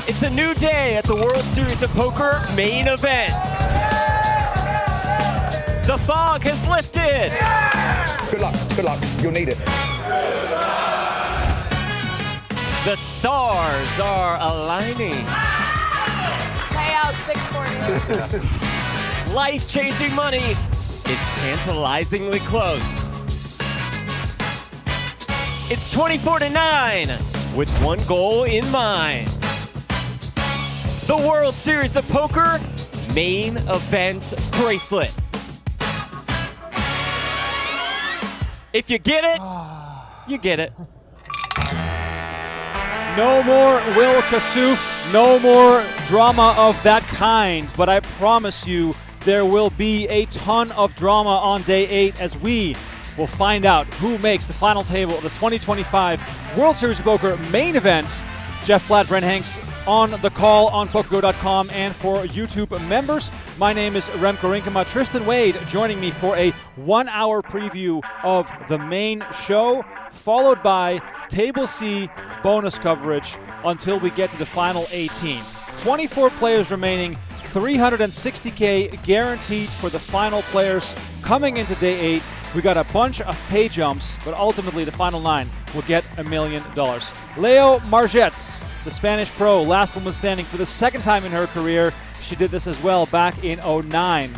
It's a new day at the World Series of Poker main event. The fog has lifted. Good luck, you'll need it. The stars are aligning. Payout 640. Life-changing money is tantalizingly close. It's 24-9 with one goal in mind. The World Series of Poker main event bracelet. If you get it, you get it. No more Will Kassouf, no more drama of that kind, but I promise you there will be a ton of drama on day 8 as we will find out who makes the final table of the 2025 World Series of Poker main events. Jeff Platt, Brent Hanks on the call on PokerGo.com and for YouTube members. My name is Remco Rinkema. Tristan Wade joining me for a 1-hour preview of the main show, followed by Table C bonus coverage until we get to the final 18. 24 players remaining, 360K guaranteed for the final players coming into day 8. We got a bunch of pay jumps, but ultimately the final 9 will get $1 million. Leo Margetts, the Spanish pro, last woman standing for the second time in her career. She did this as well back in 09.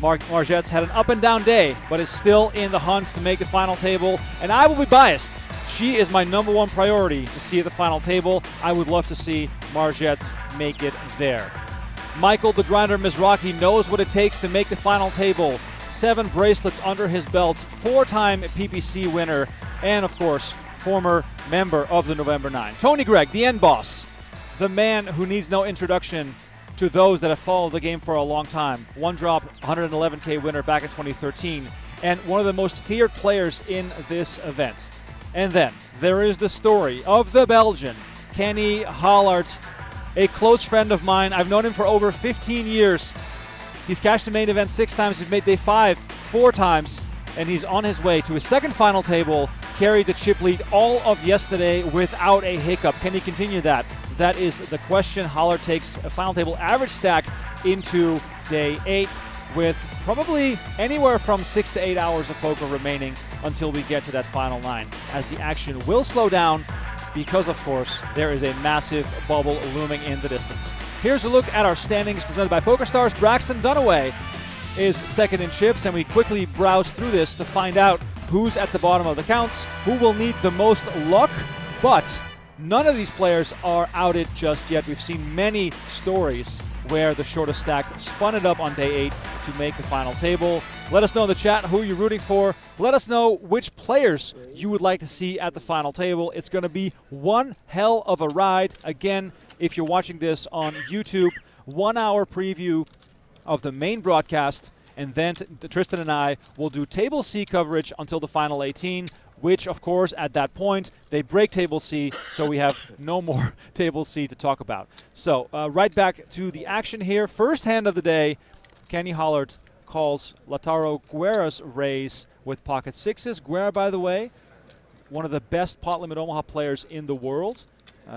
Margetts had an up and down day, but is still in the hunt to make the final table. And I will be biased. She is my number one priority to see at the final table. I would love to see Margetts make it there. Michael the Grinder Mizrachi knows what it takes to make the final table. 7 bracelets under his belt, 4-time PPC winner, and of course, former member of the November 9. Tony Gregg, the end boss, the man who needs no introduction to those that have followed the game for a long time. One drop, 111K winner back in 2013, and one of the most feared players in this event. And then there is the story of the Belgian, Kenny Hollart, a close friend of mine. I've known him for over 15 years. He's cashed the main event 6 times. He's made day 5 4 times, and he's on his way to his second final table. Carried the chip lead all of yesterday without a hiccup. Can he continue that? That is the question. Hollart takes a final table average stack into day 8 with probably anywhere from 6 to 8 hours of poker remaining until we get to that final 9, as the action will slow down because, of course, there is a massive bubble looming in the distance. Here's a look at our standings presented by PokerStars. Braxton Dunaway is second in chips, and we quickly browse through this to find out who's at the bottom of the counts, who will need the most luck, but none of these players are outed just yet. We've seen many stories where the shortest stacked spun it up on day 8 to make the final table. Let us know in the chat who you're rooting for. Let us know which players you would like to see at the final table. It's going to be one hell of a ride. Again, if you're watching this on YouTube, 1-hour preview of the main broadcast, and then Tristan and I will do Table C coverage until the final 18, which, of course, at that point, they break Table C, so we have no more Table C to talk about. So, right back to the action here. First hand of the day, Kenny Hollart calls Lataro Guerra's raise with pocket 6s. Guerra, by the way, one of the best pot limit Omaha players in the world.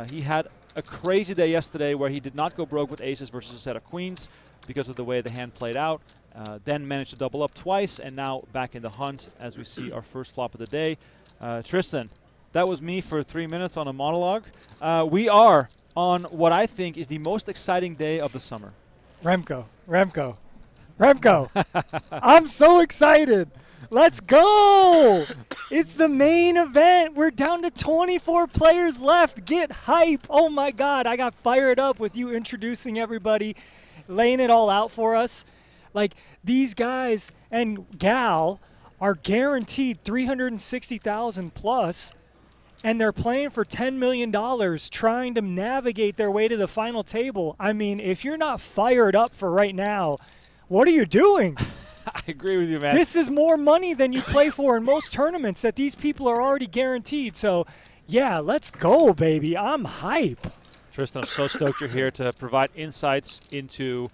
He had a crazy day yesterday where he did not go broke with aces versus a set of queens because of the way the hand played out. Then managed to double up twice, and now back in the hunt as we see our first flop of the day. Tristan, that was me for 3 minutes on a monologue. We are on what I think is the most exciting day of the summer. Remco. I'm so excited. Let's go. It's the main event. We're down to 24 players left. Get hype. Oh, my God. I got fired up with you introducing everybody, laying it all out for us. Like, these guys and gal are guaranteed $360,000 plus, and they're playing for $10 million, trying to navigate their way to the final table. I mean, if you're not fired up for right now, what are you doing? I agree with you, man. This is more money than you play for in most tournaments that these people are already guaranteed. So, yeah, let's go, baby. I'm hype. Tristan, I'm so stoked you're here to provide insights into,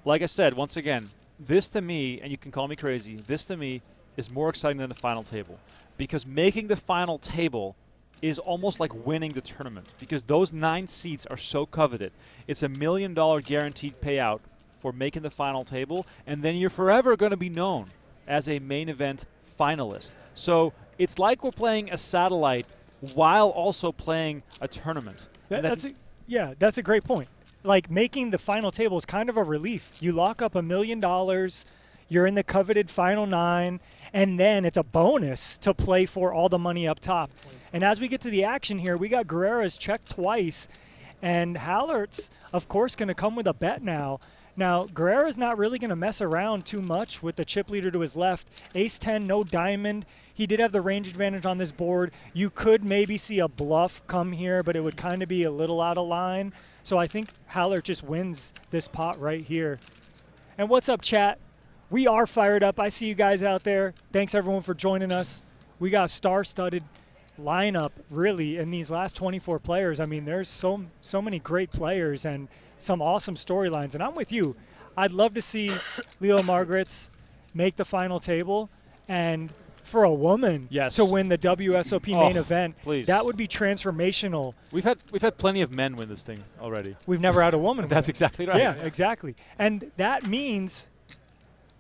like I said, once again, this to me, and you can call me crazy, this to me is more exciting than the final table. Because making the final table is almost like winning the tournament because those 9 seats are so coveted. It's $1 million guaranteed payout for making the final table, and then you're forever going to be known as a main event finalist. So it's like we're playing a satellite while also playing a tournament. That's a great point. Like, making the final table is kind of a relief. You lock up $1 million, you're in the coveted final 9, and then it's a bonus to play for all the money up top. And as we get to the action here, we got Guerrera's checked twice, and Hallert's, of course, going to come with a bet now. Now, Guerrera's not really going to mess around too much with the chip leader to his left. Ace-10, no diamond. He did have the range advantage on this board. You could maybe see a bluff come here, but it would kind of be a little out of line. So I think Hallert just wins this pot right here. And what's up, chat? We are fired up. I see you guys out there. Thanks, everyone, for joining us. We got a star-studded lineup, really, in these last 24 players. I mean, there's so many great players and some awesome storylines. And I'm with you. I'd love to see Leo Margaret's make the final table. And for a woman to win the WSOP main event, please. That would be transformational. We've had plenty of men win this thing already. We've never had a woman. That's exactly right. Yeah, exactly. And that means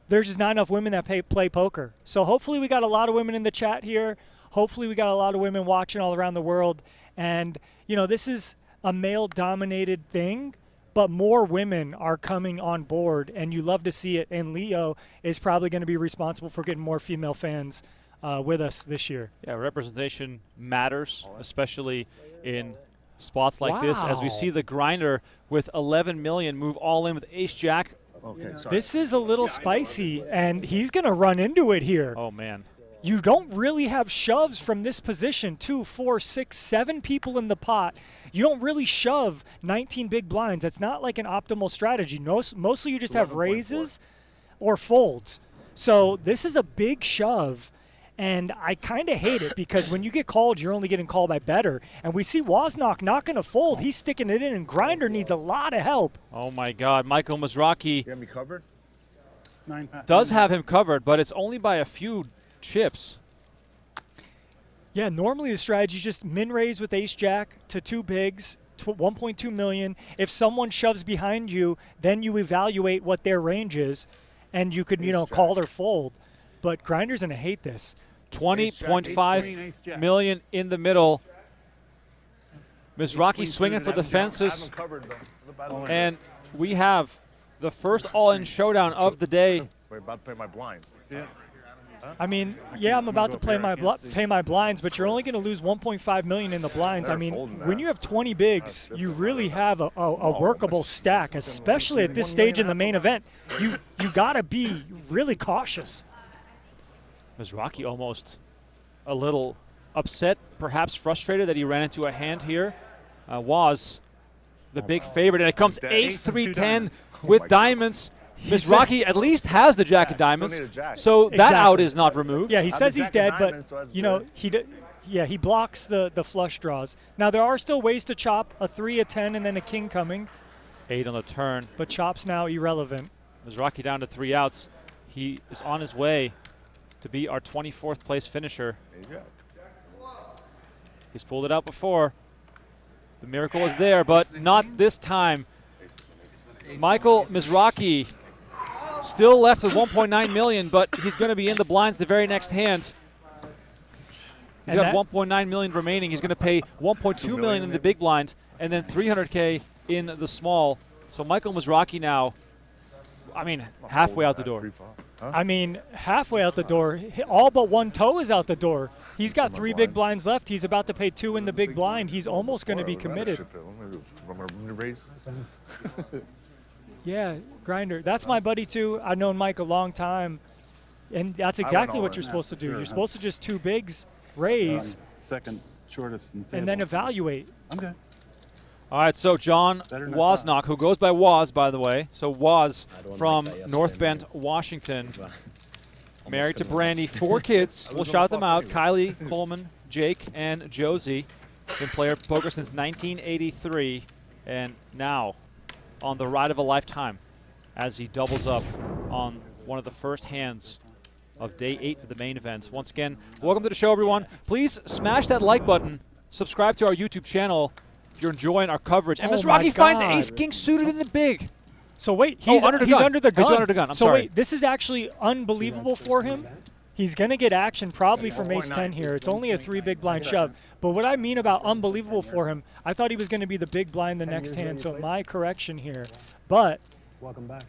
there's just not enough women that play poker. So hopefully we got a lot of women in the chat here. Hopefully we got a lot of women watching all around the world. And, you know, this is a male-dominated thing, but more women are coming on board, and you love to see it. And Leo is probably going to be responsible for getting more female fans with us this year. Yeah, representation matters, especially in spots like this, as we see the grinder with 11 million move all in with ace-jack. Okay, sorry. This is a little spicy, and he's going to run into it here. Oh, man. You don't really have shoves from this position. 2, 4, 6, 7 people in the pot. You don't really shove 19 big blinds. That's not like an optimal strategy. Mostly you just have raises or folds. So this is a big shove, and I kind of hate it because when you get called, you're only getting called by better. And we see Wozniak not going to fold. He's sticking it in, and Grinder needs a lot of help. Oh, my God. Michael Mizrachi You have me covered? does have him covered, but it's only by a few chips. Yeah, normally the strategy is just min-raise with ace-jack to 2 bigs, 1.2 million. If someone shoves behind you, then you evaluate what their range is, and you could, call or fold. But Grinder's going to hate this. 20.5 million in the middle. Mizrachi swinging for the fences. And we have the first all-in showdown of the day. We're about to play my blinds. Yeah. I mean, yeah, I'm about to pay my blinds, but you're only going to lose 1.5 million in the blinds. I mean, when you have 20 bigs, you really have a workable stack, especially at this stage in the main event. You got to be really cautious. Mizrachi almost a little upset, perhaps frustrated that he ran into a hand here. Was the big favorite, and it comes ace-3-10 with diamonds. Mizrachi at least has the jack of diamonds, so that out is not removed. Yeah, he says he's dead, but he blocks the flush draws. Now there are still ways to chop a 3, a 10, and then a king coming. 8 on the turn. But chop's now irrelevant. Mizrachi down to 3 outs. He is on his way to be our 24th place finisher. He's pulled it out before. The miracle is there, but not this time. Michael Mizrachi still left with 1.9 million, but he's going to be in the blinds the very next hand. He's got 1.9 million remaining. He's going to pay 1.2 million in the big blind and then 300K in the small. So Michael Mizrachi now, I mean, halfway out the door. I mean, halfway out the door. All but one toe is out the door. He's got 3 big blinds left. He's about to pay 2 in the big blind. He's almost going to be committed. Yeah, Grinder. That's my buddy, too. I've known Mike a long time. And that's exactly what you're supposed to do. You're supposed to just 2 bigs, raise, second shortest in the table. and then evaluate. Okay. All right, so John Wozniak, who goes by Woz, by the way. So Woz from North Bend, Washington. Married to Brandy, 4 kids. We'll shout them out. Kylie, Coleman, Jake, and Josie. Been player of poker since 1983. And now on the ride of a lifetime as he doubles up on one of the first hands of day 8 of the main event. Once again, welcome to the show, everyone. Please smash that like button. subscribe to our YouTube channel if you're enjoying our coverage. And Oh Mizrachi my finds God. ace-king suited in the big. So wait, he's under the he's gun. under the He's gun. under the gun. I'm so sorry. wait, this is actually unbelievable for him. He's going to get action probably from ace 10 here. It's only a 3 big blind shove. But what I mean about unbelievable for him, I thought he was going to be the big blind the next hand, so my correction here. But Welcome back.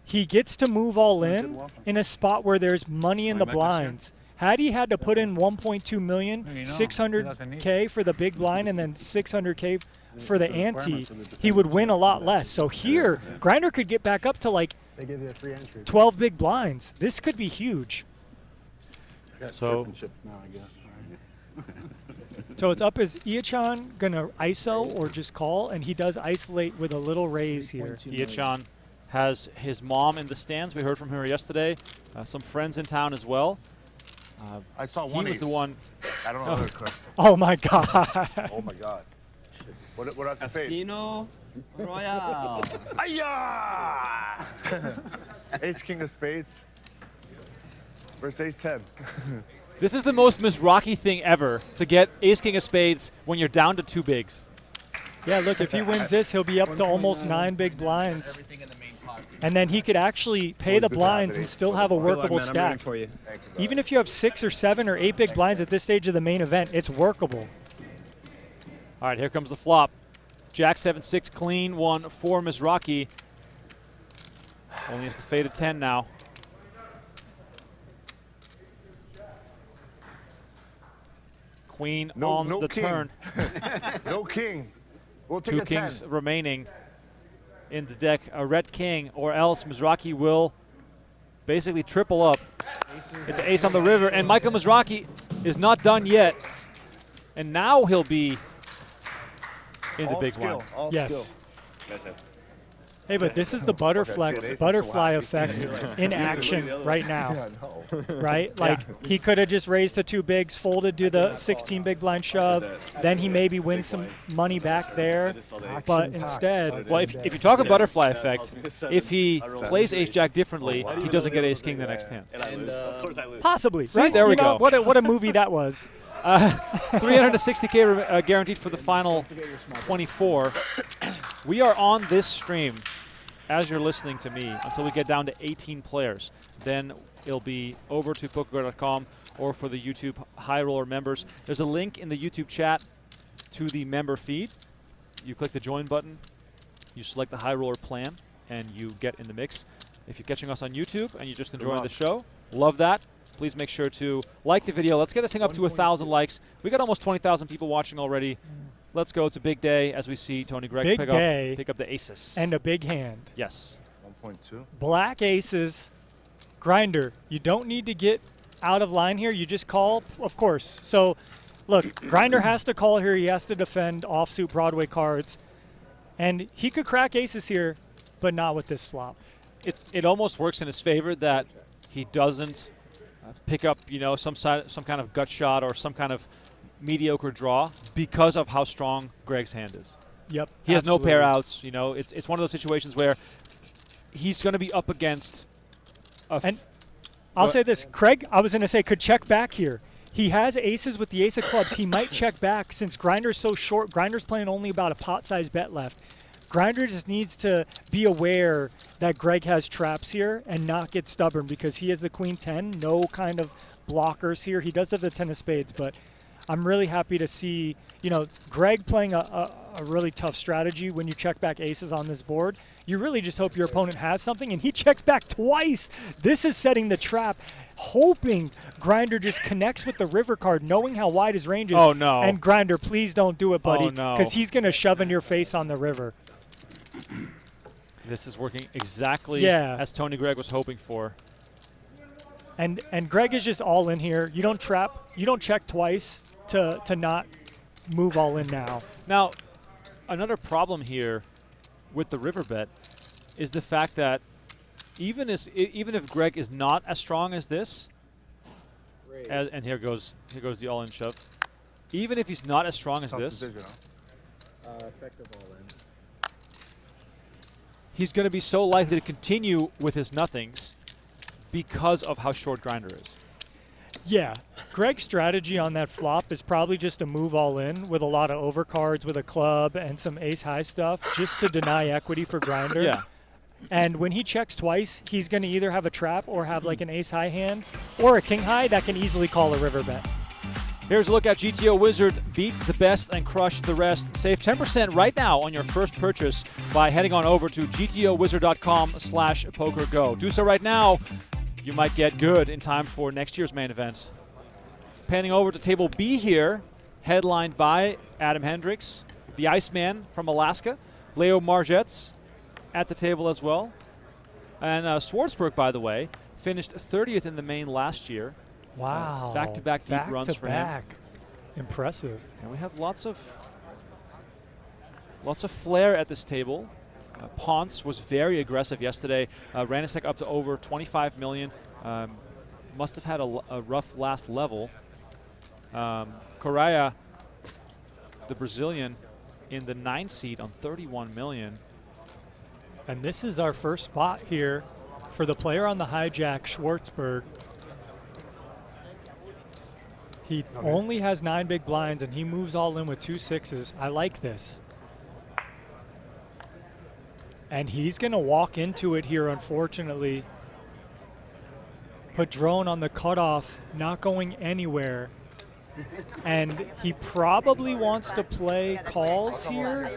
he gets to move all in a spot where there's money in the blinds. Had he had to put in 1.2 million, 600K for the big blind and then 600K for the ante, he would win a lot less. So here, Grinder could get back up to like They give you a free entry. 12 big blinds. This could be huge. So Chips now, I guess. So it's up, is Iachan going to ISO or just call? And he does isolate with a little raise here. Iachan has his mom in the stands. We heard from her yesterday. Some friends in town as well. I saw He one was ace. the one. I don't know who it could. Oh my God. Oh my god. What else to say? Casino Royale. Aya! Ace king of spades. Versus ace 10. This is the most Mizrachi thing ever, to get ace-king of spades when you're down to 2 bigs. Yeah, look, if he wins this, he'll be up to almost 9 big blinds. And then he could actually pay the blinds and still have a workable stack. Even if you have 6 or 7 or 8 big blinds at this stage of the main event, it's workable. All right, here comes the flop. Jack 7-6 clean, 1 for Mizrachi. Only has the fade of 10 now. Queen on no the king. turn. No king. We'll take 2 a 10. kings remaining in the deck. A red king, or else Mizrachi will basically triple up. It's an ace on the river, and Michael Mizrachi is not done yet. And now he'll be in the All big skill. blind. All Yes. skill. Hey, but this is the butterfly effect in action right now, right? Like, he could have just raised to 2 bigs, folded, do the 16 big blind shove, then he maybe wins some money back there, but instead, Well, if you talk a butterfly effect, if he plays ace-jack differently, he doesn't get ace-king the next hand. possibly, See, right? there we You know, go. What a movie that was. 360K guaranteed for the final 24. We are on this stream as you're listening to me until we get down to 18 players. Then it'll be over to PokerGO.com or for the YouTube High Roller members. There's a link in the YouTube chat to the member feed. You click the join button, you select the High Roller plan, and you get in the mix. If you're catching us on YouTube and you're just enjoying the show, love that. Please make sure to like the video. Let's get this thing up to 1,000 likes. We got almost 20,000 people watching already. Let's go. It's a big day as we see Tony Gregg Big pick day. up the aces. And a big hand. Yes. 1.2. Black aces. Grinder, you don't need to get out of line here. You just call, of course. So, look, Grinder has to call here. He has to defend offsuit Broadway cards. And he could crack aces here, but not with this flop. It almost works in his favor that he doesn't pick up, some kind of gut shot or some kind of mediocre draw because of how strong Greg's hand is. Yep. He has no absolutely. pair outs. It's one of those situations where he's going to be up against And I'll say this. Craig, I was going to say, could check back here. He has aces with the ace of clubs. He might check back since Grinder's so short. Grinder's playing only about a pot-sized bet left. Grinder just needs to be aware that Greg has traps here and not get stubborn because he has the queen 10, no kind of blockers here. He does have the 10 of spades, but I'm really happy to see, Greg playing a really tough strategy when you check back aces on this board. You really just hope your opponent has something, and he checks back twice. This is setting the trap, hoping Grinder just connects with the river card, knowing how wide his range is. Oh, no. And Grinder, please don't do it, buddy, Oh, no. because he's going to shove in your face on the river. This is working exactly Yeah. as Tony Gregg was hoping for. And Greg is just all in here. You don't trap. You don't check twice to not move all in now. Now, another problem here with the river bet is the fact that even if Greg is not as strong as this, and here goes the all-in shove. Even if he's not as strong as Tough this, decision, huh? Effective all in. he's going to be so likely to continue with his nothings because of how short Grinder is. Yeah. Greg's strategy on that flop is probably just to move all in with a lot of overcards with a club and some ace-high stuff just to deny equity for grinder. Yeah. And when he checks twice, he's going to either have a trap or have like an ace-high hand or a king-high that can easily call a river bet. Here's a look at GTO Wizard. Beat the best and crush the rest. Save 10% right now on your first purchase by heading on over to gtowizard.com/PokerGo. Do so right now. You might get good in time for next year's main event. Panning over to table B here, headlined by Adam Hendricks, the Iceman from Alaska, Leo Margetts at the table as well. And Schwartzberg, by the way, finished 30th in the main last year. Wow. Back-to-back deep runs for him. Impressive. And we have lots of flair at this table. Ponce was very aggressive yesterday. Ran his deck up to over 25 million. Must have had a rough last level. Correa, the Brazilian, in the 9 seed on 31 million. And this is our first spot here for the player on the hijack, Schwartzberg. He only has 9 big blinds, and he moves all in with 2 6s. I like this. And he's going to walk into it here, unfortunately. Padron on the cutoff, not going anywhere. And he probably wants to play calls here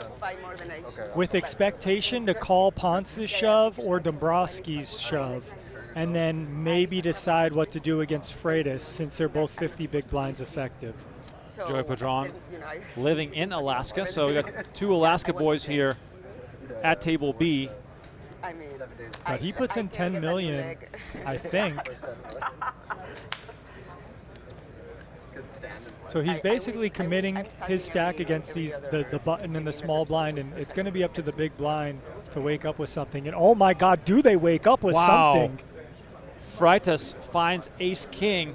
with expectation to call Ponce's shove or Dombrowski's shove, and then maybe decide what to do against Freitas since they're both 50 big blinds effective. Joey Padron living in Alaska, so we got 2 Alaska boys here at table B. But he puts in 10 million, I think. So he's basically committing his stack against the button and the small blind, and it's going to be up to the big blind to wake up with something. And oh my God, do they wake up with something? Freitas finds ace-king.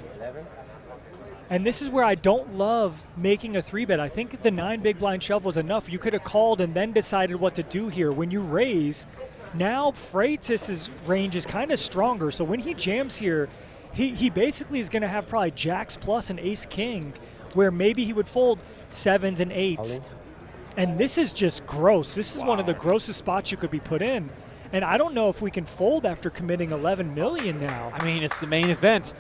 And this is where I don't love making a 3-bet. I think the 9 big blind shove was enough. You could have called and then decided what to do here. When you raise, now Freitas' range is kind of stronger. So when he jams here, he basically is going to have probably jacks plus an ace-king, where maybe he would fold 7s and 8s. And this is just gross. This is one of the grossest spots you could be put in. And I don't know if we can fold after committing 11 million now. I mean, it's the main event.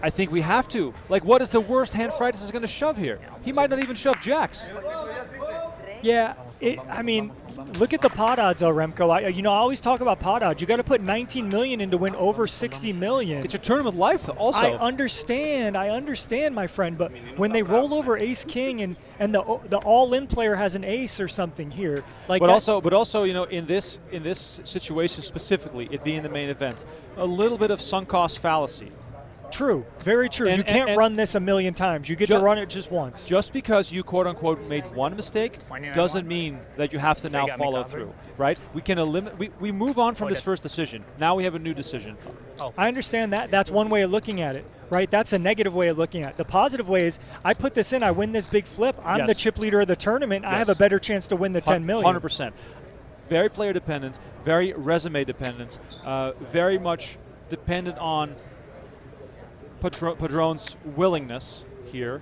I think we have to. Like, what is the worst hand Freitas is going to shove here? He might not even shove jacks. Yeah, I mean, look at the pot odds, though, Remco. I always talk about pot odds. You got to put 19 million in to win over 60 million. It's a tournament life, also. I understand, my friend. But when they roll over ace king and the all-in player has an ace or something here, like. But also, in this situation specifically, it being the main event, a little bit of sunk cost fallacy. True, very true. You can't run this a million times. You get to run it just once. Just because you quote-unquote made one mistake doesn't mean that you have to now follow through, right? We can eliminate. We move on from this first decision. Now we have a new decision. I understand that. That's one way of looking at it, right? That's a negative way of looking at it. The positive way is I put this in, I win this big flip. I'm the chip leader of the tournament. I have a better chance to win the 10 million. 100%. Very player dependent, very resume dependent, very much dependent on Padron's willingness here.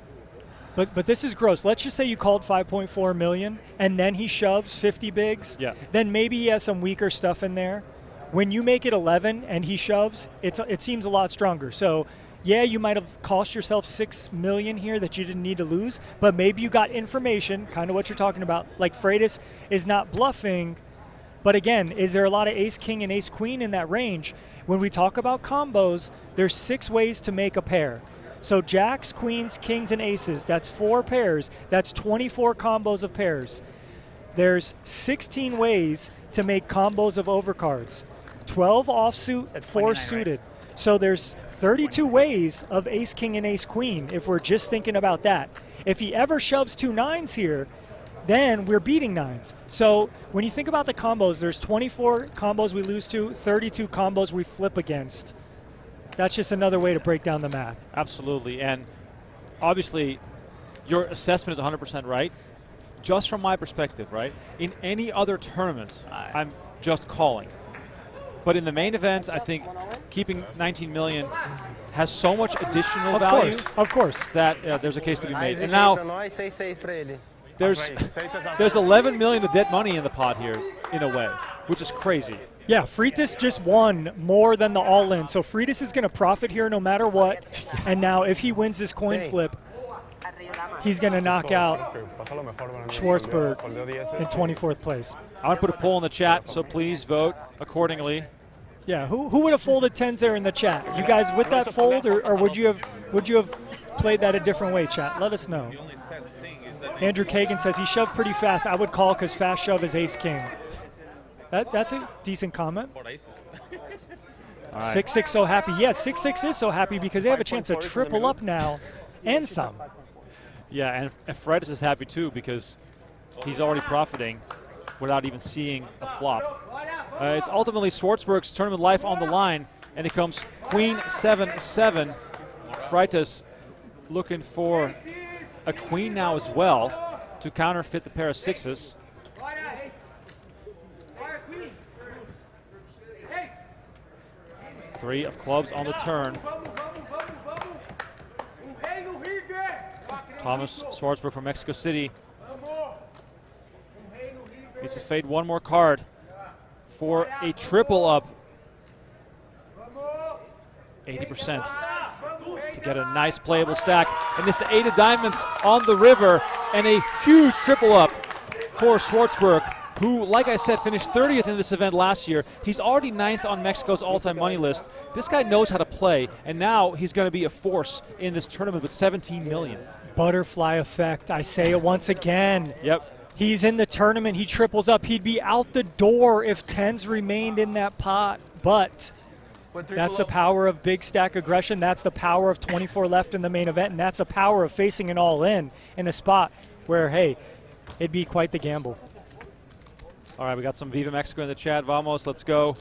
But this is gross. Let's just say you called 5.4 million and then he shoves 50 bigs. Yeah. Then maybe he has some weaker stuff in there. When you make it 11 and he shoves, it seems a lot stronger. So yeah, you might have cost yourself 6 million here that you didn't need to lose, but maybe you got information, kind of what you're talking about. Like Freitas is not bluffing, but again, is there a lot of ace king and ace queen in that range? When we talk about combos, there's 6 ways to make a pair. So jacks, queens, kings, and aces, that's 4 pairs. That's 24 combos of pairs. There's 16 ways to make combos of overcards. 12 offsuit, 4 suited. Right? So there's 32 ways of ace king and ace queen if we're just thinking about that. If he ever shoves 2 9s here, then we're beating 9s. So when you think about the combos, there's 24 combos we lose to, 32 combos we flip against. That's just another way to break down the math. Absolutely, and obviously your assessment is 100% right. Just from my perspective, right? In any other tournament, I'm just calling. But in the main event, I think keeping 19 million has so much additional Of value course, of course. that there's a case to be made. And now there's 11 million of dead money in the pot here, in a way, which is crazy. Yeah, Freitas just won more than the all-in, so Freitas is going to profit here no matter what. And now if he wins this coin flip, he's going to knock out Schwartzberg in 24th place. I want to put a poll in the chat, so please vote accordingly. Yeah, who would have folded 10s there in the chat? You guys with that fold, or would you have played that a different way, chat? Let us know. Andrew Kagan says he shoved pretty fast. I would call because fast shove is ace-king. That's a decent comment. 6-6 so happy. Yes, 6-6 is so happy because they have a chance to triple up now and some. Yeah, and Freitas is happy too because he's already profiting without even seeing a flop. It's ultimately Schwartzberg's tournament life on the line, and it comes queen 7-7. Freitas looking for a queen now as well to counterfeit the pair of sixes. Three of clubs on the turn. Thomas Schwartzberg from Mexico City needs to fade one more card for a triple up. 80% to get a nice playable stack. And it's the 8 of diamonds on the river and a huge triple up for Schwartzberg, who, like I said, finished 30th in this event last year. He's already 9th on Mexico's all-time money list. This guy knows how to play, and now he's going to be a force in this tournament with 17 million. Butterfly effect. I say it once again. Yep. He's in the tournament. He triples up. He'd be out the door if 10s remained in that pot. But that's the power of big stack aggression. That's the power of 24 left in the main event. And that's the power of facing an all-in in a spot where, hey, it'd be quite the gamble. All right, we got some Viva Mexico in the chat. Vamos, let's go.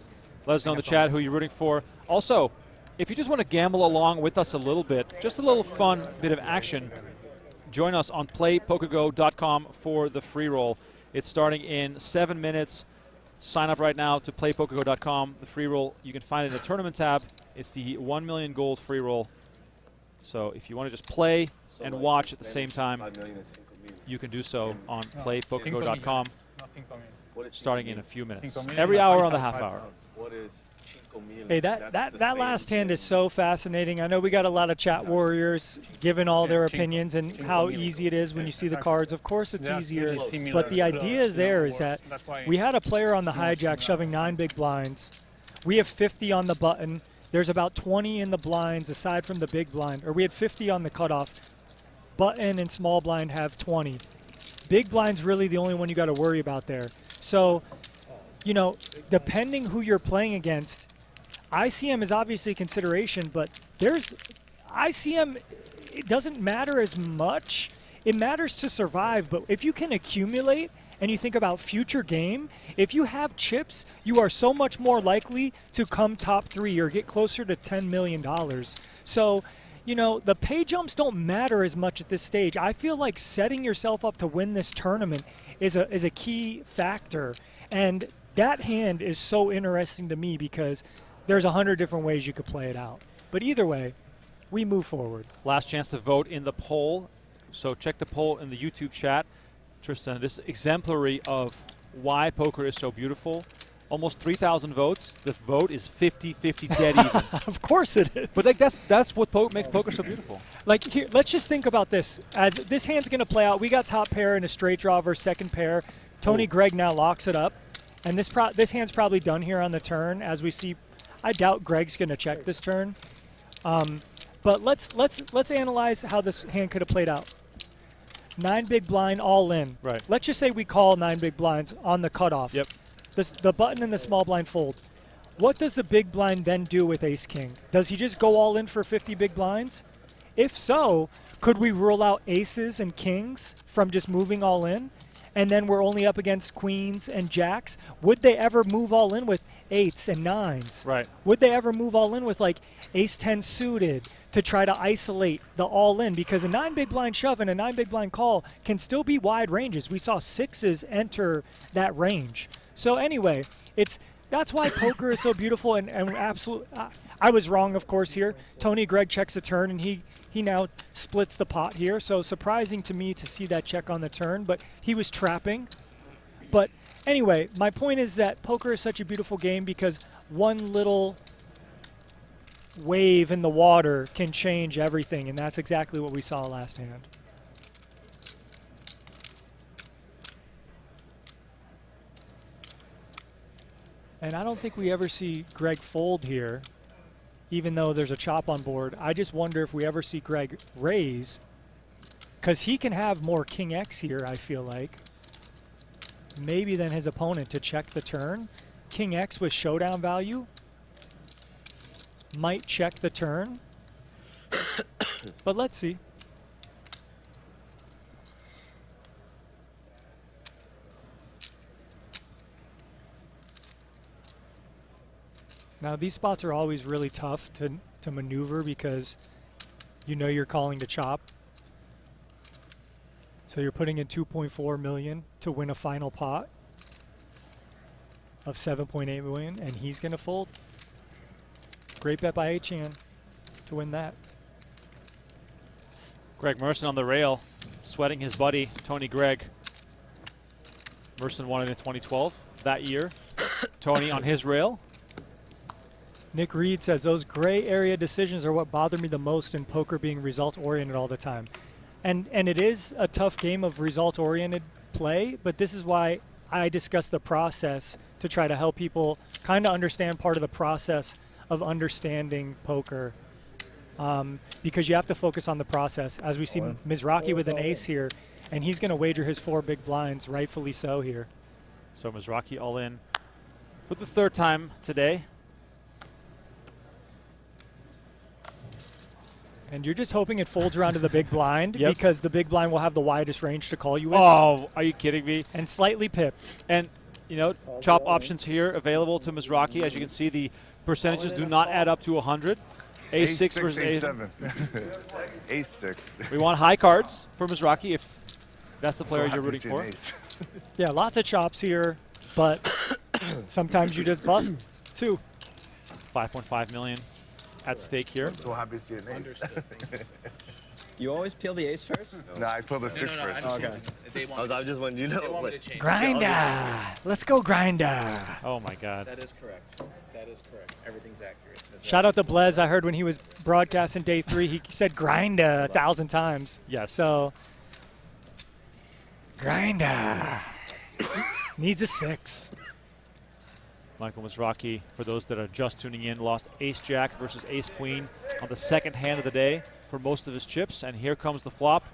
Let us know in the chat who you're rooting for. Also, if you just want to gamble along with us a little bit, just a little fun bit of action, join us on playpokergo.com for the free roll. It's starting in 7 minutes. Sign up right now to playpokergo.com. The free roll, you can find it in the tournament tab. It's the 1 million gold free roll. So if you want to just play and watch at the same time, you can do so on playpokergo.com. Starting in a few minutes. Every hour on the half hour. Hey, that last hand is so fascinating. I know we got a lot of chat warriors giving all their opinions and how easy it is when you see the cards. Of course it's easier, but the idea is there is that we had a player on the hijack shoving 9 big blinds. We have 50 on the button. There's about 20 in the blinds aside from the big blind, or we had 50 on the cutoff. Button and small blind have 20. Big blind's really the only one you got to worry about there. So, you know, depending who you're playing against, ICM is obviously a consideration, but there's ICM, it doesn't matter as much. It matters to survive, but if you can accumulate and you think about future game, if you have chips, you are so much more likely to come top 3 or get closer to $10 million. So, you know, the pay jumps don't matter as much at this stage. I feel like setting yourself up to win this tournament is a key factor. And that hand is so interesting to me because there's 100 different ways you could play it out. But either way, we move forward. Last chance to vote in the poll. So check the poll in the YouTube chat. Tristan, this is exemplary of why poker is so beautiful. Almost 3,000 votes. This vote is 50-50 dead even. Of course it is. But like that's what makes poker so beautiful. Like here, let's just think about this. As this hand's going to play out, we got top pair and a straight draw versus second pair. Tony Gregg now locks it up. And this hand's probably done here on the turn. As we see, I doubt Gregg's going to check this turn. But let's analyze how this hand could have played out. 9 big blind all in. Right. Let's just say we call 9 big blinds on the cutoff. Yep. The button and the small blind fold. What does the big blind then do with ace king? Does he just go all in for 50 big blinds? If so, could we rule out aces and kings from just moving all in? And then we're only up against queens and jacks. Would they ever move all in with 8s and 9s? Right. Would they ever move all in with like ace 10 suited to try to isolate the all in? Because a 9 big blind shove and a 9 big blind call can still be wide ranges. We saw 6s enter that range. So anyway, that's why poker is so beautiful and absolute. I was wrong, of course, here. Tony Gregg checks the turn, and he now splits the pot here. So surprising to me to see that check on the turn, but he was trapping. But anyway, my point is that poker is such a beautiful game because one little wave in the water can change everything, and that's exactly what we saw last hand. And I don't think we ever see Greg fold here, even though there's a chop on board. I just wonder if we ever see Greg raise, because he can have more King X here, I feel like, maybe than his opponent to check the turn. King X with showdown value might check the turn, but let's see. Now these spots are always really tough to maneuver because you know you're calling to chop. So you're putting in 2.4 million to win a final pot of 7.8 million, and he's gonna fold. Great bet by H-Chan to win that. Greg Merson on the rail, sweating his buddy, Tony Gregg. Merson won it in 2012, that year. Tony on his rail. Nick Reed says, those gray area decisions are what bother me the most in poker, being result-oriented all the time. And it is a tough game of result-oriented play, but this is why I discuss the process to try to help people kind of understand part of the process of understanding poker. Because you have to focus on the process. As we see Mizrachi with an ace here, and he's going to wager his 4 big blinds, rightfully so here. So Mizrachi all in for the 3rd time today. And you're just hoping it folds around to the big blind because the big blind will have the widest range to call you with. Oh, are you kidding me? And slightly pipped. And, you know, chop options here available to Mizrachi. As you can see, the percentages do not add up to 100. Ace 6 versus ace 7. Ace 6. We want high cards for Mizrachi if that's the player you're rooting for. Yeah, lots of chops here, but sometimes you just bust too. 5.5 million at stake here. So happy to see an ace. You always peel the ace first? No, I pulled a 6 first. Okay. I just wanted you to know. Grinder! Let's go grinder! Oh my God. That is correct. That is correct. Everything's accurate. Shout out to Blez. I heard when he was broadcasting day 3, he said grinder 1,000 times. Yes. So, grinder. Needs a 6. Michael Mizrachi, for those that are just tuning in, lost ace-jack versus ace-queen on the 2nd hand of the day for most of his chips. And here comes the flop.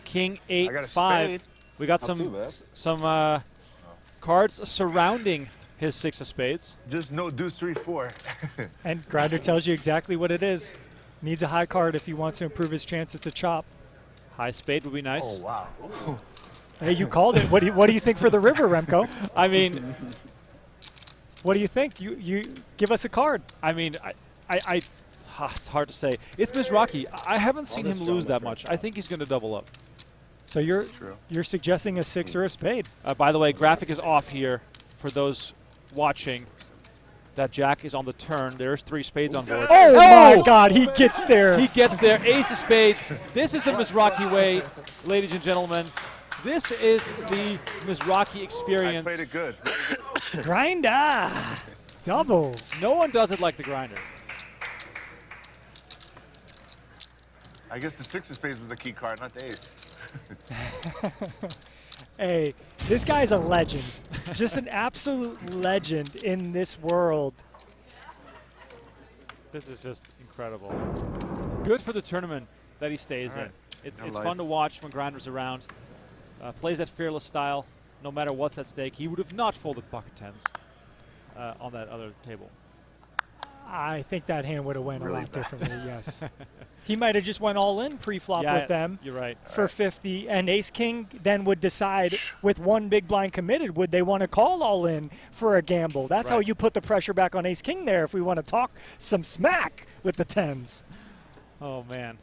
King 8-5. We got some cards surrounding his 6 of spades. Just no deuce 3-4. And Grinder tells you exactly what it is. Needs a high card if he wants to improve his chances to chop. High spade would be nice. Oh, wow. Hey, you called it. What do you think for the river, Remco? I mean, what do you think? You give us a card. I mean, it's hard to say. It's Mizrachi. I haven't seen him lose that much. I think he's going to double up. So you're suggesting a 6 or a spade. By the way, graphic is off here for those watching. That jack is on the turn. There's 3 spades on board. Oh my God, he gets there. He gets there. Ace of spades. This is the Mizrachi way, ladies and gentlemen. This is the Mizrachi experience. I played it good. Grinder. Doubles. No one does it like the grinder. I guess the 6 of spades was the key card, not the ace. Hey, this guy's a legend. Just an absolute legend in this world. This is just incredible. Good for the tournament that he stays in. It's fun to watch when Grinder's around. Plays that fearless style, no matter what's at stake. He would have not folded pocket 10s on that other table. I think that hand would have went a lot differently, yes. He might have just went all in pre-flop with them. You're right. For 50, and Ace-King then would decide with 1 big blind committed, would they want to call all in for a gamble? That's how you put the pressure back on Ace-King there if we want to talk some smack with the 10s. Oh, man.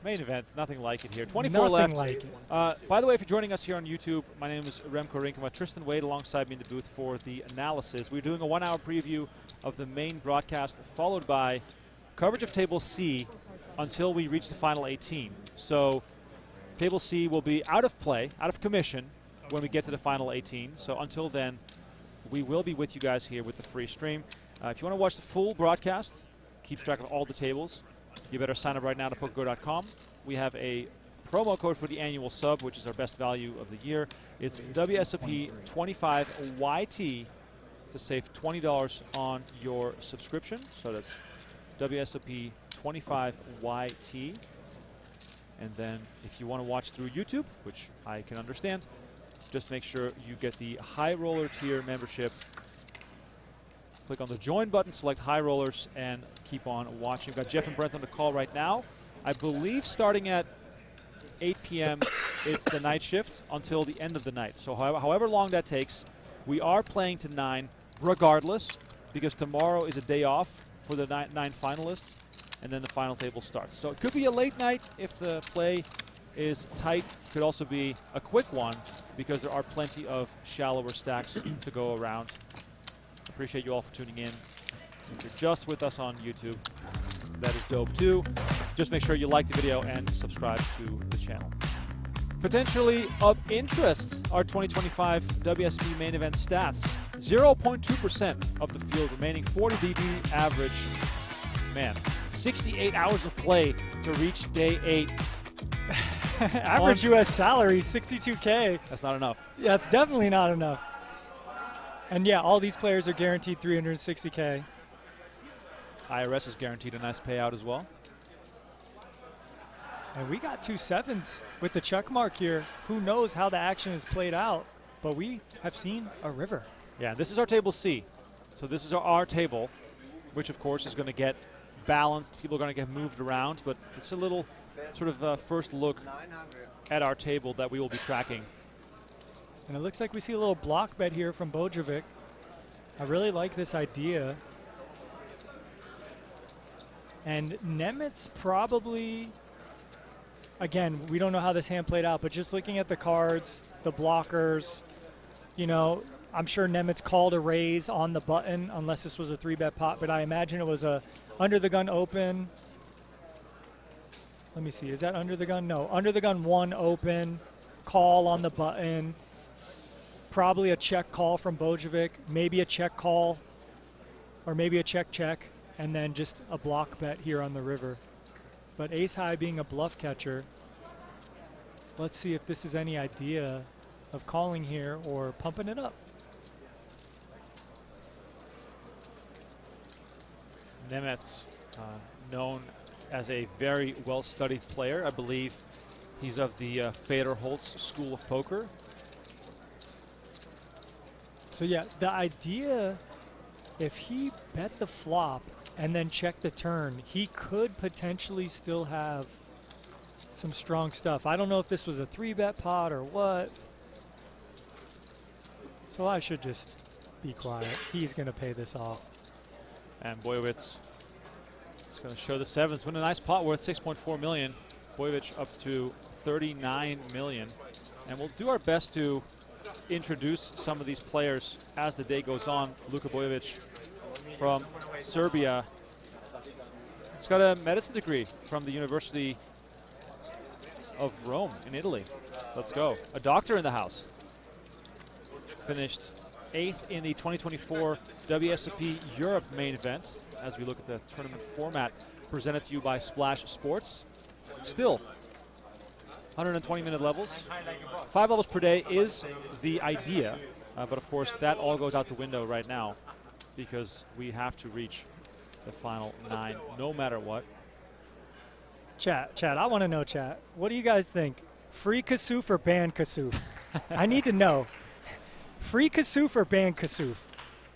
Main event, nothing like it here. 24 left. Nothing like it. By the way, if you're joining us here on YouTube, my name is Remco Rinkema. Tristan Wade alongside me in the booth for the analysis. We're doing a 1-hour preview of the main broadcast, followed by coverage of Table C until we reach the final 18. So Table C will be out of play, out of commission, when we get to the final 18. So until then, we will be with you guys here with the free stream. If you want to watch the full broadcast, keeps track of all the tables, you better sign up right now to PokerGo.com. We have a promo code for the annual sub, which is our best value of the year. It's WSOP 25YT to save $20 on your subscription. So that's WSOP 25YT. And then if you want to watch through YouTube, which I can understand, just make sure you get the High Roller tier membership. Click on the join button, select High Rollers, and keep on watching. We've got Jeff and Brent on the call right now. I believe starting at 8 p.m. it's the night shift until the end of the night. So however long that takes, we are playing to 9 regardless, because tomorrow is a day off for the 9 finalists, and then the final table starts. So it could be a late night if the play is tight. Could also be a quick one because there are plenty of shallower stacks to go around. Appreciate you all for tuning in. If you're just with us on YouTube, that is dope too. Just make sure you like the video and subscribe to the channel. Potentially of interest are 2025 WSP main event stats. 0.2% of the field remaining, 40 dB average. Man, 68 hours of play to reach day 8. Average U.S. salary, $62K. That's not enough. Yeah, it's definitely not enough. And yeah, all these players are guaranteed $360K. IRS is guaranteed a nice payout as well. And we got 2 7s with the check mark here. Who knows how the action is played out, but we have seen a river. Yeah, this is our table C. So this is our table, which of course is going to get balanced. People are going to get moved around, but it's a little sort of first look at our table that we will be tracking. And it looks like we see a little block bet here from Bojovic. I really like this idea. And Nemitz probably, again, we don't know how this hand played out, but just looking at the cards, the blockers, you know, I'm sure Nemitz called a raise on the button unless this was a 3-bet pot, but I imagine it was a under the gun open. Let me see, is that under the gun? No, under the gun 1 open, call on the button, probably a check call from Bojovic, maybe a check call, or maybe a check, and then just a block bet here on the river. But ace high being a bluff catcher, let's see if this is any idea of calling here or pumping it up. Nemitz, known as a very well-studied player. I believe he's of the Federholz School of Poker. So yeah, the idea, if he bet the flop and then check the turn, he could potentially still have some strong stuff. I don't know if this was a 3-bet pot or what. So I should just be quiet. He's going to pay this off. And Bojovic is going to show the 7s. Win a nice pot worth $6.4 million. Bojovic up to $39 million. And we'll do our best to introduce some of these players as the day goes on. Luka Bojovic from Serbia. He's got a medicine degree from the University of Rome in Italy. Let's go. A doctor in the house. Finished 8th in the 2024 WSOP Europe main event as we look at the tournament format presented to you by Splash Sports. Still 120-minute levels. 5 levels per day is the idea, but of course that all goes out the window right now because we have to reach the final 9 no matter what. Chat, I want to know, chat. What do you guys think? Free Kasuf or ban Kasuf? I need to know. Free Kasuf or ban Kasuf?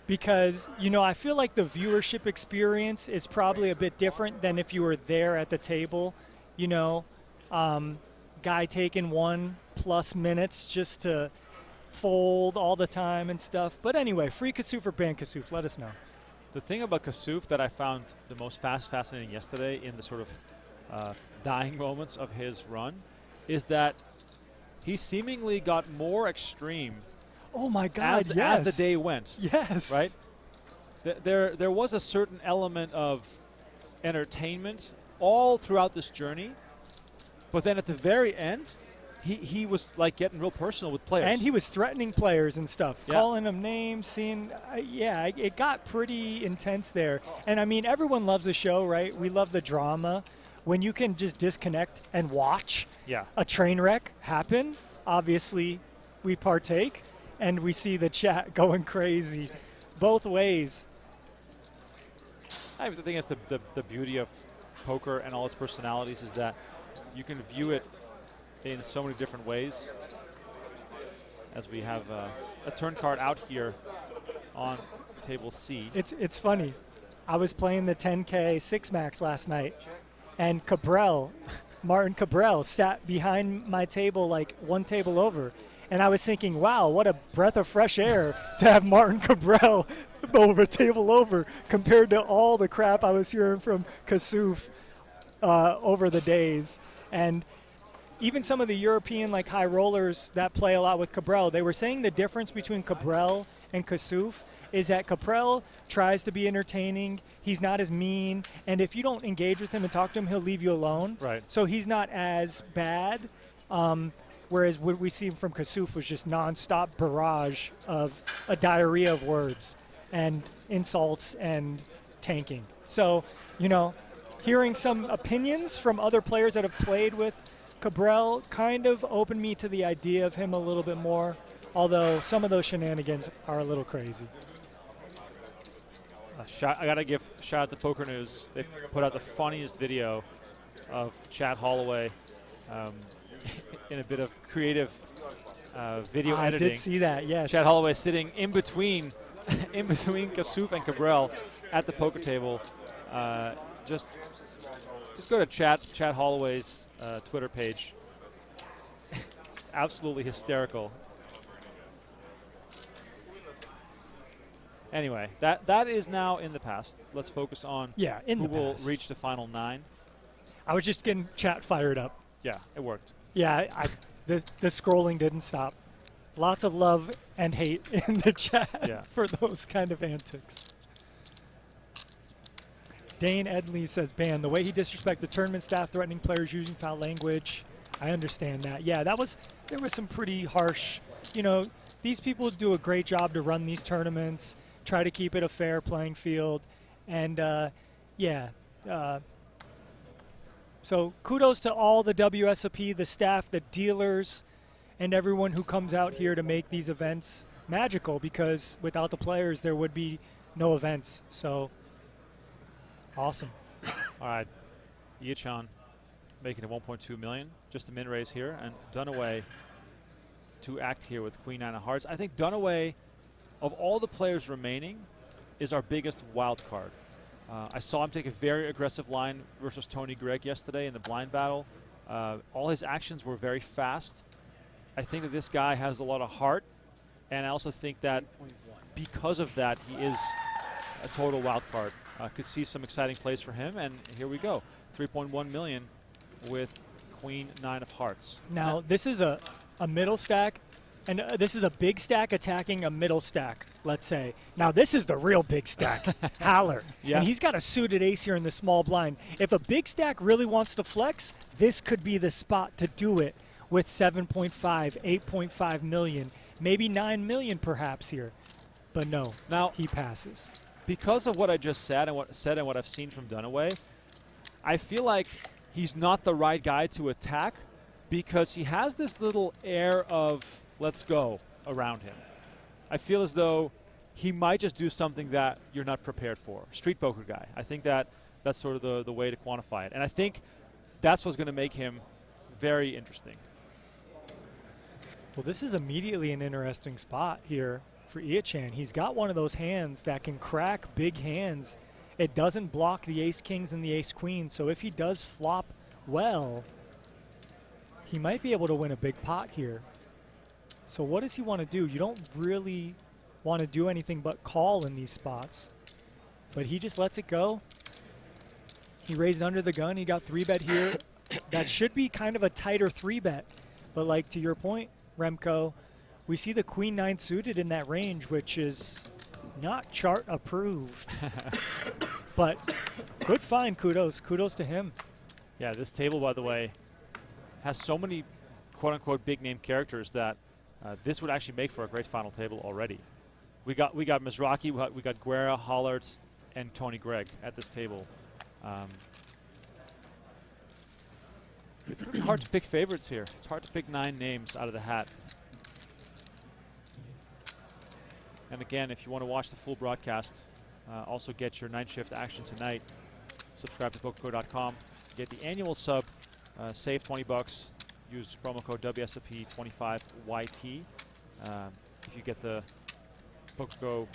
Because, you know, I feel like the viewership experience is probably a bit different than if you were there at the table. You know, guy taking 1+ minutes just to fold all the time and stuff. But anyway, free Kasuf or ban Kasuf? Let us know. The thing about Kasuf that I found the most fascinating yesterday in the sort of dying moments of his run is that he seemingly got more extreme. Oh my God! Yes. As the day went. Yes. Right. There was a certain element of entertainment all throughout this journey. But then at the very end, he was like getting real personal with players. And he was threatening players and stuff, Yeah. calling them names, seeing, it got pretty intense there. And I mean, everyone loves the show, right? We love the drama. When you can just disconnect and watch a train wreck happen, obviously we partake and we see the chat going crazy both ways. I think that's the beauty of poker and all its personalities is that you can view it in so many different ways. As we have a turn card out here on table C. It's funny. I was playing the 10K 6-max last night, and Martin Cabral sat behind my table like one table over. And I was thinking, wow, what a breath of fresh air to have Martin Cabral over a table over compared to all the crap I was hearing from Kasuf over the days. And even some of the European like high rollers that play a lot with Cabral, they were saying the difference between Cabral and Kasuf is that Cabral tries to be entertaining. He's not as mean. And if you don't engage with him and talk to him, he'll leave you alone. Right. So he's not as bad. Whereas what we see from Kasuf was just nonstop barrage of a diarrhea of words and insults and tanking. So, hearing some opinions from other players that have played with Cabral kind of opened me to the idea of him a little bit more, although some of those shenanigans are a little crazy. I got to give a shout out to Poker News. They put out the funniest video of Chad Holloway in a bit of creative video editing. I did see that, yes. Chad Holloway sitting in between Kasuf and Cabral at the poker table. Just go to Chad Holloway's Twitter page. It's absolutely hysterical. Anyway, that is now in the past. Let's focus on who will reach the final 9. I was just getting chat fired up. Yeah, it worked. Yeah, the scrolling didn't stop. Lots of love and hate in the chat for those kind of antics. Dane Edley says, ban, the way he disrespected the tournament staff, threatening players using foul language. I understand that. Yeah, there was some pretty harsh, these people do a great job to run these tournaments, try to keep it a fair playing field. And so kudos to all the WSOP, the staff, the dealers, and everyone who comes out here to make these events magical, because without the players, there would be no events. So, awesome. All right. Yichan making it 1.2 million. Just a min raise here. And Dunaway to act here with Queen 9 of Hearts. I think Dunaway, of all the players remaining, is our biggest wild card. I saw him take a very aggressive line versus Tony Gregg yesterday in the blind battle. All his actions were very fast. I think that this guy has a lot of heart, and I also think that because of that, he is a total wild card. Could see some exciting plays for him, and here we go. 3.1 million with Queen 9 of Hearts. Now, this is a middle stack, and this is a big stack attacking a middle stack, let's say. Now, this is the real big stack, Haller. Yeah. And he's got a suited ace here in the small blind. If a big stack really wants to flex, this could be the spot to do it with 7.5, 8.5 million, maybe 9 million perhaps here. But no, now he passes. Because of what I just said and what I've seen from Dunaway, I feel like he's not the right guy to attack because he has this little air of let's go around him. I feel as though he might just do something that you're not prepared for. Street poker guy. I think that's sort of the way to quantify it. And I think that's what's going to make him very interesting. Well, this is immediately an interesting spot here for Iachan. He's got one of those hands that can crack big hands. It doesn't block the ace-kings and the ace-queen, so if he does flop well, he might be able to win a big pot here. So what does he want to do? You don't really want to do anything but call in these spots, but he just lets it go. He raised under the gun. He got 3-bet here. That should be kind of a tighter 3-bet, but like to your point, Remco, we see the Queen 9 suited in that range, which is not chart approved. But good find, kudos to him. Yeah, this table, by the way, has so many quote-unquote big-name characters that this would actually make for a great final table already. We got Mizraki, we got Guerra, Hollert, and Tony Gregg at this table. It's going to be hard to pick favorites here. It's hard to pick 9 names out of the hat. And again, if you want to watch the full broadcast, also get your night shift action tonight. Subscribe to PokerGO.com. Get the annual sub, save 20 bucks. Use promo code WSOP25YT. If you get the PokerGO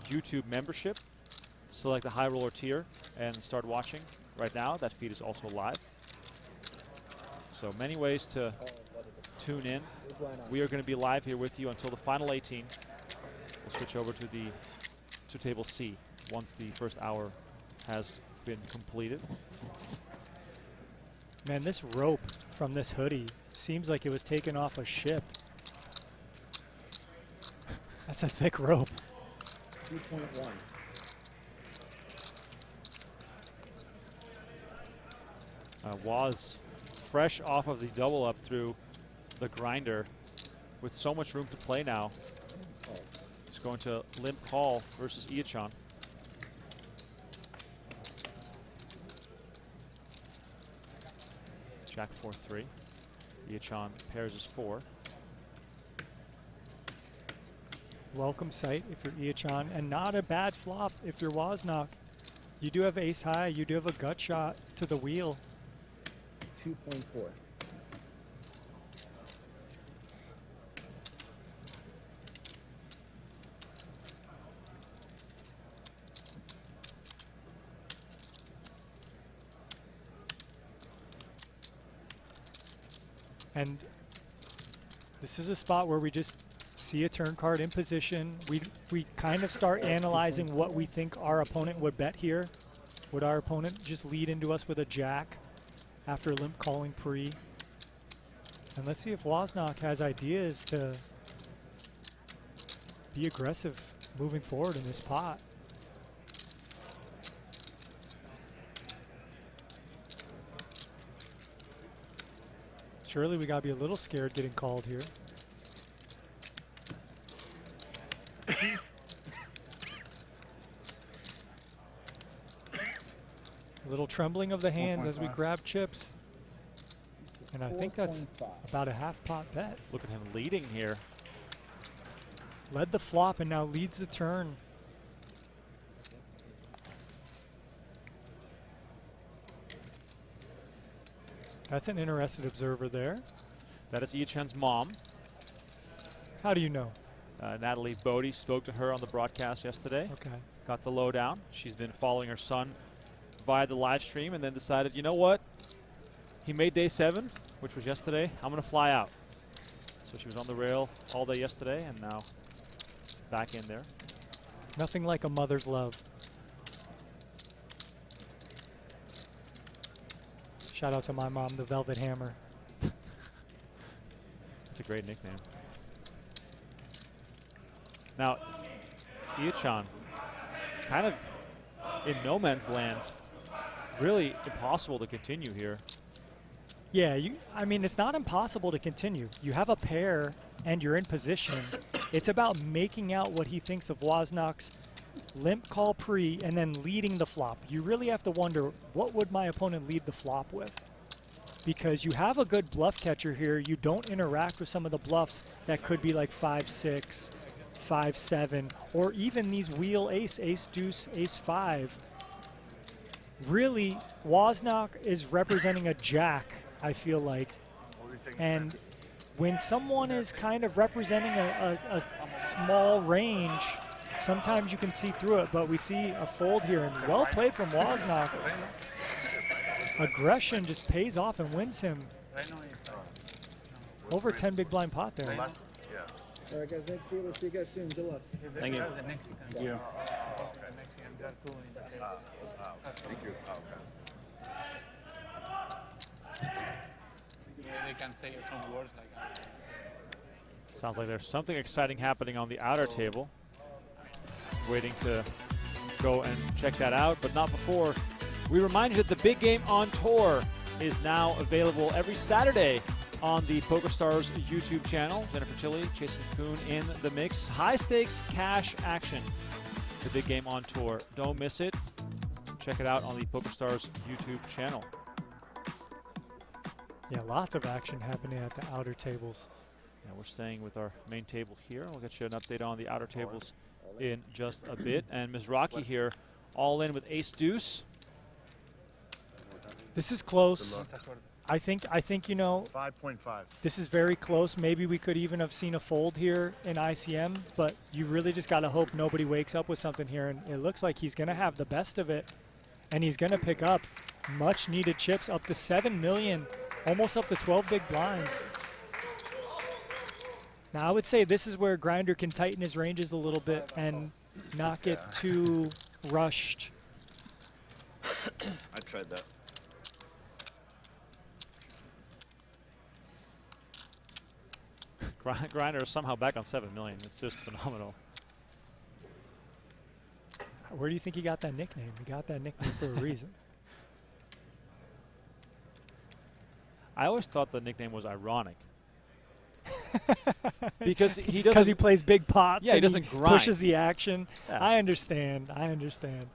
YouTube membership, select the high roller tier and start watching right now. That feed is also live. So many ways to tune in. We are going to be live here with you until the final 18. We'll switch over to table C once the first hour has been completed. Man, this rope from this hoodie seems like it was taken off a ship. That's a thick rope. 2.1. Waz fresh off of the double up through the grinder with so much room to play now. He's going to limp call versus Iachan. Jack 4-3. Iachan pairs his 4. Welcome sight if you're Iachan, and not a bad flop if you're Wozniak. You do have ace high, you do have a gut shot to the wheel. 2.4. And this is a spot where we just see a turn card in position. We kind of start analyzing what we think our opponent would bet here. Would our opponent just lead into us with a jack after limp calling pre? And let's see if Wozniak has ideas to be aggressive moving forward in this pot. Surely we gotta be a little scared getting called here. A little trembling of the hands as we grab chips. And I think that's about a half pot bet. Look at him leading here. Led the flop and now leads the turn. That's an interested observer there. That is Iachan's mom. How do you know? Natalie Bodie spoke to her on the broadcast yesterday. Okay. Got the lowdown. She's been following her son via the live stream and then decided, you know what? He made day 7, which was yesterday. I'm going to fly out. So she was on the rail all day yesterday and now back in there. Nothing like a mother's love. Shout out to my mom, the Velvet Hammer. That's a great nickname. Now, Iachan, kind of in no man's land. Really impossible to continue here. Yeah, I mean, it's not impossible to continue. You have a pair and you're in position. It's about making out what he thinks of Wozniak's limp call pre and then leading the flop. You really have to wonder, what would my opponent lead the flop with? Because you have a good bluff catcher here. You don't interact with some of the bluffs that could be like 5-6, 5-7, or even these wheel ace, ace deuce, ace 5. Really, Wozniak is representing a jack, I feel like. And when someone is kind of representing a small range, sometimes you can see through it, but we see a fold here, and well played from Wozniak. Aggression just pays off and wins him over 10 big blind pot there. All right, guys, next year, we'll see you guys soon. Good luck. Thank you. Thank you. Thank you. They can say some words like Sounds like there's something exciting happening on the outer table. Waiting to go and check that out, but not before. We remind you that the big game on tour is now available every Saturday on the PokerStars YouTube channel. Jennifer Chili, Jason Kuhn in the mix. High stakes cash action. The big game on tour. Don't miss it. Check it out on the PokerStars YouTube channel. Yeah, lots of action happening at the outer tables. Yeah, we're staying with our main table here. We'll get you an update on the outer tables in just a bit. And Ms. Rocky here, all in with ace deuce. This is close. I think you know, 5.5. this is very close. Maybe we could even have seen a fold here in ICM, but you really just got to hope nobody wakes up with something here. And it looks like he's going to have the best of it, and he's going to pick up much needed chips up to 7 million, almost up to 12 big blinds. Now, I would say this is where Grinder can tighten his ranges a little bit and not get too rushed. I tried that. Grinder is somehow back on 7 million. It's just phenomenal. Where do you think he got that nickname? He got that nickname for a reason. I always thought the nickname was ironic. Because he doesn't. Because he plays big pots. Yeah, he and doesn't grind. Pushes the action. Yeah. I understand. I understand.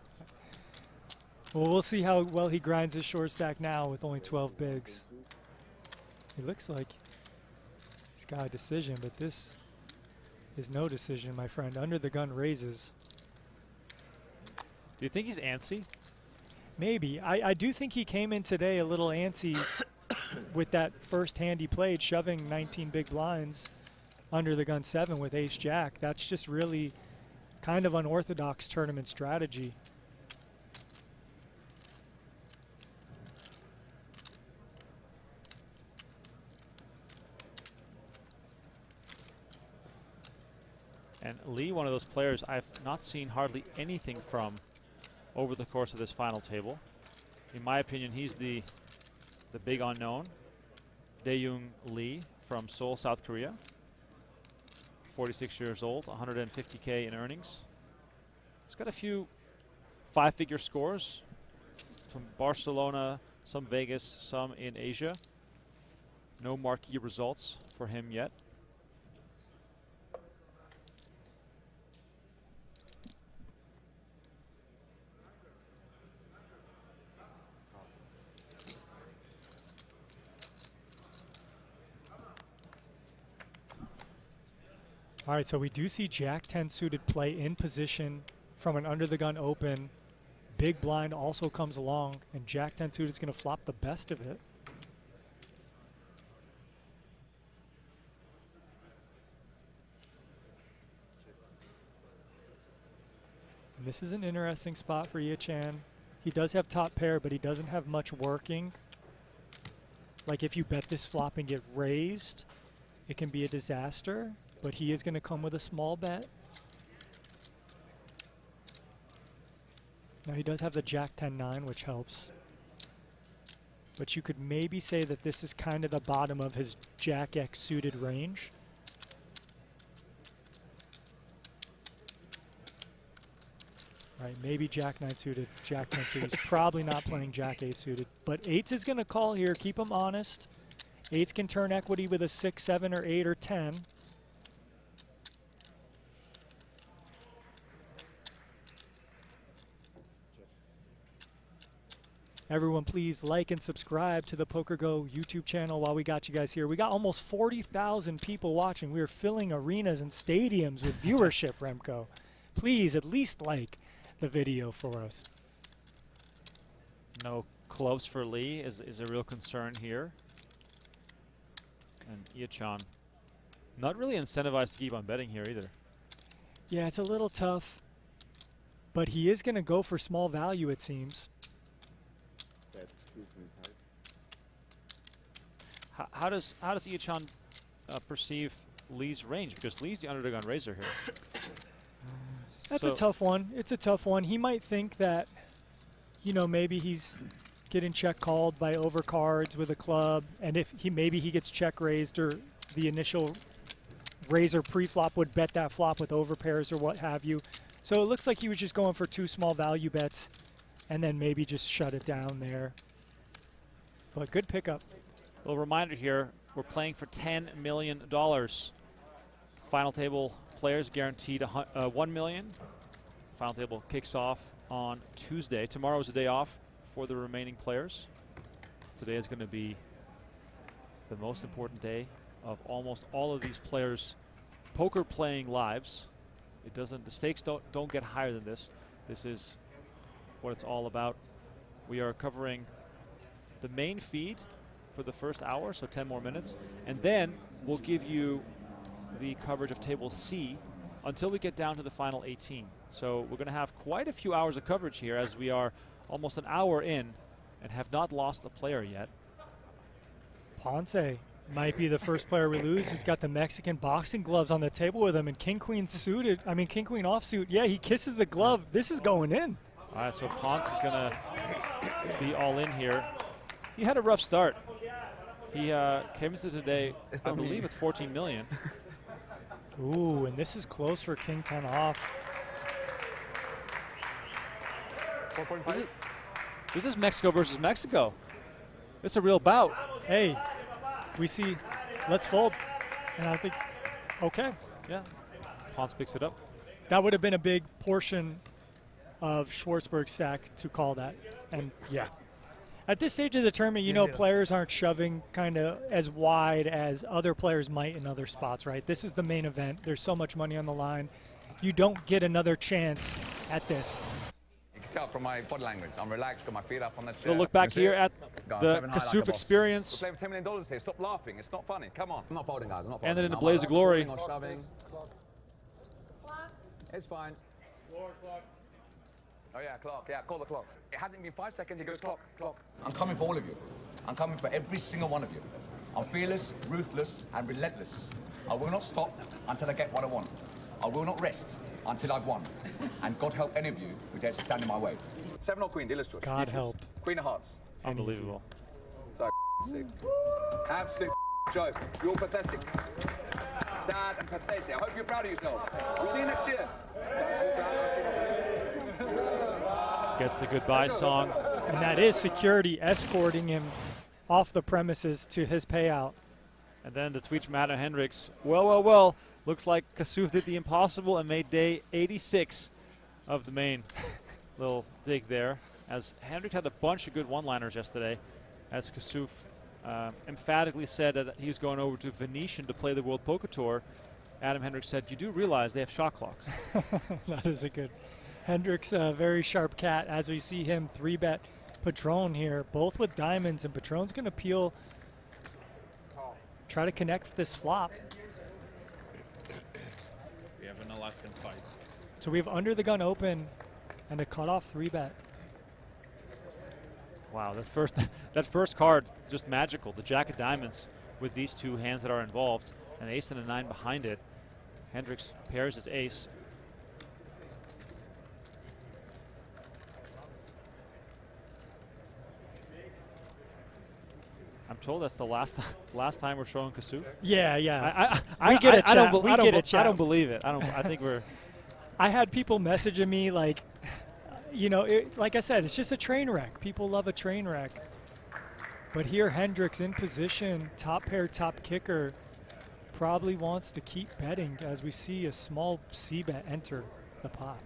Well, we'll see how well he grinds his short stack now with only 12 bigs. It looks like he's got a decision, but this is no decision, my friend. Under the gun raises. Do you think he's antsy? Maybe. I do think he came in today a little antsy with that first hand he played, shoving 19 big blinds under the gun 7 with ace jack. That's just really kind of unorthodox tournament strategy. And Lee, one of those players I've not seen hardly anything from over the course of this final table. In my opinion, he's the big unknown. Daeyoung Lee from Seoul, South Korea. 46 years old, 150K in earnings. He's got a few 5-figure scores from Barcelona, some Vegas, some in Asia. No marquee results for him yet. All right, so we do see Jack 10 suited play in position from an under the gun open. Big blind also comes along, and Jack 10 suited is going to flop the best of it. And this is an interesting spot for Ye-Chan. He does have top pair, but he doesn't have much working. Like if you bet this flop and get raised, it can be a disaster. But he is going to come with a small bet. Now he does have the Jack 10-9, which helps. But you could maybe say that this is kind of the bottom of his Jack X suited range. Right, maybe Jack 9 suited, Jack 10 suited. He's probably not playing Jack 8 suited. But 8s is going to call here. Keep him honest. 8s can turn equity with a 6, 7, or 8, or 10. Everyone, please like and subscribe to the PokerGo YouTube channel while we got you guys here. We got almost 40,000 people watching. We are filling arenas and stadiums with viewership, Remco. Please at least like the video for us. No clubs for Lee is a real concern here. And Ye-Chan not really incentivized to keep on betting here either. Yeah, it's a little tough. But he is going to go for small value, it seems. How does Ye-Chan perceive Lee's range? Because Lee's the underdog raiser here. That's a tough one. It's a tough one. He might think that, you know, maybe he's getting check called by overcards with a club, and if maybe he gets check raised or the initial razor pre-flop would bet that flop with overpairs or what have you. So it looks like he was just going for 2 small value bets and then maybe just shut it down there. But good pickup. A little reminder here, we're playing for $10 million. Final table players guaranteed $1 million. Final table kicks off on Tuesday. Tomorrow is a day off for the remaining players. Today is going to be the most important day of almost all of these players' poker playing lives. It doesn't, the stakes don't get higher than this. This is what it's all about. We are covering the main feed for the first hour, so 10 more minutes, and then we'll give you the coverage of table C until we get down to the final 18. So we're going to have quite a few hours of coverage here, as we are almost an hour in and have not lost a player yet. Ponce might be the first player we lose. He's got the Mexican boxing gloves on the table with him, and king-queen suited. I mean, king-queen offsuit. Yeah, he kisses the glove. This is going in. All right, so Ponce is going to be all in here. He had a rough start. He came into today, I believe it's 14 million. Ooh, and this is close for king 10 off. 4.5. This is Mexico versus Mexico. It's a real bout. Hey, we see, let's fold. And I think, okay. Yeah, Ponce picks it up. That would have been a big portion of Schwartzberg's stack to call that. And yeah. At this stage of the tournament, you know, players aren't shoving kind of as wide as other players might in other spots, right? This is the main event. There's so much money on the line. You don't get another chance at this. You can tell from my body language. I'm relaxed, got my feet up on the chair. We'll look back here at the Kasuf experience. We're playing for $10 million here. Stop laughing. It's not funny. Come on. I'm not folding, guys. I'm not folding. And then in the blaze of glory. It's fine. Oh yeah, clock. Yeah, call the clock. It hasn't been 5 seconds. He goes clock, clock. I'm coming for all of you. I'm coming for every single one of you. I'm fearless, ruthless, and relentless. I will not stop until I get what I want. I will not rest until I've won. And God help any of you who dares to stand in my way. 7 or queen, dealer's choice. God help. Queen of hearts. Unbelievable. So sick. Absolute joke. You're pathetic. Sad and pathetic. I hope you're proud of yourself. We'll see you next year. Gets the goodbye song. And that is security escorting him off the premises to his payout. And then the tweet from Adam Hendricks. Well, well, well. Looks like Kasuf did the impossible and made day 86 of the main. Little dig there. As Hendricks had a bunch of good one-liners yesterday. As Kasuf emphatically said that he was going over to Venetian to play the World Poker Tour. Adam Hendricks said, you do realize they have shot clocks. That is a good. Hendricks, a very sharp cat, as we see him 3-bet Patron here, both with diamonds, and Patron's going to peel, try to connect this flop. We have an Alaskan fight. So we have under the gun open and a cutoff 3-bet. Wow, that first card, just magical. The Jack of Diamonds with these two hands that are involved, an ace and a 9 behind it. Hendricks pairs his ace. I'm told that's the last time we're showing Kasuf. Yeah, yeah. I get a chat. I don't believe it. I think we're. I had people messaging me like, you know, like I said, it's just a train wreck. People love a train wreck. But here, Hendricks in position, top pair, top kicker, probably wants to keep betting as we see a small C-bet enter the pot.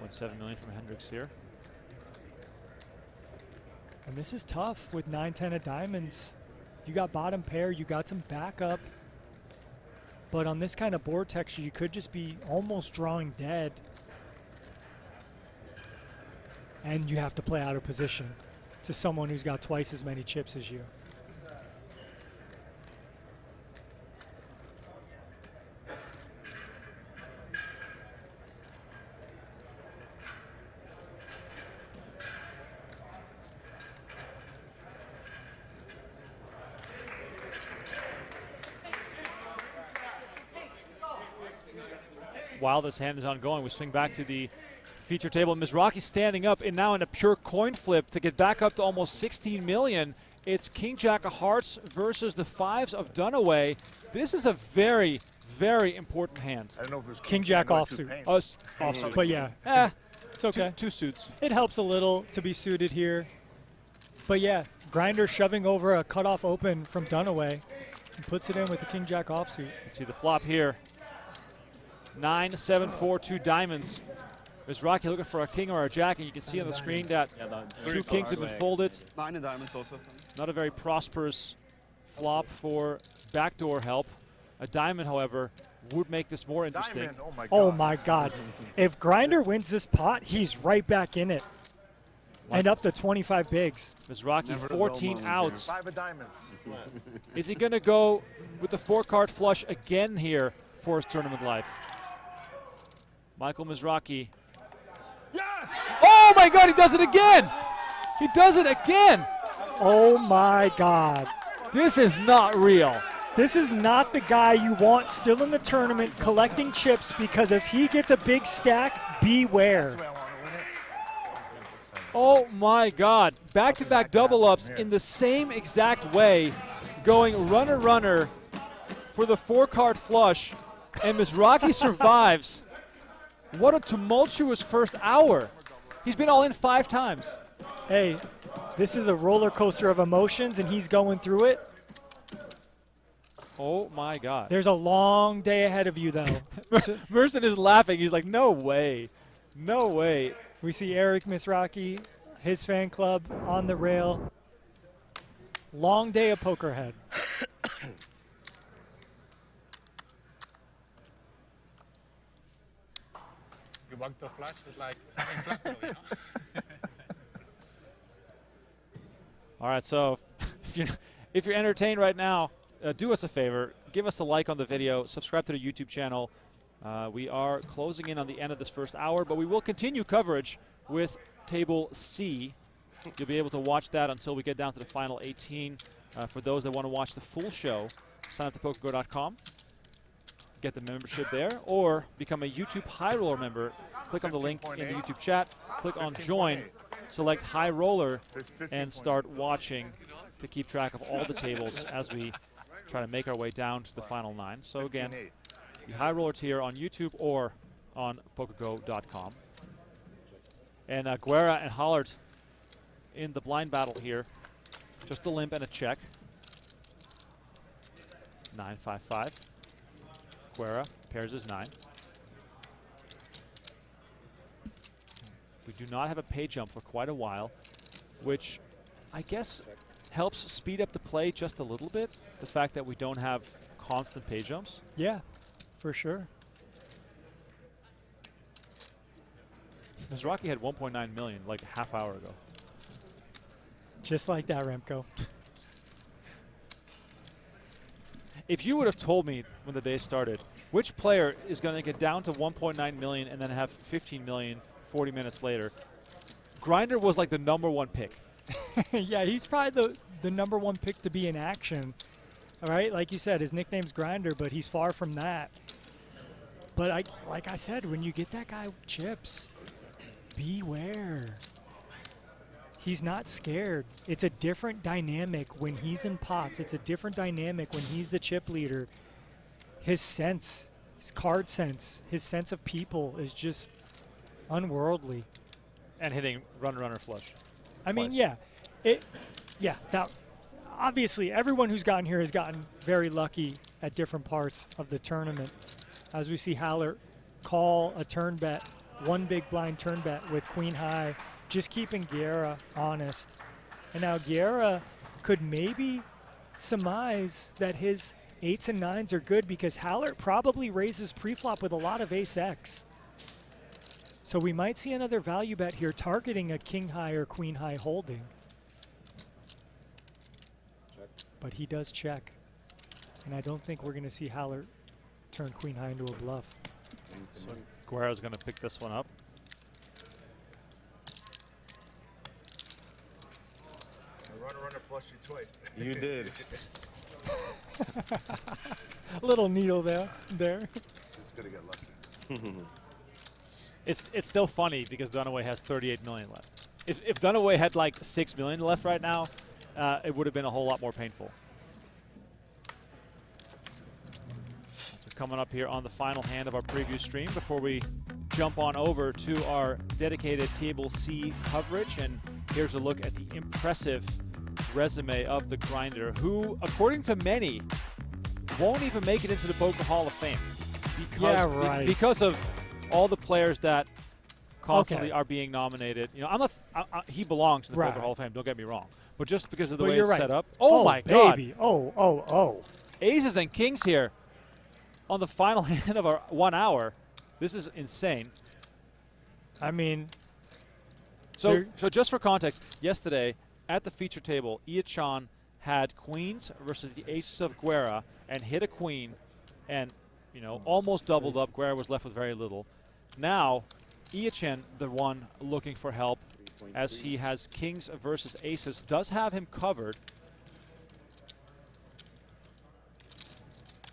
2.7 million from Hendricks here. And this is tough with 9-10 of diamonds. You got bottom pair, you got some backup. But on this kind of board texture, you could just be almost drawing dead. And you have to play out of position to someone who's got twice as many chips as you. While this hand is ongoing, we swing back to the feature table. Mizrachi standing up and now in a pure coin flip to get back up to almost 16 million. It's King Jack of Hearts versus the 5s of Dunaway. This is a very, very important hand. I don't know if it was King Jack offsuit. Offsuit. But yeah, it's okay. Two suits. It helps a little to be suited here. But yeah, Grinder shoving over a cutoff open from Dunaway and puts it in with the King Jack offsuit. Let's see the flop here. 9, 7, 4, 2 diamonds. Mizrachi looking for a king or a jack, and you can see on the screen that two kings have been folded. 9 and diamonds also. Not a very prosperous flop for backdoor help. A diamond, however, would make this more interesting. Diamond, oh my God. Oh my God. If Grinder wins this pot, he's right back in it. And up to 25 bigs. Mizrachi 14 outs. 5 of diamonds. Is he going to go with the 4-card flush again here for his tournament life? Michael Mizrachi. Yes! Oh my God, he does it again! He does it again! Oh my God. This is not real. This is not the guy you want still in the tournament collecting chips, because if he gets a big stack, beware. Oh my God. Back-to-back double-ups in the same exact way, going runner-runner for the 4-card flush, and Mizrachi survives. What a tumultuous first hour. He's been all in 5 times. Hey, this is a roller coaster of emotions, and he's going through it. Oh my God. There's a long day ahead of you, though. Merson is laughing. He's like, no way. No way. We see Eric Mizrachi, his fan club on the rail. Long day of poker ahead. You want the flash? It's like inflexible, you know? All right, so if you're entertained right now, do us a favor. Give us a like on the video. Subscribe to the YouTube channel. We are closing in on the end of this first hour, but we will continue coverage with Table C. You'll be able to watch that until we get down to the final 18. For those that want to watch the full show, sign up to PokerGo.com. Get the membership there, or become a YouTube High Roller member. Click on the link in the YouTube chat. Click on Join. Select High Roller and start watching to keep track of all the tables as we try to make our way down to the final 9. So again, the High Roller tier on YouTube or on PokerGo.com. And Guerra and Hollert in the blind battle here. Just a limp and a check. 9-5-5. Guerra pairs his 9. We do not have a pay jump for quite a while, which I guess helps speed up the play just a little bit. The fact that we don't have constant pay jumps. Yeah, for sure. Mizrachi had 1.9 million like a half hour ago. Just like that, Remco. If you would have told me when the day started, which player is going to get down to 1.9 million and then have 15 million 40 minutes later, Grinder was like the #1 pick. Yeah, he's probably the #1 pick to be in action. All right, like you said, his nickname's Grinder, but he's far from that. But like I said, when you get that guy with chips, beware. He's not scared. It's a different dynamic when he's in pots. It's a different dynamic when he's the chip leader. His sense, his card sense, his sense of people is just unworldly. And hitting runner flush. I mean, yeah. Now, obviously, everyone who's gotten here has gotten very lucky at different parts of the tournament. As we see Haller call a turn bet, one big blind turn bet with queen high, just keeping Guerra honest. And now Guerra could maybe surmise that his 8s and 9s are good because Haller probably raises preflop with a lot of ace-x. So we might see another value bet here targeting a king high or queen high holding. Check. But he does check. And I don't think we're going to see Haller turn queen high into a bluff. So Guerra's going to pick this one up. Runner flushed you twice. You did. A little needle there. Just gonna get lucky. It's still funny because Dunaway has 38 million left. If Dunaway had like 6 million left right now, it would have been a whole lot more painful. So coming up here on the final hand of our preview stream before we jump on over to our dedicated Table C coverage. And here's a look at the impressive resume of the Grinder, who, according to many, won't even make it into the Poker Hall of Fame because of all the players that constantly are being nominated. You know, I'm not. He belongs to the Poker Hall of Fame. Don't get me wrong, but just because of the way it's set up. Oh my baby. God! Oh! Aces and kings here on the final hand of our 1 hour. This is insane. I mean, so just for context, yesterday at the feature table, Ia-chan had queens versus the aces of Guerra and hit a queen, and almost doubled up. Guerra was left with very little. Now, Ia-chan, the one looking for help, as he has kings versus aces, does have him covered.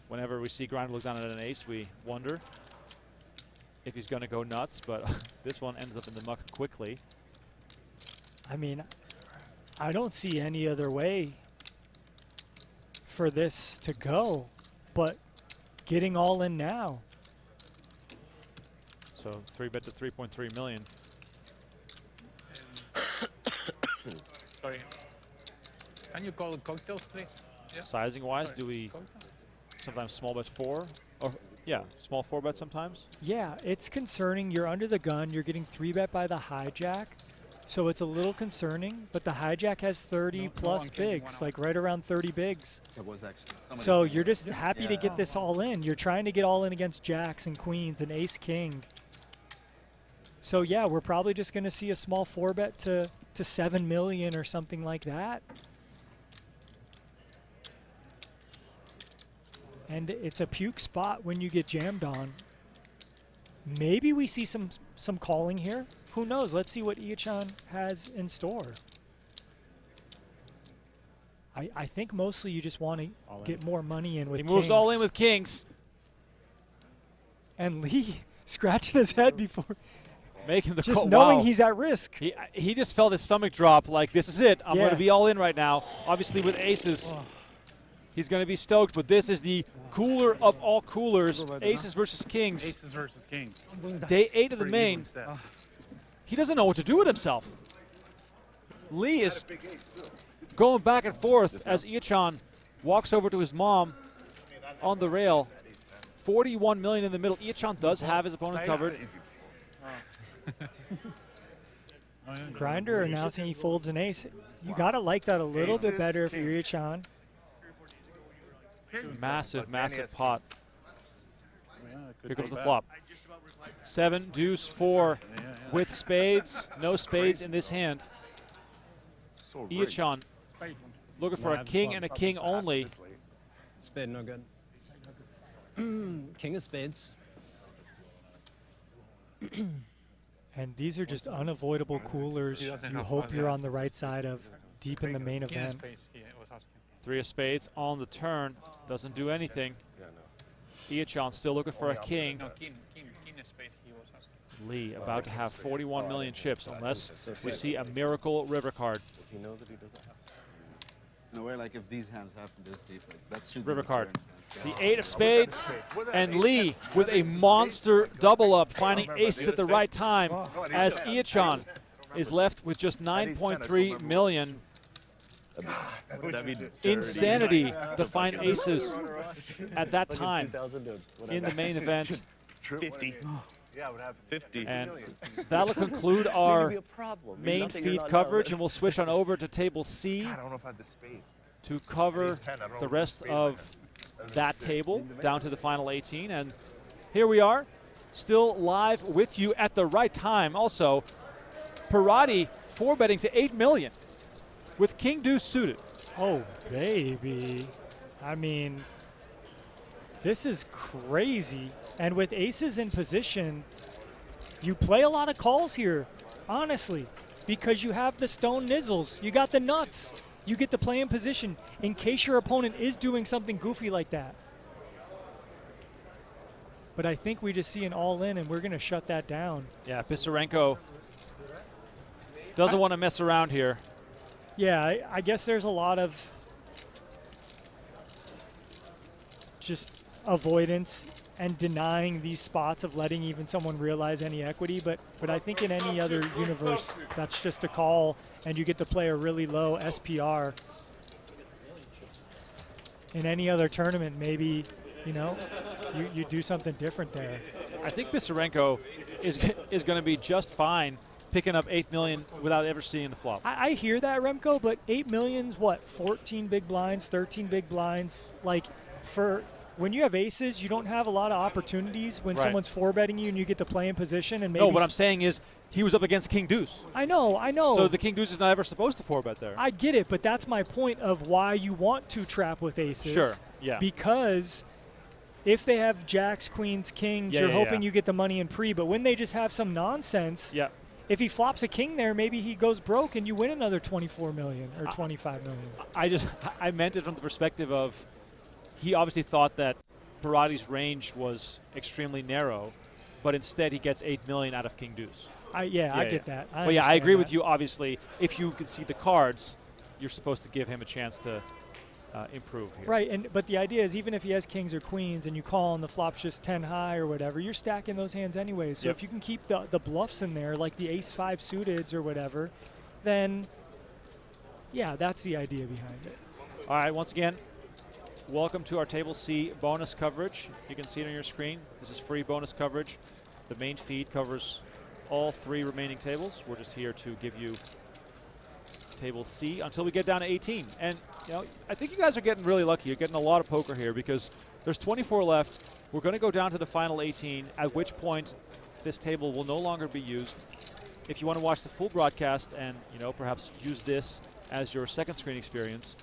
Whenever we see Grinder look down at an ace, we wonder if he's going to go nuts, but this one ends up in the muck quickly. I mean, I don't see any other way for this to go but getting all in now. So 3-bet to 3.3 million. Sorry. Can you call cocktails, please? Yeah. Sizing-wise, do we sometimes small bet 4? Or yeah, small 4-bet sometimes? Yeah, it's concerning. You're under the gun. You're getting 3-bet by the hijack. So it's a little concerning, but the hijack has 30-plus bigs, like right around 30 bigs. So you're just happy to get this all in. You're trying to get all in against jacks and queens and ace-king. So yeah, we're probably just going to see a small 4-bet to 7 million or something like that. And it's a puke spot when you get jammed on. Maybe we see some calling here. Who knows? Let's see what Ia-chan has in store. I think mostly you just want to get more money in with kings. He moves all in with kings. And Lee scratching his head before making the just call. Knowing he's at risk. He just felt his stomach drop like, this is it. I'm going to be all in right now. Obviously with aces, he's going to be stoked, but this is the cooler of all coolers. Aces versus kings. Aces versus kings. Day 8 of the main. He doesn't know what to do with himself. Lee is going back and forth as Ia-chan walks over to his mom on the rail. 41 million in the middle. Ia-chan does have his opponent covered. Grinder announcing he folds an ace. You got to like that a little bit better if you're Ia-chan. Massive pot. Here comes the flop. 7, deuce, 4 with spades. No spades in this hand. Ia-chan looking for a king and a king only. Spade no good. King of spades. And these are just unavoidable coolers you hope you're on the right side of deep in the main event. 3 of spades on the turn. Doesn't do anything. Ia-chan still looking for a king. Lee about to have 41 million chips unless we see a miracle river card. Does he know that he doesn't have? No way, like if these hands happen this deep, like that should river card. The 8 of spades, and Lee with a monster double up, finding aces at the right time as Ia-chan is left with just 9.3 million. Insanity to find aces at that time in the main event. 50. Yeah, it would have 50. And that'll conclude our main feed coverage, and we'll switch on over to Table C to cover the rest of that table down to the final 18. And here we are, still live with you at the right time. Also, Parati 4-betting to 8 million with King Deuce suited. Oh, baby. I mean, this is crazy. And with aces in position, you play a lot of calls here, honestly, because you have the stone nizzles. You got the nuts. You get to play in position in case your opponent is doing something goofy like that. But I think we just see an all-in, and we're going to shut that down. Yeah, Pisarenko doesn't want to mess around here. Yeah, I guess there's a lot of just avoidance and denying these spots of letting even someone realize any equity. But I think in any other universe, that's just a call, and you get to play a really low SPR. In any other tournament, maybe, you know, you do something different there. I think Pisarenko is going to be just fine picking up 8 million without ever seeing the flop. I hear that, Remco, but 8 million's what? 14 big blinds, 13 big blinds. Like, for when you have aces, you don't have a lot of opportunities when someone's 4-betting you and you get to play in position. And maybe no, what I'm saying is he was up against King Deuce. I know. So the King Deuce is not ever supposed to 4-bet there. I get it, but that's my point of why you want to trap with aces. Sure, yeah. Because if they have jacks, queens, kings, you're hoping you get the money in pre. But when they just have some nonsense, if he flops a king there, maybe he goes broke and you win another 24 million or 25 million. I meant it from the perspective of he obviously thought that Parati's range was extremely narrow, but instead he gets 8 million out of King Deuce. I get that. But yeah, I agree with you. Obviously, if you can see the cards, you're supposed to give him a chance to improve here. Right, but the idea is even if he has kings or queens and you call and the flop's just 10 high or whatever, you're stacking those hands anyway. So if you can keep the bluffs in there, like the ace-5 suiteds or whatever, then yeah, that's the idea behind it. All right, once again, welcome to our Table C bonus coverage. You can see it on your screen. This is free bonus coverage. The main feed covers all 3 remaining tables. We're just here to give you Table C until we get down to 18. And you know, I think you guys are getting really lucky. You're getting a lot of poker here because there's 24 left. We're going to go down to the final 18, at which point this table will no longer be used. If you want to watch the full broadcast and perhaps use this as your second screen experience,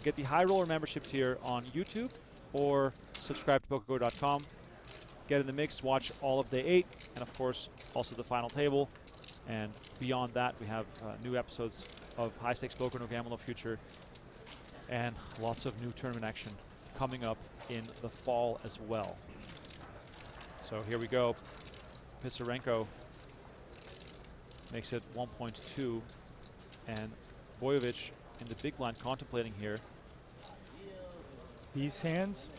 get the High Roller membership tier on YouTube or subscribe to PokerGo.com. Get in the mix, watch all of day 8, and of course also the final table. And beyond that, we have new episodes of High Stakes Poker, No Gamble, No Future, and lots of new tournament action coming up in the fall as well. So here we go. Pisarenko makes it 1.2, and Bojovic in the big blind contemplating here. These hands,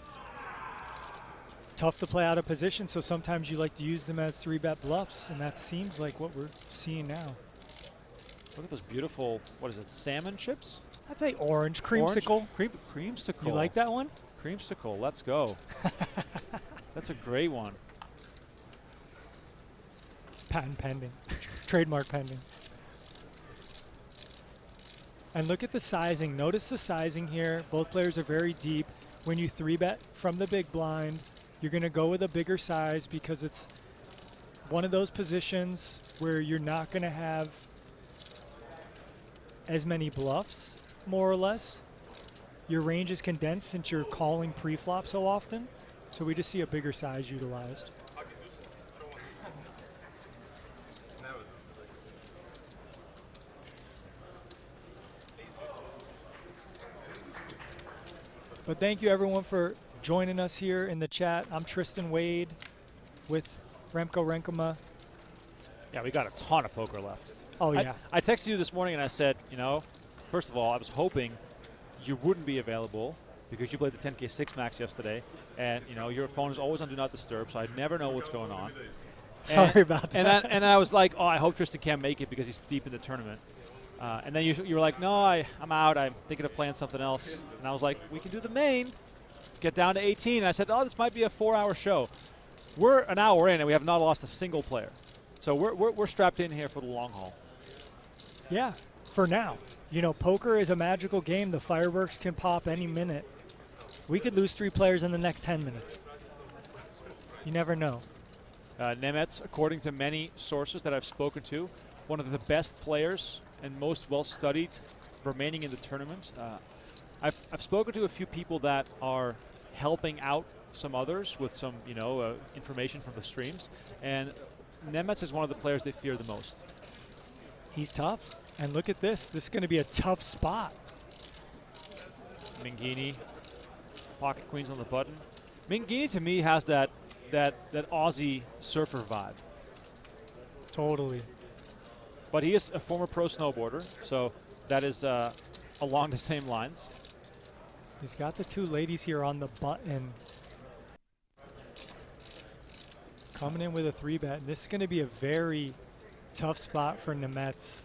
tough to play out of position, so sometimes you like to use them as 3-bet bluffs, and that seems like what we're seeing now. Look at those beautiful, what is it, salmon chips? I'd say orange, creamsicle. Creamsicle. You like that one? Creamsicle, let's go. That's a great one. Patent pending. Trademark pending. And look at the sizing. Notice the sizing here. Both players are very deep. When you 3-bet from the big blind, you're going to go with a bigger size because it's one of those positions where you're not going to have as many bluffs, more or less. Your range is condensed since you're calling pre-flop so often. So we just see a bigger size utilized. But thank you everyone for joining us here in the chat. I'm Tristan Wade with Remco Renkema. Yeah, we got a ton of poker left. Oh, yeah. I texted you this morning and I said, first of all, I was hoping you wouldn't be available because you played the 10K 6 max yesterday. And, your phone is always on Do Not Disturb, so I never know what's going on. Sorry about that. And I was like, oh, I hope Tristan can't make it because he's deep in the tournament. And then you were like, no, I'm out. I'm thinking of playing something else. And I was like, we can do the main. Get down to 18. And I said, oh, this might be a 4-hour show. We're an hour in, and we have not lost a single player. So we're strapped in here for the long haul. Yeah, for now. Poker is a magical game. The fireworks can pop any minute. We could lose 3 players in the next 10 minutes. You never know. Nemets, according to many sources that I've spoken to, one of the best players and most well-studied remaining in the tournament. I've spoken to a few people that are helping out some others with some, information from the streams, and Nemets is one of the players they fear the most. He's tough, and look at this. This is going to be a tough spot. Mingini, pocket queens on the button. Mingini to me has that Aussie surfer vibe. Totally. But he is a former pro snowboarder, so that is along the same lines. He's got the two ladies here on the button. Coming in with a 3-bet. And this is going to be a very tough spot for Nemets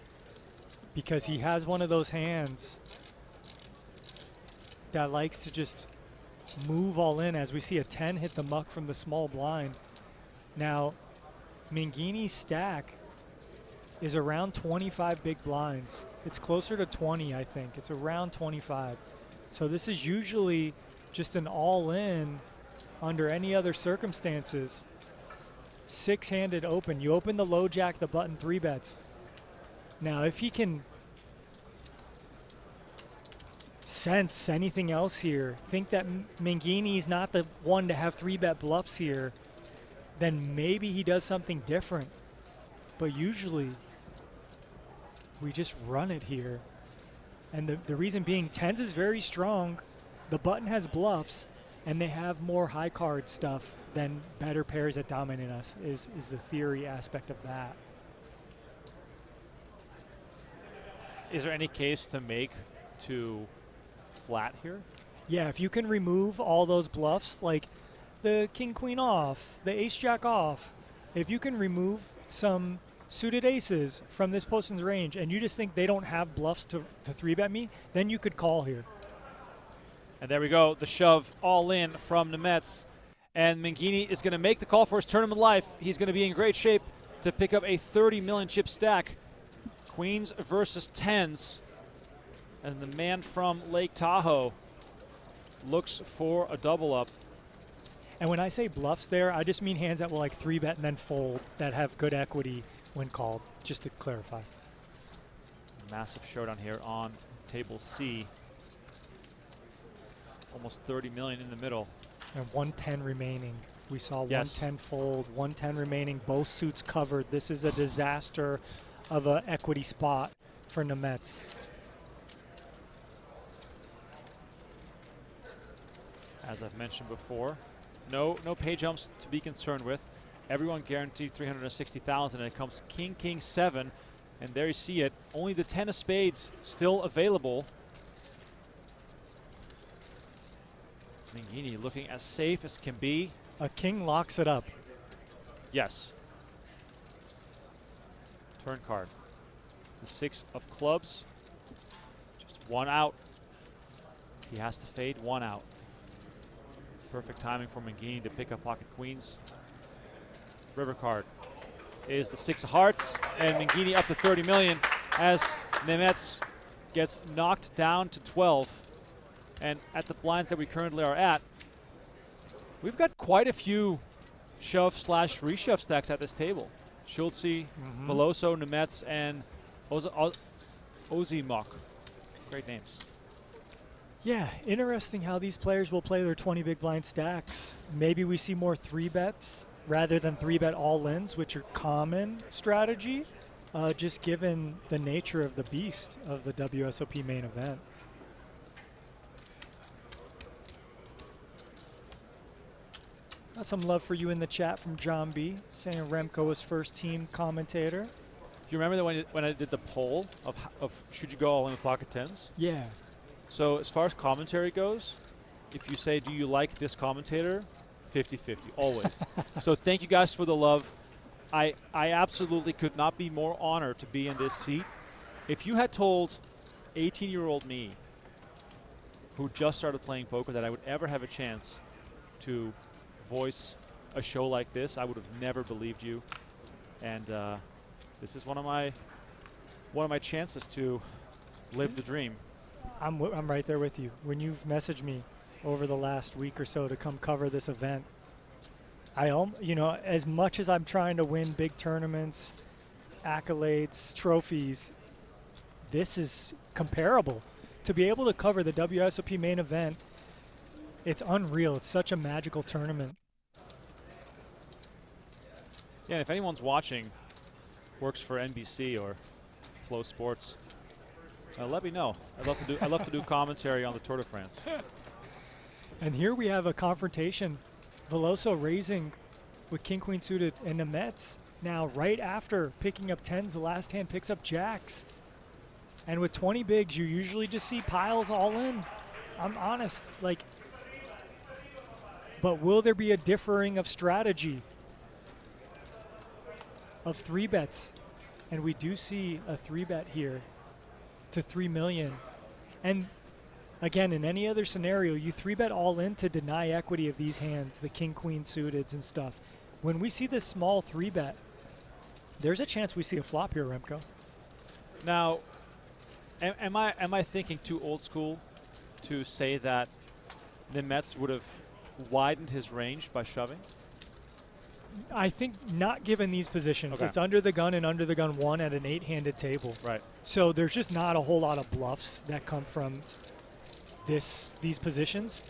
because he has one of those hands that likes to just move all in, as we see a 10 hit the muck from the small blind. Now, Mangini's stack is around 25 big blinds. It's closer to 20, I think. It's around 25. So this is usually just an all-in under any other circumstances. 6-handed open. You open the low jack, the button 3-bets. Now, if he can sense anything else here, think that Mangini's not the one to have 3-bet bluffs here, then maybe he does something different. But usually, we just run it here. And the reason being, 10s is very strong, the button has bluffs, and they have more high card stuff than better pairs that dominate us, is the theory aspect of that. Is there any case to make to flat here? Yeah, if you can remove all those bluffs, like the king-queen off, the ace-jack off, if you can remove some suited aces from this person's range and you just think they don't have bluffs to 3-bet me, then you could call here. And there we go, the shove all in from Nemets. And Mangini is going to make the call for his tournament life. He's going to be in great shape to pick up a 30 million chip stack. Queens versus 10s. And the man from Lake Tahoe looks for a double up. And when I say bluffs there, I just mean hands that will like 3-bet and then fold that have good equity when called, just to clarify. Massive showdown here on table C. Almost 30 million in the middle. And 110 remaining. We saw Yes. 110 fold, 110 remaining, both suits covered. This is a disaster of an equity spot for Nemets. As I've mentioned before, no pay jumps to be concerned with. Everyone guaranteed 360,000, and it comes king, king, 7. And there you see it. Only the 10 of spades still available. Mangini looking as safe as can be. A king locks it up. Yes. Turn card. The 6 of clubs. Just one out. He has to fade one out. Perfect timing for Mangini to pick up pocket queens. River card is the 6 of hearts, and Mangini up to 30 million as Nemets gets knocked down to 12. And at the blinds that we currently are at, we've got quite a few shove/reshove stacks at this table. Schultze, Veloso, Nemets, and Ozimok. Great names. Yeah, interesting how these players will play their 20 big blind stacks. Maybe we see more 3-bets rather than 3-bet all-ins, which are common strategy, just given the nature of the beast of the WSOP main event. Got some love for you in the chat from John B, saying Remco was first team commentator. Do you remember that when I did the poll of should you go all in with pocket 10s? Yeah. So as far as commentary goes, if you say, do you like this commentator? 50-50, always. So thank you guys for the love. I absolutely could not be more honored to be in this seat. If you had told 18-year-old me, who just started playing poker, that I would ever have a chance to voice a show like this, I would have never believed you. And this is one of my chances to live the dream. I'm right there with you. When you've messaged me over the last week or so to come cover this event, you know, as much as I'm trying to win big tournaments, accolades, trophies, this is comparable. To be able to cover the WSOP main event, it's unreal. It's such a magical tournament. Yeah, and if anyone's watching, works for NBC or Flow Sports, let me know. I'd love to do commentary on the Tour de France. And here we have a confrontation. Veloso raising with king queen suited, and Nemets now right after picking up 10s, the last hand picks up jacks. And with 20 bigs, you usually just see piles all in. I'm honest. Like, but will there be a differing of strategy of 3-bets? And we do see a 3-bet here to 3 million. And again, in any other scenario, you 3-bet all in to deny equity of these hands, the king-queen suiteds and stuff. When we see this small 3-bet, there's a chance we see a flop here, Remco. Now, am I thinking too old school to say that Nemets would have widened his range by shoving? I think not given these positions. Okay. It's under the gun and under the gun 1 at an 8-handed table. Right. So there's just not a whole lot of bluffs that come from these positions,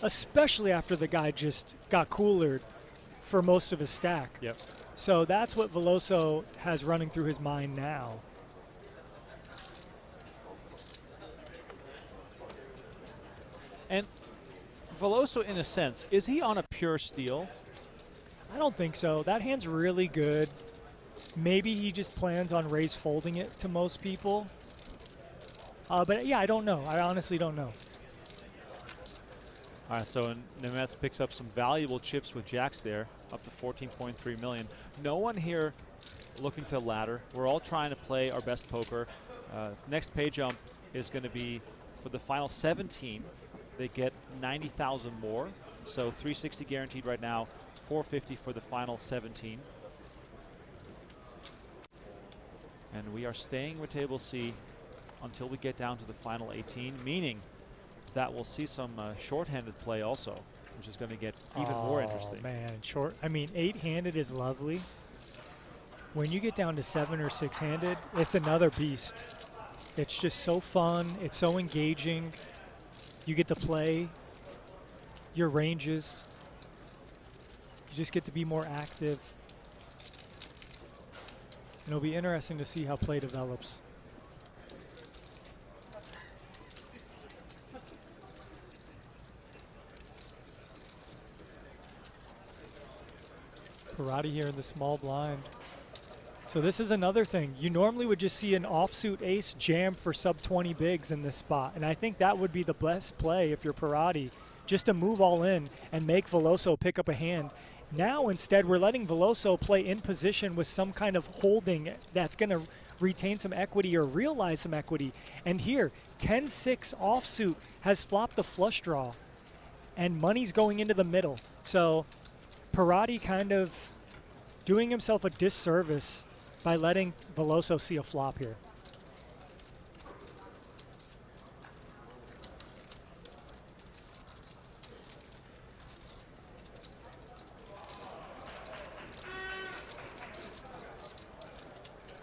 especially after the guy just got coolered for most of his stack. Yep. So that's what Veloso has running through his mind now. And Veloso, in a sense, is he on a pure steal? I don't think so. That hand's really good. Maybe he just plans on raise folding it to most people. But yeah, I don't know. I honestly don't know. All right, so Nemets picks up some valuable chips with jacks there, up to 14.3 million. No one here looking to ladder. We're all trying to play our best poker. Next pay jump is going to be for the final 17. They get 90,000 more, so 360 guaranteed right now, 450 for the final 17. And we are staying with table C until we get down to the final 18, meaning that we'll see some short-handed play also, which is going to get even more interesting. Oh man, I mean, 8-handed is lovely. When you get down to 7 or 6-handed, it's another beast. It's just so fun. It's so engaging. You get to play your ranges. You just get to be more active. And it'll be interesting to see how play develops. Parati here in the small blind. So this is another thing. You normally would just see an offsuit ace jam for sub 20 bigs in this spot. And I think that would be the best play if you're Parati, just to move all in and make Veloso pick up a hand. Now instead we're letting Veloso play in position with some kind of holding that's going to retain some equity or realize some equity. And here, 10-6 offsuit has flopped the flush draw. And money's going into the middle. So Parati kind of doing himself a disservice by letting Veloso see a flop here.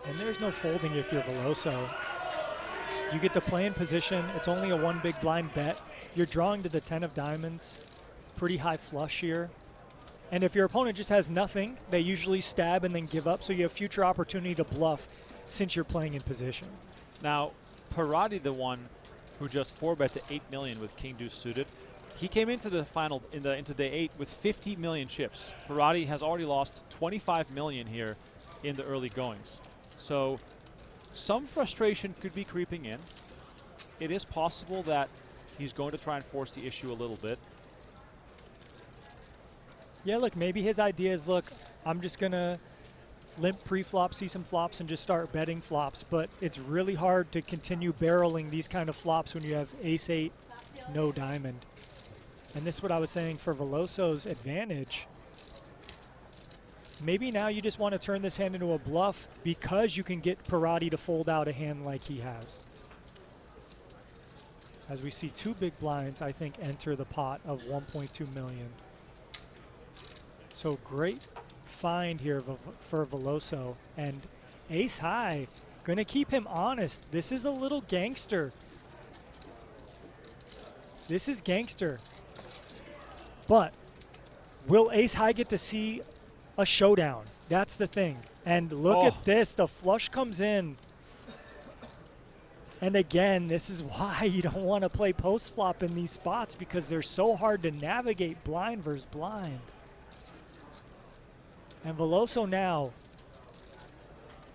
And there's no folding if you're Veloso. You get to play in position. It's only a 1 big blind bet. You're drawing to the 10 of diamonds. Pretty high flush here. And if your opponent just has nothing, they usually stab and then give up, so you have future opportunity to bluff since you're playing in position. Now, Parati, the one who just 4-bet to 8 million with King Deuce suited, he came into the final, into day 8 with 50 million chips. Parati has already lost 25 million here in the early goings. So some frustration could be creeping in. It is possible that he's going to try and force the issue a little bit. Yeah, look, maybe his idea is, look, I'm just going to limp pre-flop, see some flops, and just start betting flops. But it's really hard to continue barreling these kind of flops when you have ace-8, no diamond. And this is what I was saying for Veloso's advantage. Maybe now you just want to turn this hand into a bluff because you can get Parati to fold out a hand like he has. As we see 2 big blinds, I think, enter the pot of 1.2 million. So great find here for Veloso. And ace high, going to keep him honest. This is a little gangster. This is gangster. But will ace high get to see a showdown? That's the thing. And look at this. The flush comes in. And again, this is why you don't want to play post flop in these spots, because they're so hard to navigate blind versus blind. And Veloso now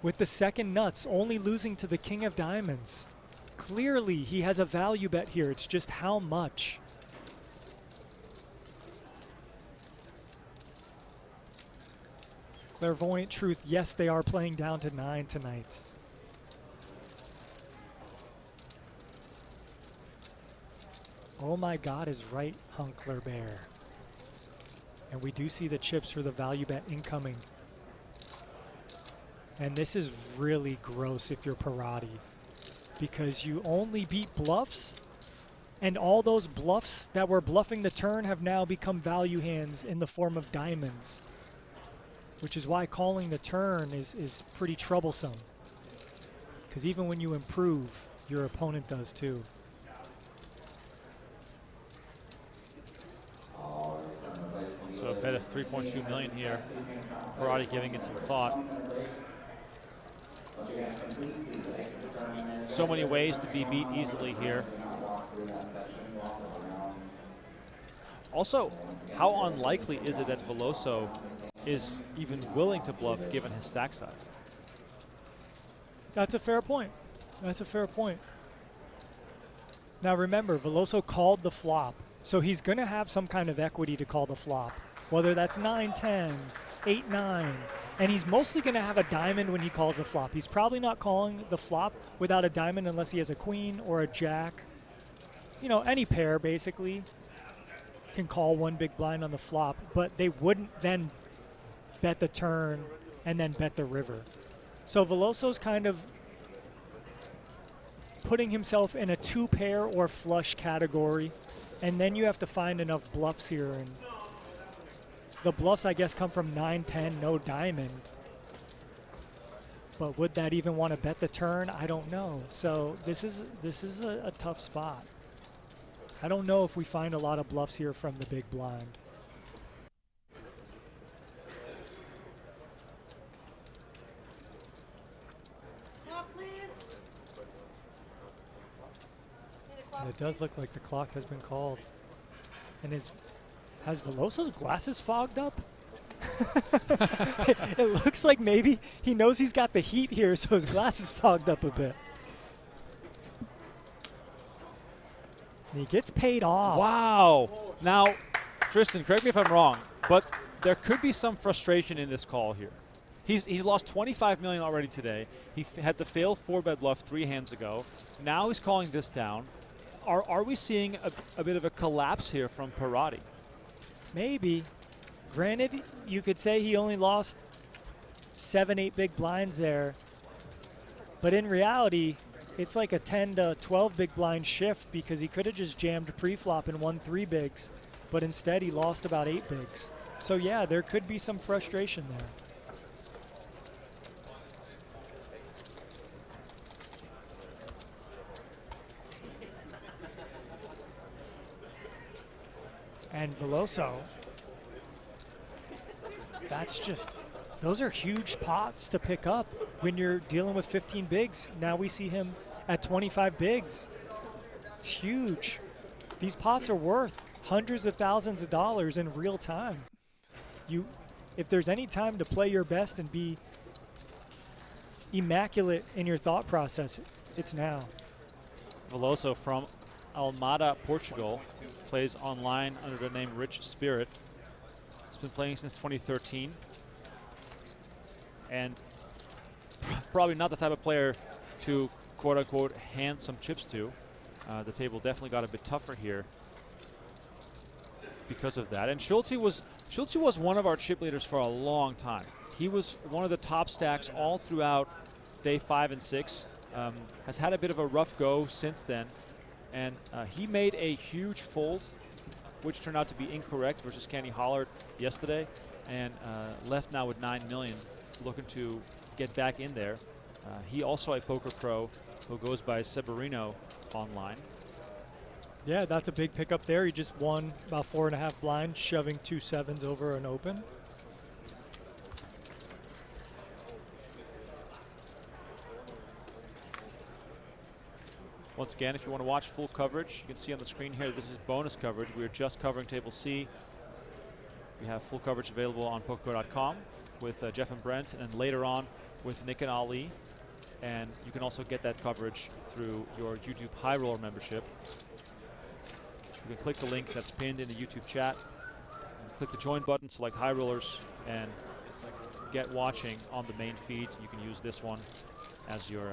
with the second nuts, only losing to the king of diamonds. Clearly, he has a value bet here. It's just how much. Clairvoyant truth, yes, they are playing down to 9 tonight. Oh my God is right, Hunkler Bear. And we do see the chips for the value bet incoming. And this is really gross if you're Parati, because you only beat bluffs, and all those bluffs that were bluffing the turn have now become value hands in the form of diamonds, which is why calling the turn is pretty troublesome, because even when you improve, your opponent does too. So a bet of 3.2 million here. Parati giving it some thought. So many ways to be beat easily here. Also, how unlikely is it that Veloso is even willing to bluff given his stack size? That's a fair point. That's a fair point. Now remember, Veloso called the flop, so he's going to have some kind of equity to call the flop, whether that's 9-10, 8-9, and he's mostly going to have a diamond when he calls the flop. He's probably not calling the flop without a diamond unless he has a queen or a jack. You know, any pair basically can call one big blind on the flop, but they wouldn't then bet the turn and then bet the river. So Veloso's kind of putting himself in a 2-pair or flush category, and then you have to find enough bluffs here, and the bluffs I guess come from 9-10, no diamond. But would that even want to bet the turn? I don't know. So this is a tough spot. I don't know if we find a lot of bluffs here from the big blind. And it does look like the clock has been called. And has Veloso's glasses fogged up? It looks like maybe he knows he's got the heat here, so his glasses fogged up a bit. And he gets paid off. Wow. Now, Tristan, correct me if I'm wrong, but there could be some frustration in this call here. He's lost 25 million already today. He had to fail 4-bet bluff 3 hands ago. Now he's calling this down. Are we seeing a bit of a collapse here from Parati? Maybe. Granted, you could say he only lost 7-8 big blinds there. But in reality, it's like a 10 to 12 big blind shift, because he could have just jammed pre-flop and won 3 bigs. But instead, he lost about 8 bigs. So yeah, there could be some frustration there. And Veloso, that's just, those are huge pots to pick up when you're dealing with 15 bigs. Now we see him at 25 bigs. It's huge. These pots are worth hundreds of thousands of dollars in real time. If there's any time to play your best and be immaculate in your thought process, it's now. Veloso from Almada, Portugal, plays online under the name Rich Spirit. He's been playing since 2013. And probably not the type of player to, quote-unquote, hand some chips to. The table definitely got a bit tougher here because of that. And Schulte was one of our chip leaders for a long time. He was one of the top stacks all throughout day 5 and 6. Has had a bit of a rough go since then. And he made a huge fold, which turned out to be incorrect versus Kenny Hollard yesterday, and left now with 9 million, looking to get back in there. He also a poker pro who goes by Severino online. Yeah, that's a big pickup there. He just won about 4.5 blinds, shoving 2 7s over an open. Once again, if you want to watch full coverage, you can see on the screen here, this is bonus coverage. We are just covering Table C. We have full coverage available on PokerGO.com with Jeff and Brent, and then later on, with Nick and Ali. And you can also get that coverage through your YouTube High Roller membership. You can click the link that's pinned in the YouTube chat. Click the join button, select High Rollers, and get watching on the main feed. You can use this one as your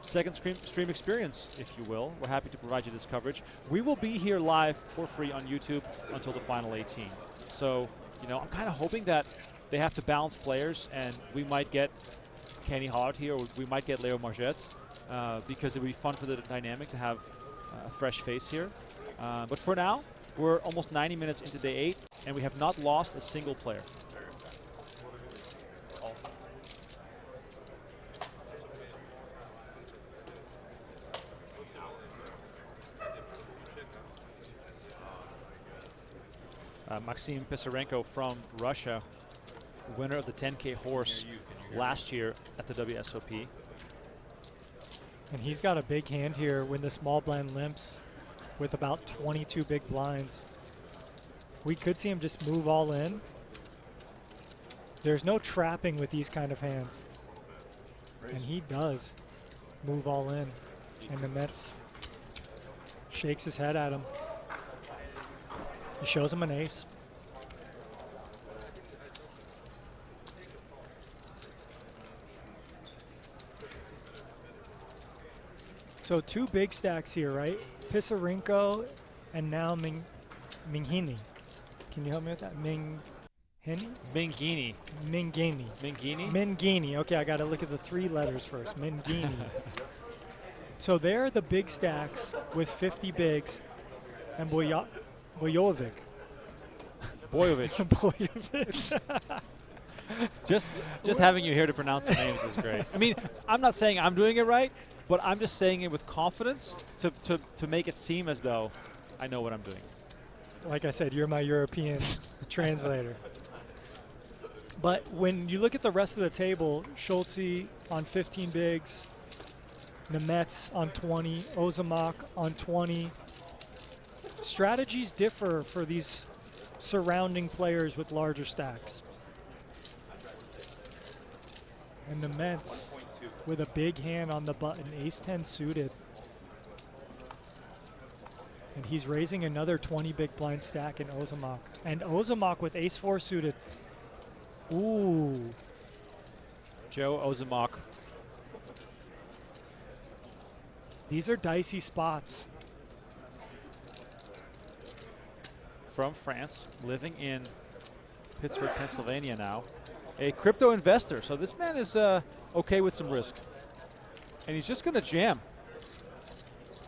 second stream experience, if you will. We're happy to provide you this coverage. We will be here live for free on YouTube until the final 18. So, you know, I'm kind of hoping that they have to balance players, and we might get Kenny Hart here, or we might get Leo Margets, because it would be fun for the dynamic to have a fresh face here. But for now, we're almost 90 minutes into day 8, and we have not lost a single player. Maxim Pisarenko from Russia, winner of the 10K horse last year at the WSOP. And he's got a big hand here when the small blind limps with about 22 big blinds. We could see him just move all in. There's no trapping with these kind of hands. And he does move all in. And the Mets shakes his head at him. He shows him an ace. So 2 big stacks here, right? Pisarenko and now Minghini. Can you help me with that? Minghini? Minghini. Minghini. Minghini? Minghini. Okay, I got to look at the 3 letters first. Minghini. So they're the big stacks with 50 bigs and Bojovic. Bojovic. Just having you here to pronounce the names is great. I mean, I'm not saying I'm doing it right, but I'm just saying it with confidence to make it seem as though I know what I'm doing. Like I said, you're my European translator. But when you look at the rest of the table, Schultze on 15 bigs, Nemets on 20, Ozamak on 20. Strategies differ for these surrounding players with larger stacks. And the Mets with a big hand on the button, ace-10 suited. And he's raising another 20 big blind stack in Ozamak. And Ozamak with ace-4 suited. Ooh. Joe Ozamak. These are dicey spots. From France, living in Pittsburgh, Pennsylvania now. A crypto investor, so this man is okay with some risk. And he's just going to jam.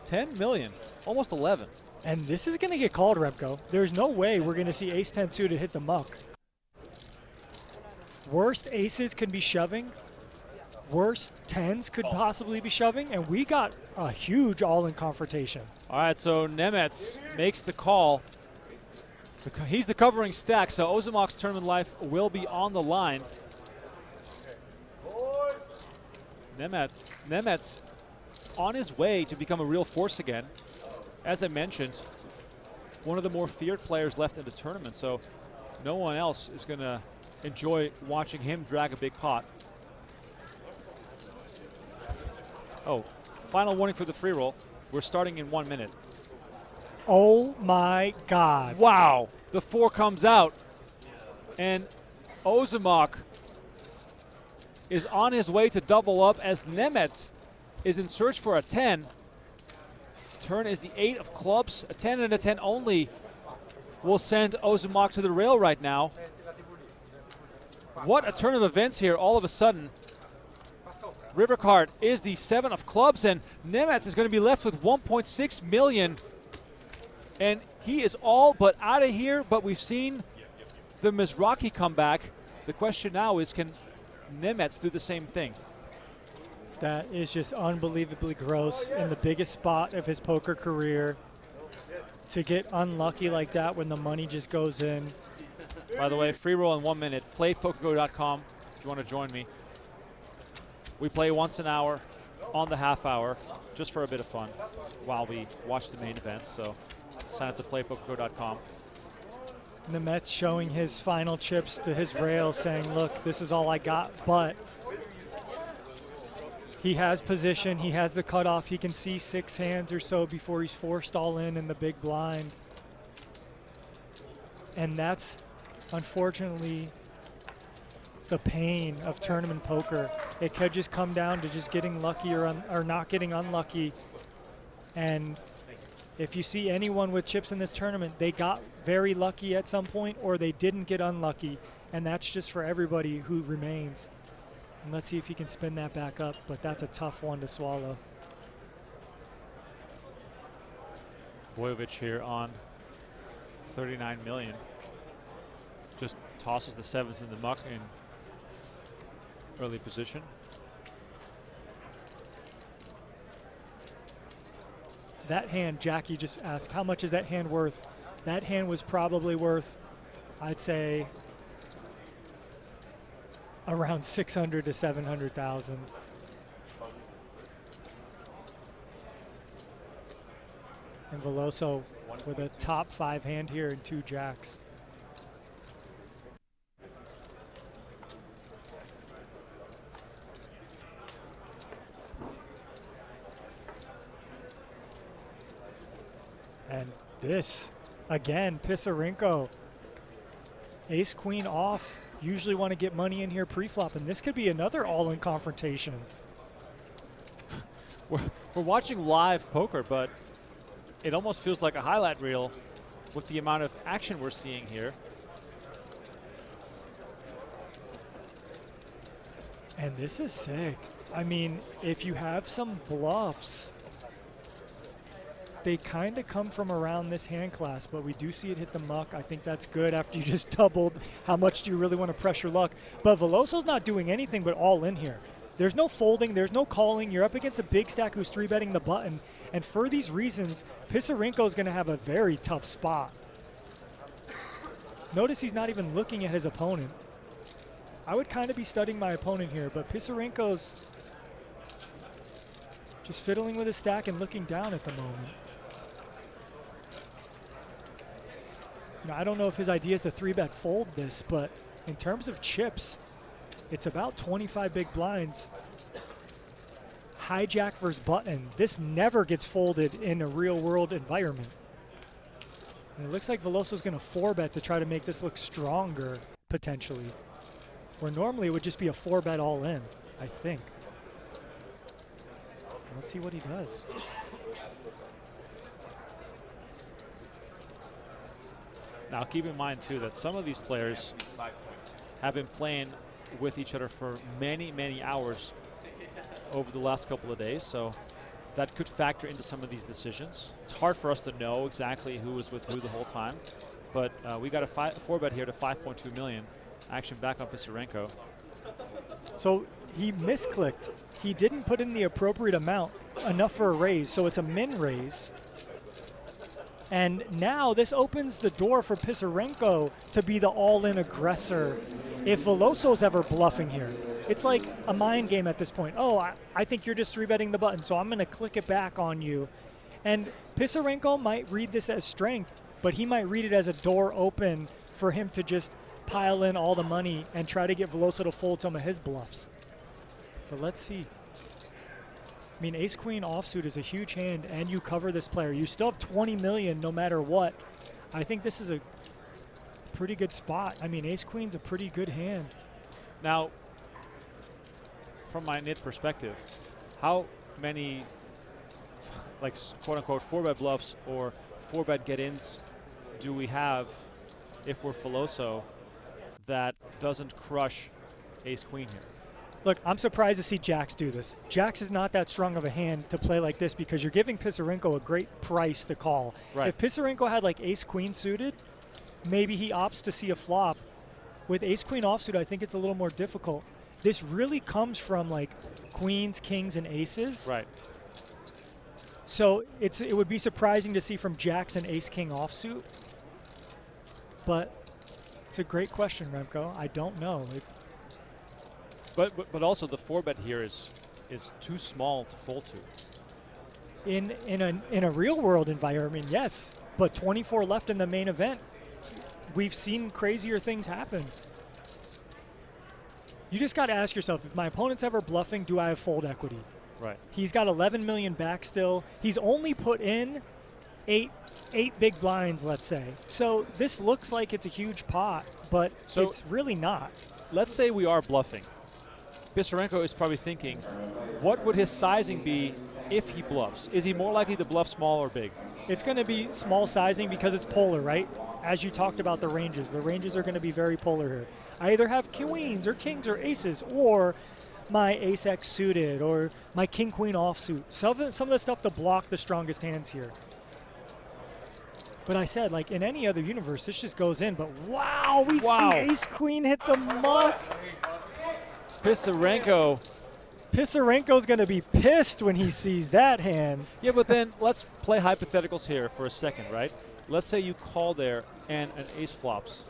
10 million, almost 11. And this is going to get called, Remco. There's no way we're going to see ace-10 suited hit the muck. Worst aces could be shoving. Worst 10s could possibly be shoving. And we got a huge all-in confrontation. All right, so Nemets makes the call. He's the covering stack, so Ozamak's tournament life will be on the line. Nemets on his way to become a real force again. As I mentioned, one of the more feared players left in the tournament, so no one else is going to enjoy watching him drag a big pot. Oh, final warning for the free roll. We're starting in 1 minute. Oh my God. Wow. The 4 comes out. And Ozamak is on his way to double up as Nemets is in search for a 10. Turn is the 8 of clubs. A 10 and a 10 only will send Ozamak to the rail right now. What a turn of events here all of a sudden. River card is the 7 of clubs, and Nemets is going to be left with 1.6 million. And he is all but out of here, but we've seen the Mizrachi come back. The question now is, can Nemets do the same thing? That is just unbelievably gross in the biggest spot of his poker career. To get unlucky like that when the money just goes in. By the way, free roll in 1 minute. Play PokerGo.com if you want to join me. We play once an hour on the half hour just for a bit of fun while we watch the main event. So sign up to playpokergo.com. Nemets showing his final chips to his rail saying, look, this is all I got, but He has position. He has the cutoff. He can see 6 hands or so before he's forced all in the big blind. And that's, unfortunately, the pain of tournament poker. It could just come down to just getting lucky or not getting unlucky. And if you see anyone with chips in this tournament, they got very lucky at some point or they didn't get unlucky. And that's just for everybody who remains. And let's see if he can spin that back up, but that's a tough one to swallow. Vojovic here on 39 million. Just tosses the 7th in the muck in early position. That hand, Jackie just asked, how much is that hand worth? That hand was probably worth, I'd say, around 600 to 700,000. And Veloso with a top 5 hand here and 2 jacks. And this, again, Pisarenko. Ace queen off. Usually want to get money in here pre-flop, and this could be another all-in confrontation. We're watching live poker, but it almost feels like a highlight reel with the amount of action we're seeing here. And this is sick. I mean, if you have some bluffs, they kind of come from around this hand class, but we do see it hit the muck. I think that's good after you just doubled. How much do you really want to pressure luck? But Veloso's not doing anything but all in here. There's no folding, there's no calling. You're up against a big stack who's 3-betting the button. And for these reasons, Pisarenko's going to have a very tough spot. Notice he's not even looking at his opponent. I would kind of be studying my opponent here, but Pisarenko's just fiddling with his stack and looking down at the moment. Now, I don't know if his idea is to 3-bet fold this, but in terms of chips, it's about 25 big blinds. Hijack versus button. This never gets folded in a real-world environment. And it looks like Veloso's going to 4-bet to try to make this look stronger, potentially. Where normally it would just be a 4-bet all-in, I think. Let's see what he does. Now keep in mind too that some of these players have been playing with each other for many, many hours over the last couple of days, so that could factor into some of these decisions. It's hard for us to know exactly who was with who the whole time, but we got a 4-bet here to 5.2 million. Action back on Pisarenko. So he misclicked. He didn't put in the appropriate amount, enough for a raise, so it's a min raise. And now this opens the door for Pisarenko to be the all-in aggressor if Veloso's ever bluffing here. It's like a mind game at this point. Oh, I think you're just 3-betting the button, so I'm going to click it back on you. And Pisarenko might read this as strength, but he might read it as a door open for him to just pile in all the money and try to get Veloso to fold some of his bluffs. But let's see. I mean, ace-queen offsuit is a huge hand, and you cover this player. You still have 20 million no matter what. I think this is a pretty good spot. I mean, ace-queen's a pretty good hand. Now, from my nit perspective, how many, like, quote-unquote 4-bet bluffs or 4-bet get-ins do we have if we're Veloso that doesn't crush ace-queen here? Look, I'm surprised to see Jacks do this. Jacks is not that strong of a hand to play like this because you're giving Pisarenko a great price to call. Right. If Pisarenko had like ace-queen suited, maybe he opts to see a flop. With ace-queen offsuit, I think it's a little more difficult. This really comes from like queens, kings, and aces. Right. So it would be surprising to see from Jacks and ace-king offsuit. But it's a great question, Remco. I don't know. But also the 4-bet here is too small to fold to. In a real world environment, yes. But 24 left in the main event. We've seen crazier things happen. You just got to ask yourself, if my opponent's ever bluffing, do I have fold equity? Right. He's got 11 million back still. He's only put in eight big blinds, let's say. So this looks like it's a huge pot, but it's really not. Let's say we are bluffing. Pisarenko is probably thinking, what would his sizing be if he bluffs? Is he more likely to bluff small or big? It's going to be small sizing because it's polar, right? As you talked about the ranges are going to be very polar here. I either have queens or kings or aces, or my ace-x suited, or my king-queen offsuit. Some of the stuff to block the strongest hands here. But I said, like, in any other universe, this just goes in. But wow, we see ace-queen hit the muck. Pisarenko's going to be pissed when he sees that hand. Yeah, but then let's play hypotheticals here for a second, right? Let's say you call there and an ace flops.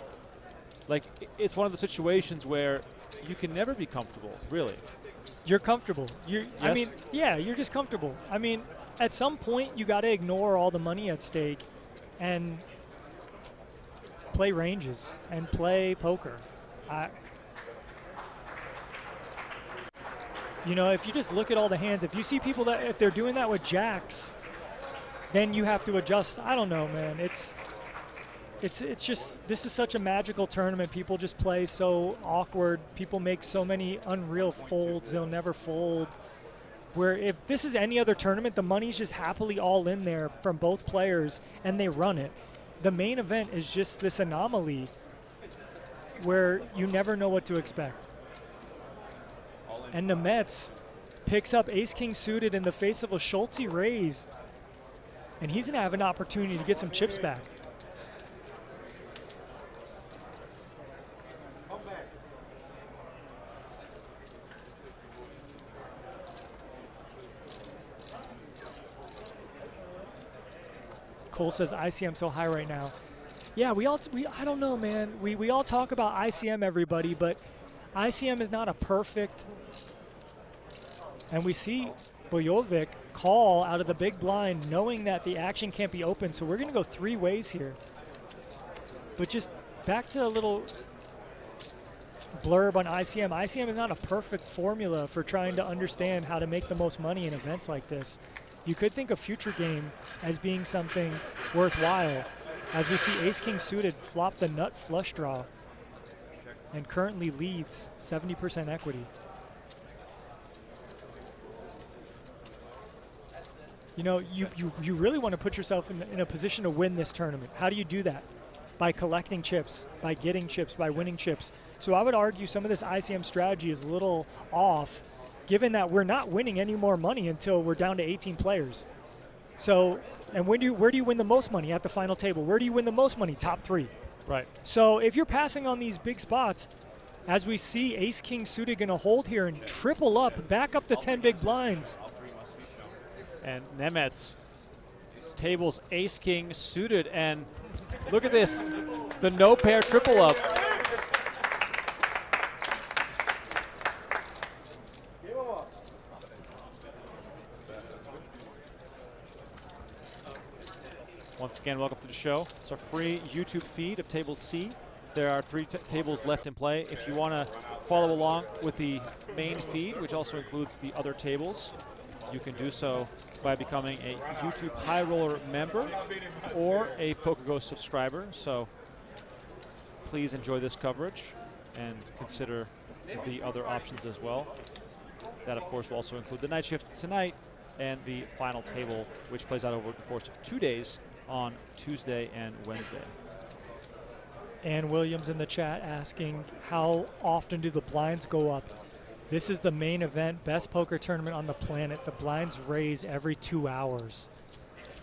Like, it's one of the situations where you can never be comfortable, really. You're comfortable. I mean, yeah, you're just comfortable. I mean, at some point, you got to ignore all the money at stake and play ranges and play poker. You know, if you just look at all the hands, if you see people that, if they're doing that with jacks, then you have to adjust. I don't know, man. It's just, this is such a magical tournament. People just play so awkward. People make so many unreal folds. They'll never fold. Where if this is any other tournament, the money's just happily all in there from both players, and they run it. The main event is just this anomaly where you never know what to expect. And Nemets picks up ace-king suited in the face of a Schultze raise, and he's going to have an opportunity to get some chips back. Cole says ICM so high right now. Yeah, I don't know, man. We all talk about ICM, everybody, but ICM is not a perfect. And we see Bojovic call out of the big blind, knowing that the action can't be open. So we're going to go three ways here. But just back to a little blurb on ICM. ICM is not a perfect formula for trying to understand how to make the most money in events like this. You could think of future game as being something worthwhile, as we see ace-king suited flop the nut flush draw and currently leads 70% equity. You know, you really want to put yourself in a position to win this tournament. How do you do that? By collecting chips, by getting chips, by winning chips. So I would argue some of this ICM strategy is a little off, given that we're not winning any more money until we're down to 18 players. So, and where do you win the most money at the final table? Where do you win the most money? Top three. Right. So if you're passing on these big spots, as we see ace-king suited going to hold here and triple up, back up to 10 big blinds. And Nemets tables ace-king suited, and look at this, the no pair triple up. Once again, welcome to the show. It's our free YouTube feed of Table C. There are three tables left in play. If you want to follow along with the main feed, which also includes the other tables, you can do so by becoming a YouTube High Roller member or a PokerGo subscriber. So please enjoy this coverage and consider the other options as well. That, of course, will also include the night shift tonight and the final table, which plays out over the course of 2 days on Tuesday and Wednesday. Ann Williams in the chat asking, how often do the blinds go up? This is the main event, best poker tournament on the planet. The blinds raise every 2 hours.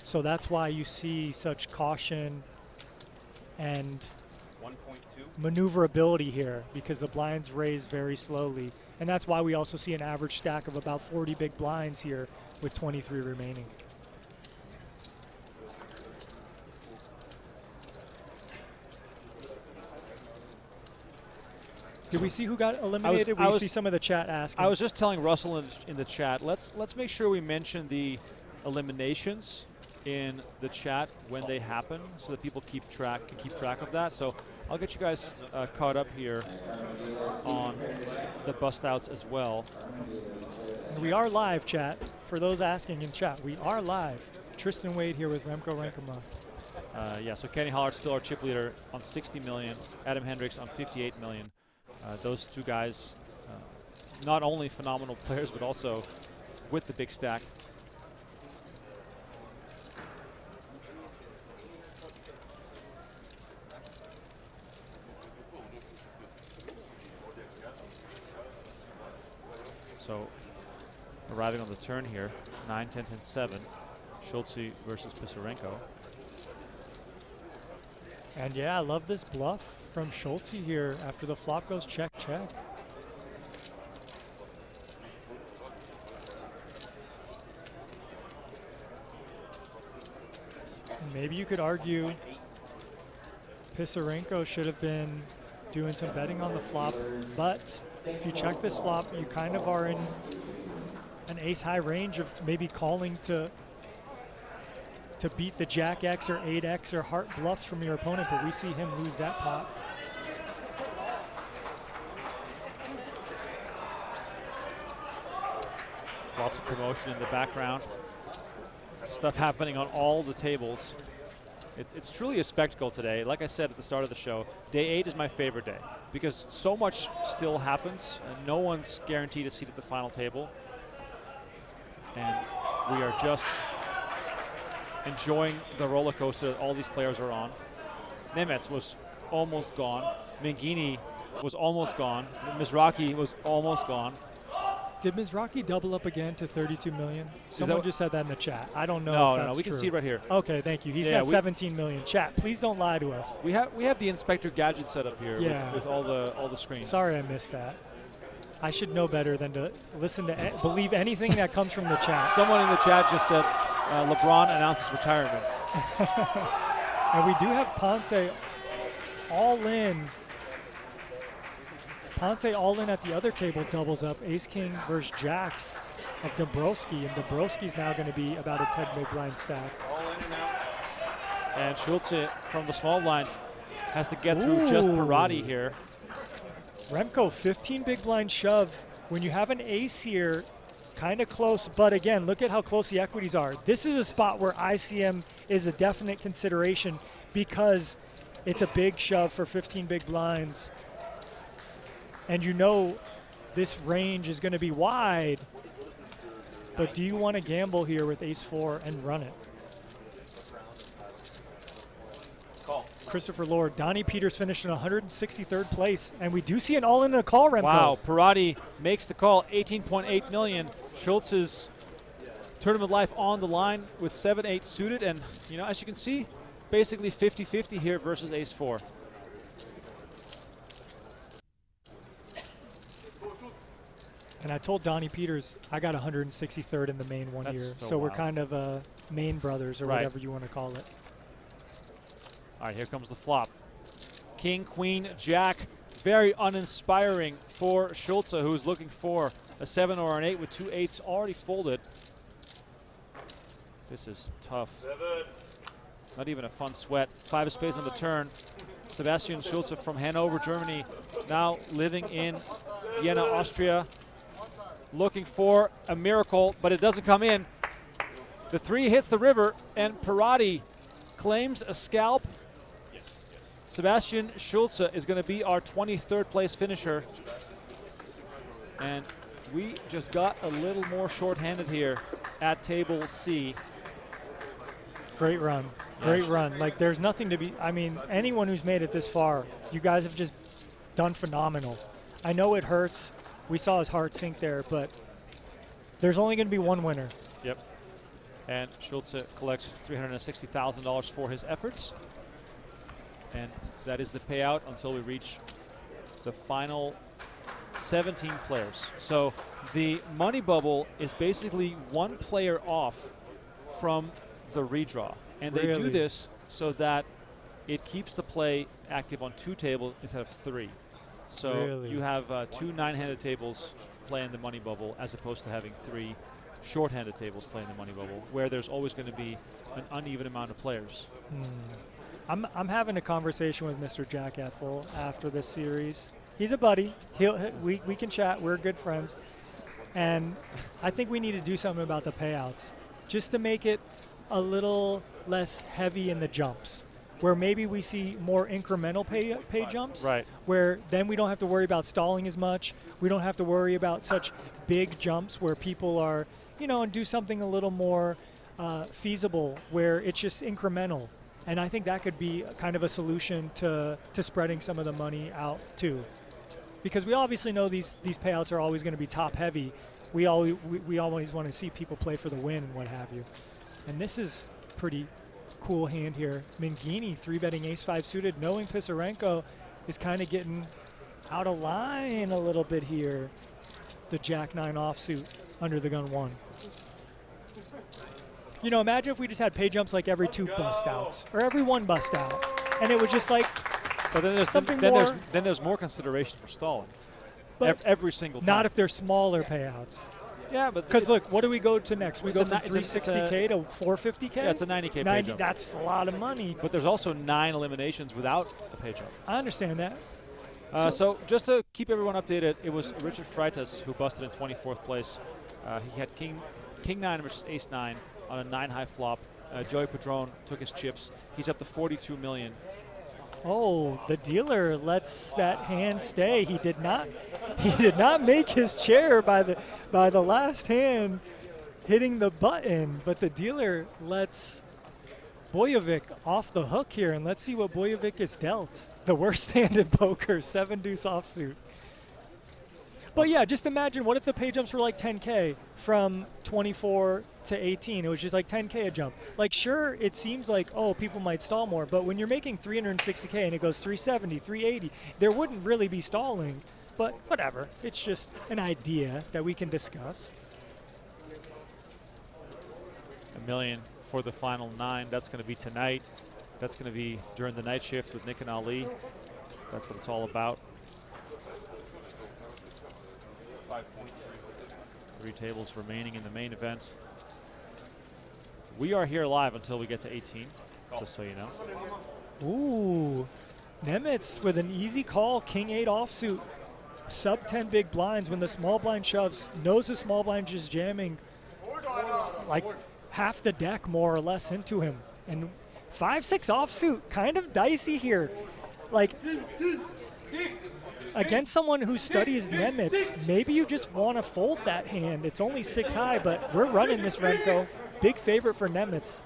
So that's why you see such caution and maneuverability here, because the blinds raise very slowly. And that's why we also see an average stack of about 40 big blinds here with 23 remaining. Did we see who got eliminated? We see some of the chat asking. I was just telling Russell in the chat, let's make sure we mention the eliminations in the chat when they happen, so that people can keep track of that. So I'll get you guys caught up here on the bust outs as well. We are live, chat. For those asking in chat, we are live. Tristan Wade here with Remco Rankema. Yeah, so Kenny Hollard's still our chip leader on 60 million. Adam Hendricks on 58 million. Those two guys, not only phenomenal players, but also with the big stack. So arriving on the turn here, 9, 10, 10, 7. Schultze versus Pisarenko. And yeah, I love this bluff from Schultze here after the flop goes check, check. And maybe you could argue Pisarenko should have been doing some betting on the flop, but if you check this flop, you kind of are in an ace-high range of maybe calling to beat the Jack X or 8X or heart bluffs from your opponent, but we see him lose that pot. Lots of commotion in the background. Stuff happening on all the tables. It's truly a spectacle today. Like I said at the start of the show, day 8 is my favorite day because so much still happens and no one's guaranteed a seat at the final table. And we are just enjoying the roller coaster that all these players are on. Nemeth was almost gone. Mangini was almost gone. Mizrachi was almost gone. Did Mizrachi double up again to 32 million? Someone just said that in the chat. I don't know if that's No, we can true. see it right here. Okay, thank you. He's got 17 million. Chat, please don't lie to us. We have the Inspector Gadget set up here with all the screens. Sorry I missed that. I should know better than to listen to believe anything that comes from the chat. Someone in the chat just said LeBron announces retirement. And we do have Ponce all in. Ponce all in at the other table doubles up. Ace-King versus Jacks of Dombrowski, and Dombrowski's now going to be about a 10 big blind stack. And Schultze from the small blinds has to get through just Parati here. Remco, 15 big blind shove. When you have an ace here, kind of close, but again, look at how close the equities are. This is a spot where ICM is a definite consideration because it's a big shove for 15 big blinds. And you know this range is going to be wide, but do you want to gamble here with ace-4 and run it? Call. Christopher Lord, Donnie Peters finished in 163rd place, and we do see an all-in and a call, Remco. Wow, Parati makes the call, 18.8 million. Schultz's tournament life on the line with 7-8 suited, and you know, as you can see, basically 50-50 here versus ace-4. And I told Donnie Peters I got 163rd in the main one year, so we're kind of main brothers or whatever you want to call it. All right, here comes the flop. King, queen, jack. Very uninspiring for Schultze, who's looking for a 7 or an 8 with 2 8s already folded. This is tough. Not even a fun sweat. 5 of spades on the turn. Sebastian Schultze from Hanover, Germany, now living in Vienna, Austria. Looking for a miracle, but it doesn't come in. The 3 hits the river, and Parati claims a scalp. Sebastian Schultze is going to be our 23rd place finisher. And we just got a little more short-handed here at table C. Great run. Great run. Like, there's nothing to be, I mean, anyone who's made it this far, you guys have just done phenomenal. I know it hurts. We saw his heart sink there, but there's only going to be one winner. Yep. And Schultze collects $360,000 for his efforts. And that is the payout until we reach the final 17 players. So the money bubble is basically one player off from the redraw. And they do this so that it keeps the play active on 2 tables instead of 3. So you have 2 9-handed tables play in the money bubble as opposed to having 3 short-handed tables play in the money bubble, where there's always going to be an uneven amount of players. I'm having a conversation with Mr. Jack Ethel after this series. He's a buddy. We can chat. We're good friends. And I think we need to do something about the payouts just to make it a little less heavy in the jumps, where maybe we see more incremental pay jumps, Right. where then we don't have to worry about stalling as much. We don't have to worry about such big jumps where people are, and do something a little more feasible where it's just incremental. And I think that could be kind of a solution to spreading some of the money out too. Because we obviously know these payouts are always going to be top heavy. We always want to see people play for the win and what have you. And this is pretty cool hand here. Mangini 3-betting ace-5 suited, knowing Pisarenko is kind of getting out of line a little bit here. The Jack-9 offsuit under the gun 1. Imagine if we just had pay jumps like every 2 bust outs or every 1 bust out, and it was just like. But then there's something then more. there's more consideration for stalling. But every single time. Not if they're smaller payouts. Yeah, but because look, what do we go to next? We go from it's a- 360K to 450K. Yeah, it's a 90K pay 90. jump. That's a lot of money. But there's also 9 eliminations without a pay jump. I understand that. So just to keep everyone updated, it was Richard Freitas who busted in 24th place. He had King 9 versus Ace 9 on a 9-high flop. Joey Padron took his chips. He's up to 42 million. Oh, the dealer lets that hand stay. He did not make his chair by the last hand hitting the button, but the dealer lets Bojovic off the hook here, and let's see what Bojovic is dealt. The worst hand in poker, 7-deuce offsuit. But yeah, just imagine, what if the pay jumps were like 10K from 24 to 18? It was just like 10K a jump. Like, sure, it seems like, oh, people might stall more, but when you're making 360K and it goes 370, 380, there wouldn't really be stalling. But whatever, it's just an idea that we can discuss. $1 million for the final 9. That's going to be tonight. That's going to be during the night shift with Nick and Ali. That's what it's all about. 3 tables remaining in the main event. We are here live until we get to 18, just so you know. Ooh, Nemitz with an easy call, King 8 offsuit. Sub 10 big blinds when the small blind shoves. Knows the small blind just jamming like half the deck more or less into him. And 5-6 offsuit, kind of dicey here. Like, against someone who studies Nemitz, maybe you just want to fold that hand. It's only 6 high, but we're running this, Remco. Big favorite for Nemitz.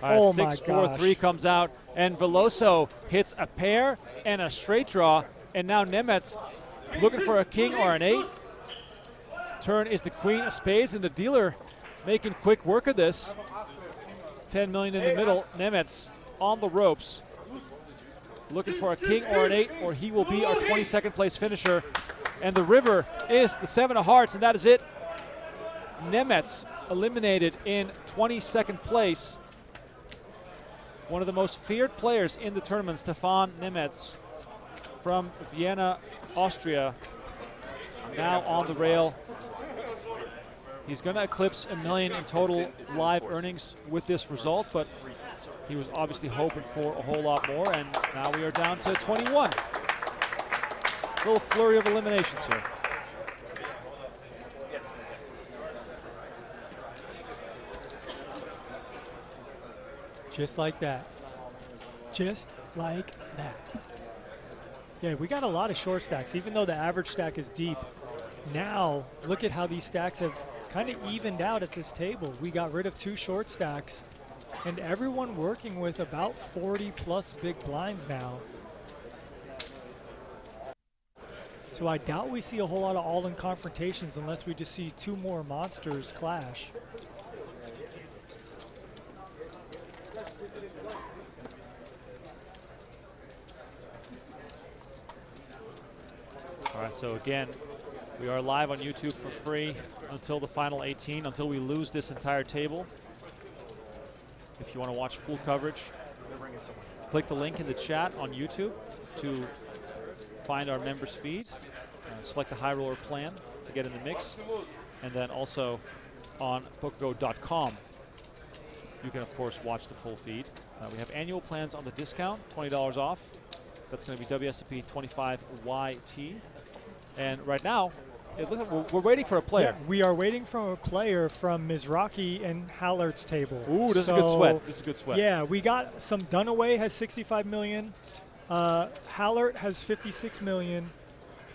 Oh my 6-4-3 comes out, and Veloso hits a pair and a straight draw, and now Nemitz looking for a king or an 8. Turn is the queen of spades, and the dealer making quick work of this. 10 million in the middle. Nemitz on the ropes, looking for a king or an 8, or he will be our 22nd place finisher. And the river is the 7 of hearts, and that is it. Nemitz eliminated in 22nd place. One of the most feared players in the tournament, Stefan Nemitz from Vienna, Austria, now on the rail. He's going to eclipse $1 million in total live earnings with this result, but he was obviously hoping for a whole lot more, and now we are down to 21. Little flurry of eliminations here. Just like that. Just like that. Yeah, we got a lot of short stacks, even though the average stack is deep. Now, look at how these stacks have kind of evened out at this table. We got rid of 2 short stacks, and everyone working with about 40 plus big blinds now. So I doubt we see a whole lot of all-in confrontations unless we just see 2 more monsters clash. All right, so again, we are live on YouTube for free until the final 18, until we lose this entire table. If you want to watch full coverage, click the link in the chat on YouTube to find our members feed. Select the high roller plan to get in the mix. And then also on PokerGO.com, you can, of course, watch the full feed. We have annual plans on the discount, $20 off. That's going to be WSOP 25YT. And right now, it looks like we're waiting for a player. Yeah, we are waiting for a player from Mizraki and Hallert's table. Ooh, this is a good sweat. This is a good sweat. Yeah, we got some. Dunaway has 65 million. Hallert has 56 million.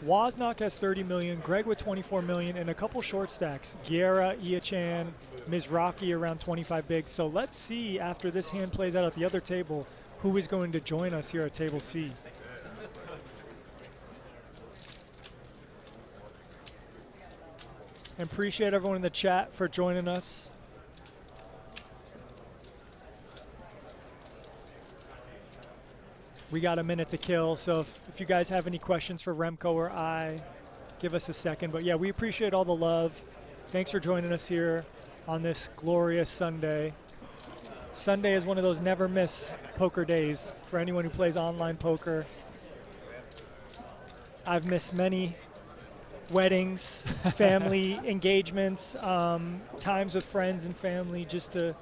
Wozniak has 30 million. Greg with 24 million, and a couple short stacks. Guerra, Iachan, Mizraki around 25 bigs. So let's see after this hand plays out at the other table who is going to join us here at table C. And appreciate everyone in the chat for joining us. We got a minute to kill, so if you guys have any questions for Remco or I, give us a second. But yeah, we appreciate all the love. Thanks for joining us here on this glorious Sunday. Sunday is one of those never miss poker days for anyone who plays online poker. I've missed many weddings, family engagements, times with friends and family just to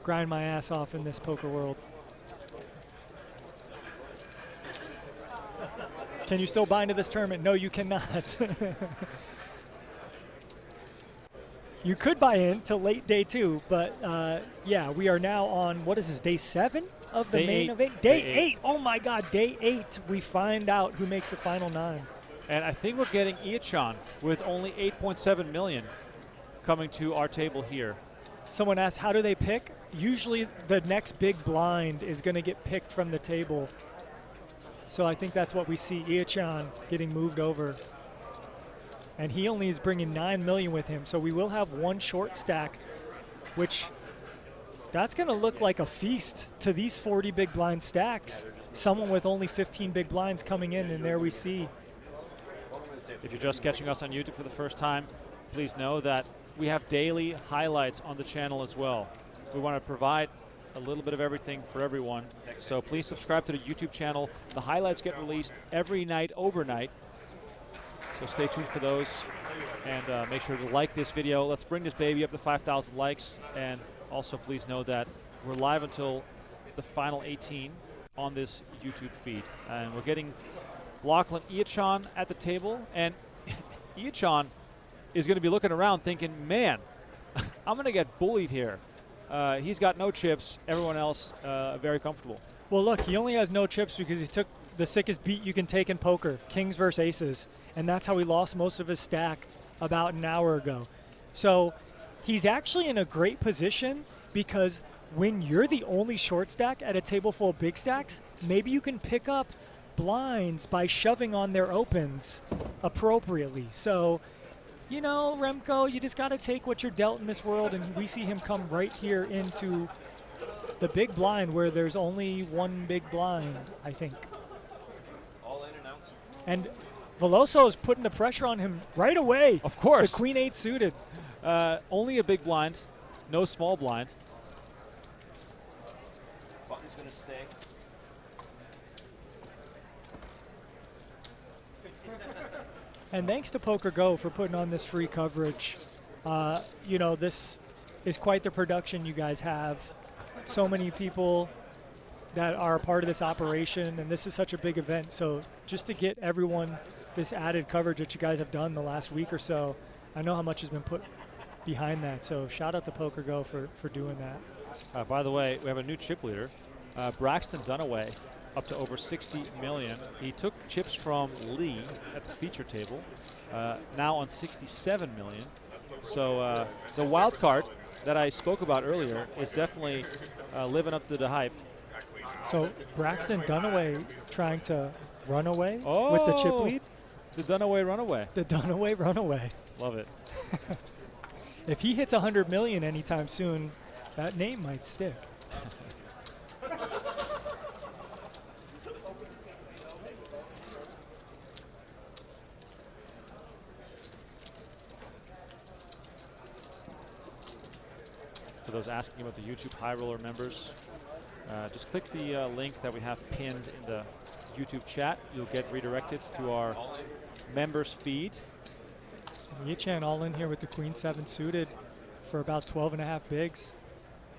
grind my ass off in this poker world. Can you still buy into this tournament? No, you cannot. You could buy in till late day 2, but yeah, we are now on, what is this, day 7 of the main event? Day 8. Oh my God, day 8. We find out who makes the final 9. And I think we're getting Iachan with only 8.7 million coming to our table here. Someone asked, how do they pick? Usually the next big blind is going to get picked from the table. So I think that's what we see, Iachan getting moved over. And he only is bringing 9 million with him, so we will have one short stack, which that's going to look like a feast to these 40 big blind stacks. Someone with only 15 big blinds coming in, and there we see. If you're just catching us on YouTube for the first time, please know that we have daily highlights on the channel as well. We want to provide a little bit of everything for everyone. So please subscribe to the YouTube channel. The highlights get released every night, overnight. So stay tuned for those. And make sure to like this video. Let's bring this baby up to 5,000 likes. And also please know that we're live until the final 18 on this YouTube feed. And we're getting Lachlan Iachan at the table. And Iachan is going to be looking around thinking, man, I'm going to get bullied here. He's got no chips. Everyone else very comfortable. Well, look, he only has no chips because he took the sickest beat you can take in poker, kings versus aces. And that's how he lost most of his stack about an hour ago. So he's actually in a great position because when you're the only short stack at a table full of big stacks, maybe you can pick up blinds by shoving on their opens appropriately. So, you know, Remco, you just got to take what you're dealt in this world, and we see him come right here into the big blind where there's only one big blind, I think. All in and out. And Veloso is putting the pressure on him right away. Of course. The queen 8 suited. Only a big blind, no small blind. Button's going to stay. And thanks to PokerGo for putting on this free coverage. You know, this is quite the production you guys have. So many people that are a part of this operation, and this is such a big event. So just to get everyone this added coverage that you guys have done the last week or so, I know how much has been put behind that. So shout out to PokerGo for doing that. By the way, we have a new chip leader, Braxton Dunaway, up to over 60 million. He took chips from Lee at the feature table, now on 67 million. So the wild card that I spoke about earlier is definitely living up to the hype. So Braxton Dunaway trying to run away with the chip lead? The Dunaway runaway. The Dunaway runaway. Love it. If he hits 100 million anytime soon, that name might stick. For those asking about the YouTube High Roller members, just click the link that we have pinned in the YouTube chat. You'll get redirected to our members feed. Iachan all in here with the queen 7 suited for about 12.5 bigs.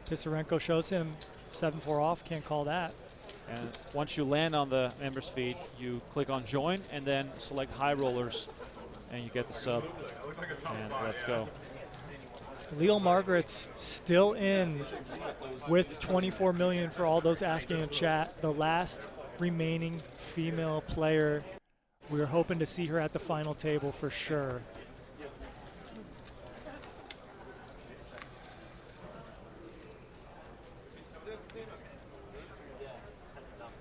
Pisarenko shows him 7-4 off, can't call that. And once you land on the members feed, you click on join and then select high rollers, and you get the sub. And let's go. Leo Margaret's still in with 24 million for all those asking in chat. The last remaining female player. We were hoping to see her at the final table for sure.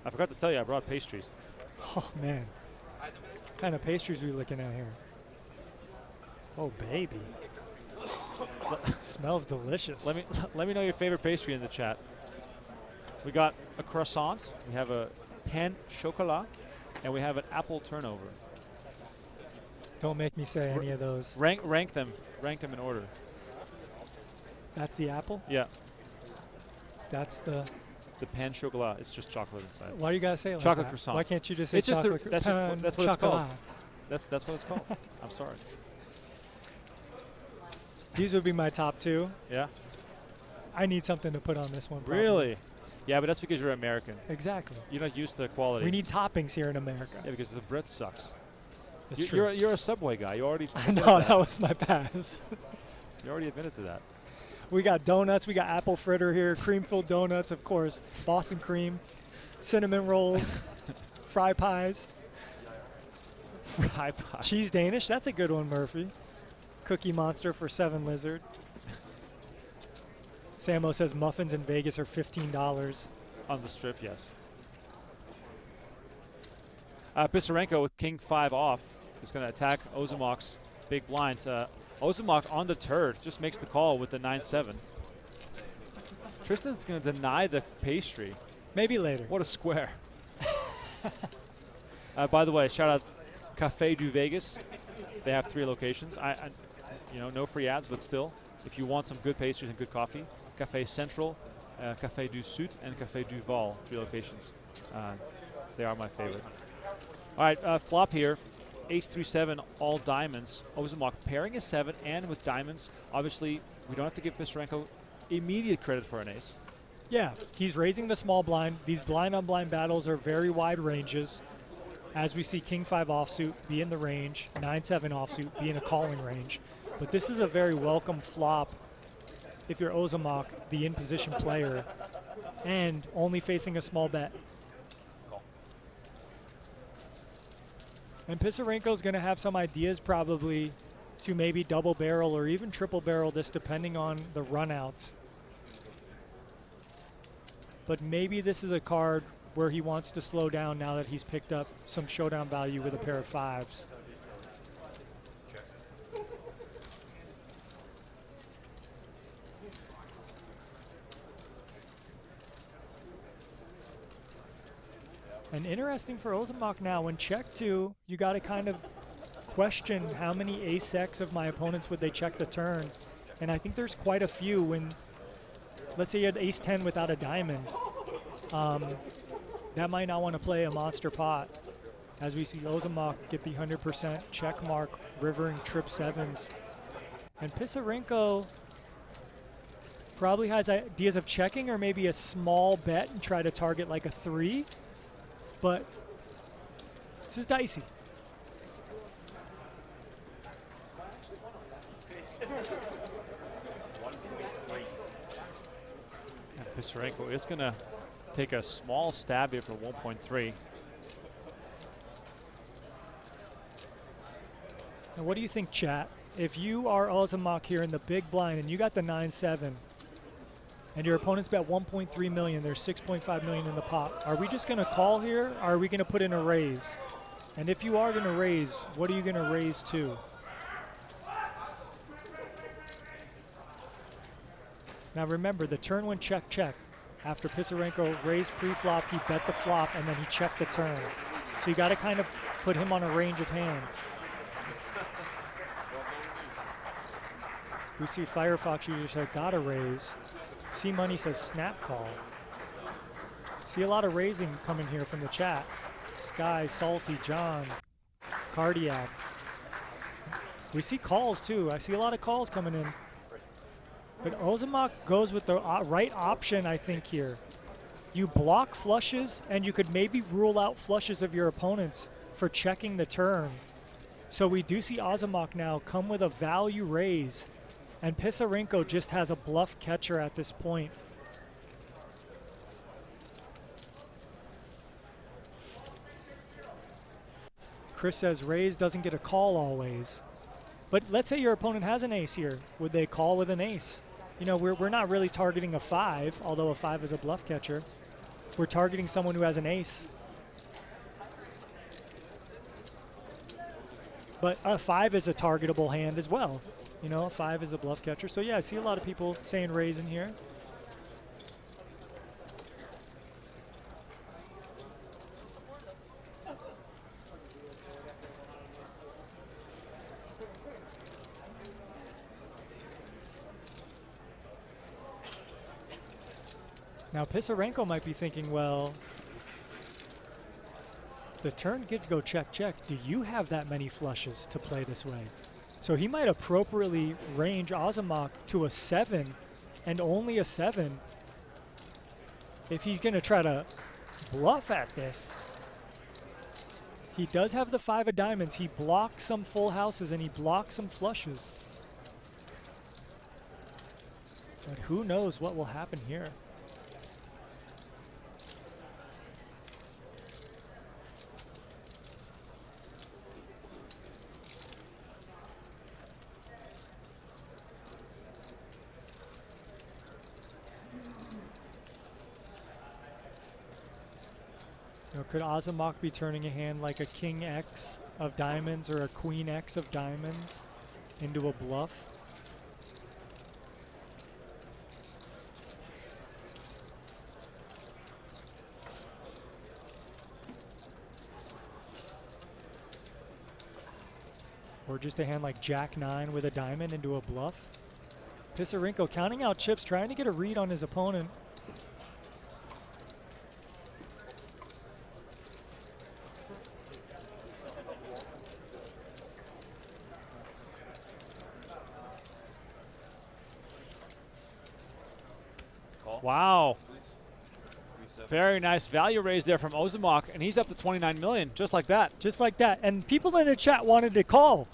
I forgot to tell you, I brought pastries. Oh man, what kind of pastries are we looking at here? Oh baby, smells delicious. Let me know your favorite pastry in the chat. We got a croissant, we have a pain chocolat, and we have an apple turnover. Don't make me say any of those. Rank them in order. That's the apple? Yeah. That's the pain chocolat. It's just chocolate inside. Why do you guys say it like chocolate that? croissant? Why can't you just say it's just chocolate? that's what it's called. Chocolat. That's what it's called. I'm sorry. These would be my top two. Yeah. I need something to put on this one. Probably. Really? Yeah, but that's because you're American. Exactly. You're not used to the quality. We need toppings here in America. Yeah, because the bread sucks. That's true. You're a Subway guy. You already. I know that was my past. You already admitted to that. We got donuts. We got apple fritter here. Cream-filled donuts, of course. Boston cream, cinnamon rolls, fry pies. Fry pie. Cheese Danish. That's a good one, Murphy. Cookie Monster for 7 Lizard. Samo says muffins in Vegas are $15. On the strip, yes. Pisarenko with king 5 off is going to attack Ozumok's big blinds. Ozumok on the turd just makes the call with the 9-7. Tristan's going to deny the pastry. Maybe later. What a square. By the way, shout out Café du Vegas. They have 3 locations. You know, no free ads, but still, if you want some good pastries and good coffee, Café Central, Café du Sud, and Café du Val, 3 locations. They are my favorite. All right, flop here. Ace-3-7, all diamonds. Ozumok pairing a 7 and with diamonds. Obviously, we don't have to give Pisarenko immediate credit for an ace. Yeah, he's raising the small blind. These blind-on-blind battles are very wide ranges. As we see King 5 offsuit be in the range, 9-7 offsuit be in a calling range. But this is a very welcome flop if you're Ozumok, the in-position player, and only facing a small bet. And Pisarenko's going to have some ideas probably to maybe double barrel or even triple barrel this depending on the run out. But maybe this is a card where he wants to slow down now that he's picked up some showdown value with a pair of 5s. And interesting for Ozumok now, when check 2, you got to kind of question how many ace-X of my opponents would they check the turn. And I think there's quite a few when, let's say you had ace-10 without a diamond. That might not want to play a monster pot. As we see Ozumok get the 100% check mark, rivering trip 7s. And Pisarenko probably has ideas of checking or maybe a small bet and try to target like a 3. But this is dicey. And Pisarenko is going to take a small stab here for 1.3. And what do you think, chat? If you are Ozumok here in the big blind and you got the 9-7, and your opponent's bet 1.3 million, there's 6.5 million in the pot. Are we just going to call here, or are we going to put in a raise? And if you are going to raise, what are you going to raise to? Now remember, the turn went check, check. After Pisarenko raised pre-flop, he bet the flop, and then he checked the turn. So you got to kind of put him on a range of hands. We see Firefox user said, gotta raise. C-Money says snap call. See a lot of raising coming here from the chat. Sky, Salty, John, Cardiac. We see calls too. I see a lot of calls coming in. But Ozamok goes with the right option, I think, here. You block flushes, and you could maybe rule out flushes of your opponents for checking the turn. So we do see Ozamok now come with a value raise, and Pisarenko just has a bluff catcher at this point. Chris says raise doesn't get a call always. But let's say your opponent has an ace here. Would they call with an ace? You know, we're not really targeting a 5, although a 5 is a bluff catcher. We're targeting someone who has an ace. But a 5 is a targetable hand as well. You know, a 5 is a bluff catcher. So yeah, I see a lot of people saying raise in here. Now Pisarenko might be thinking, well, the turn gets to go check, check. Do you have that many flushes to play this way? So he might appropriately range Ozamok to a 7 and only a 7 if he's going to try to bluff at this. He does have the 5 of diamonds. He blocks some full houses and he blocks some flushes. But who knows what will happen here? Could Ozamok be turning a hand like a King X of diamonds or a Queen X of diamonds into a bluff? Or just a hand like Jack 9 with a diamond into a bluff? Pisarenko counting out chips, trying to get a read on his opponent. Wow. Very nice value raise there from Ozamok, and he's up to 29 million, just like that. Just like that. And people in the chat wanted to call.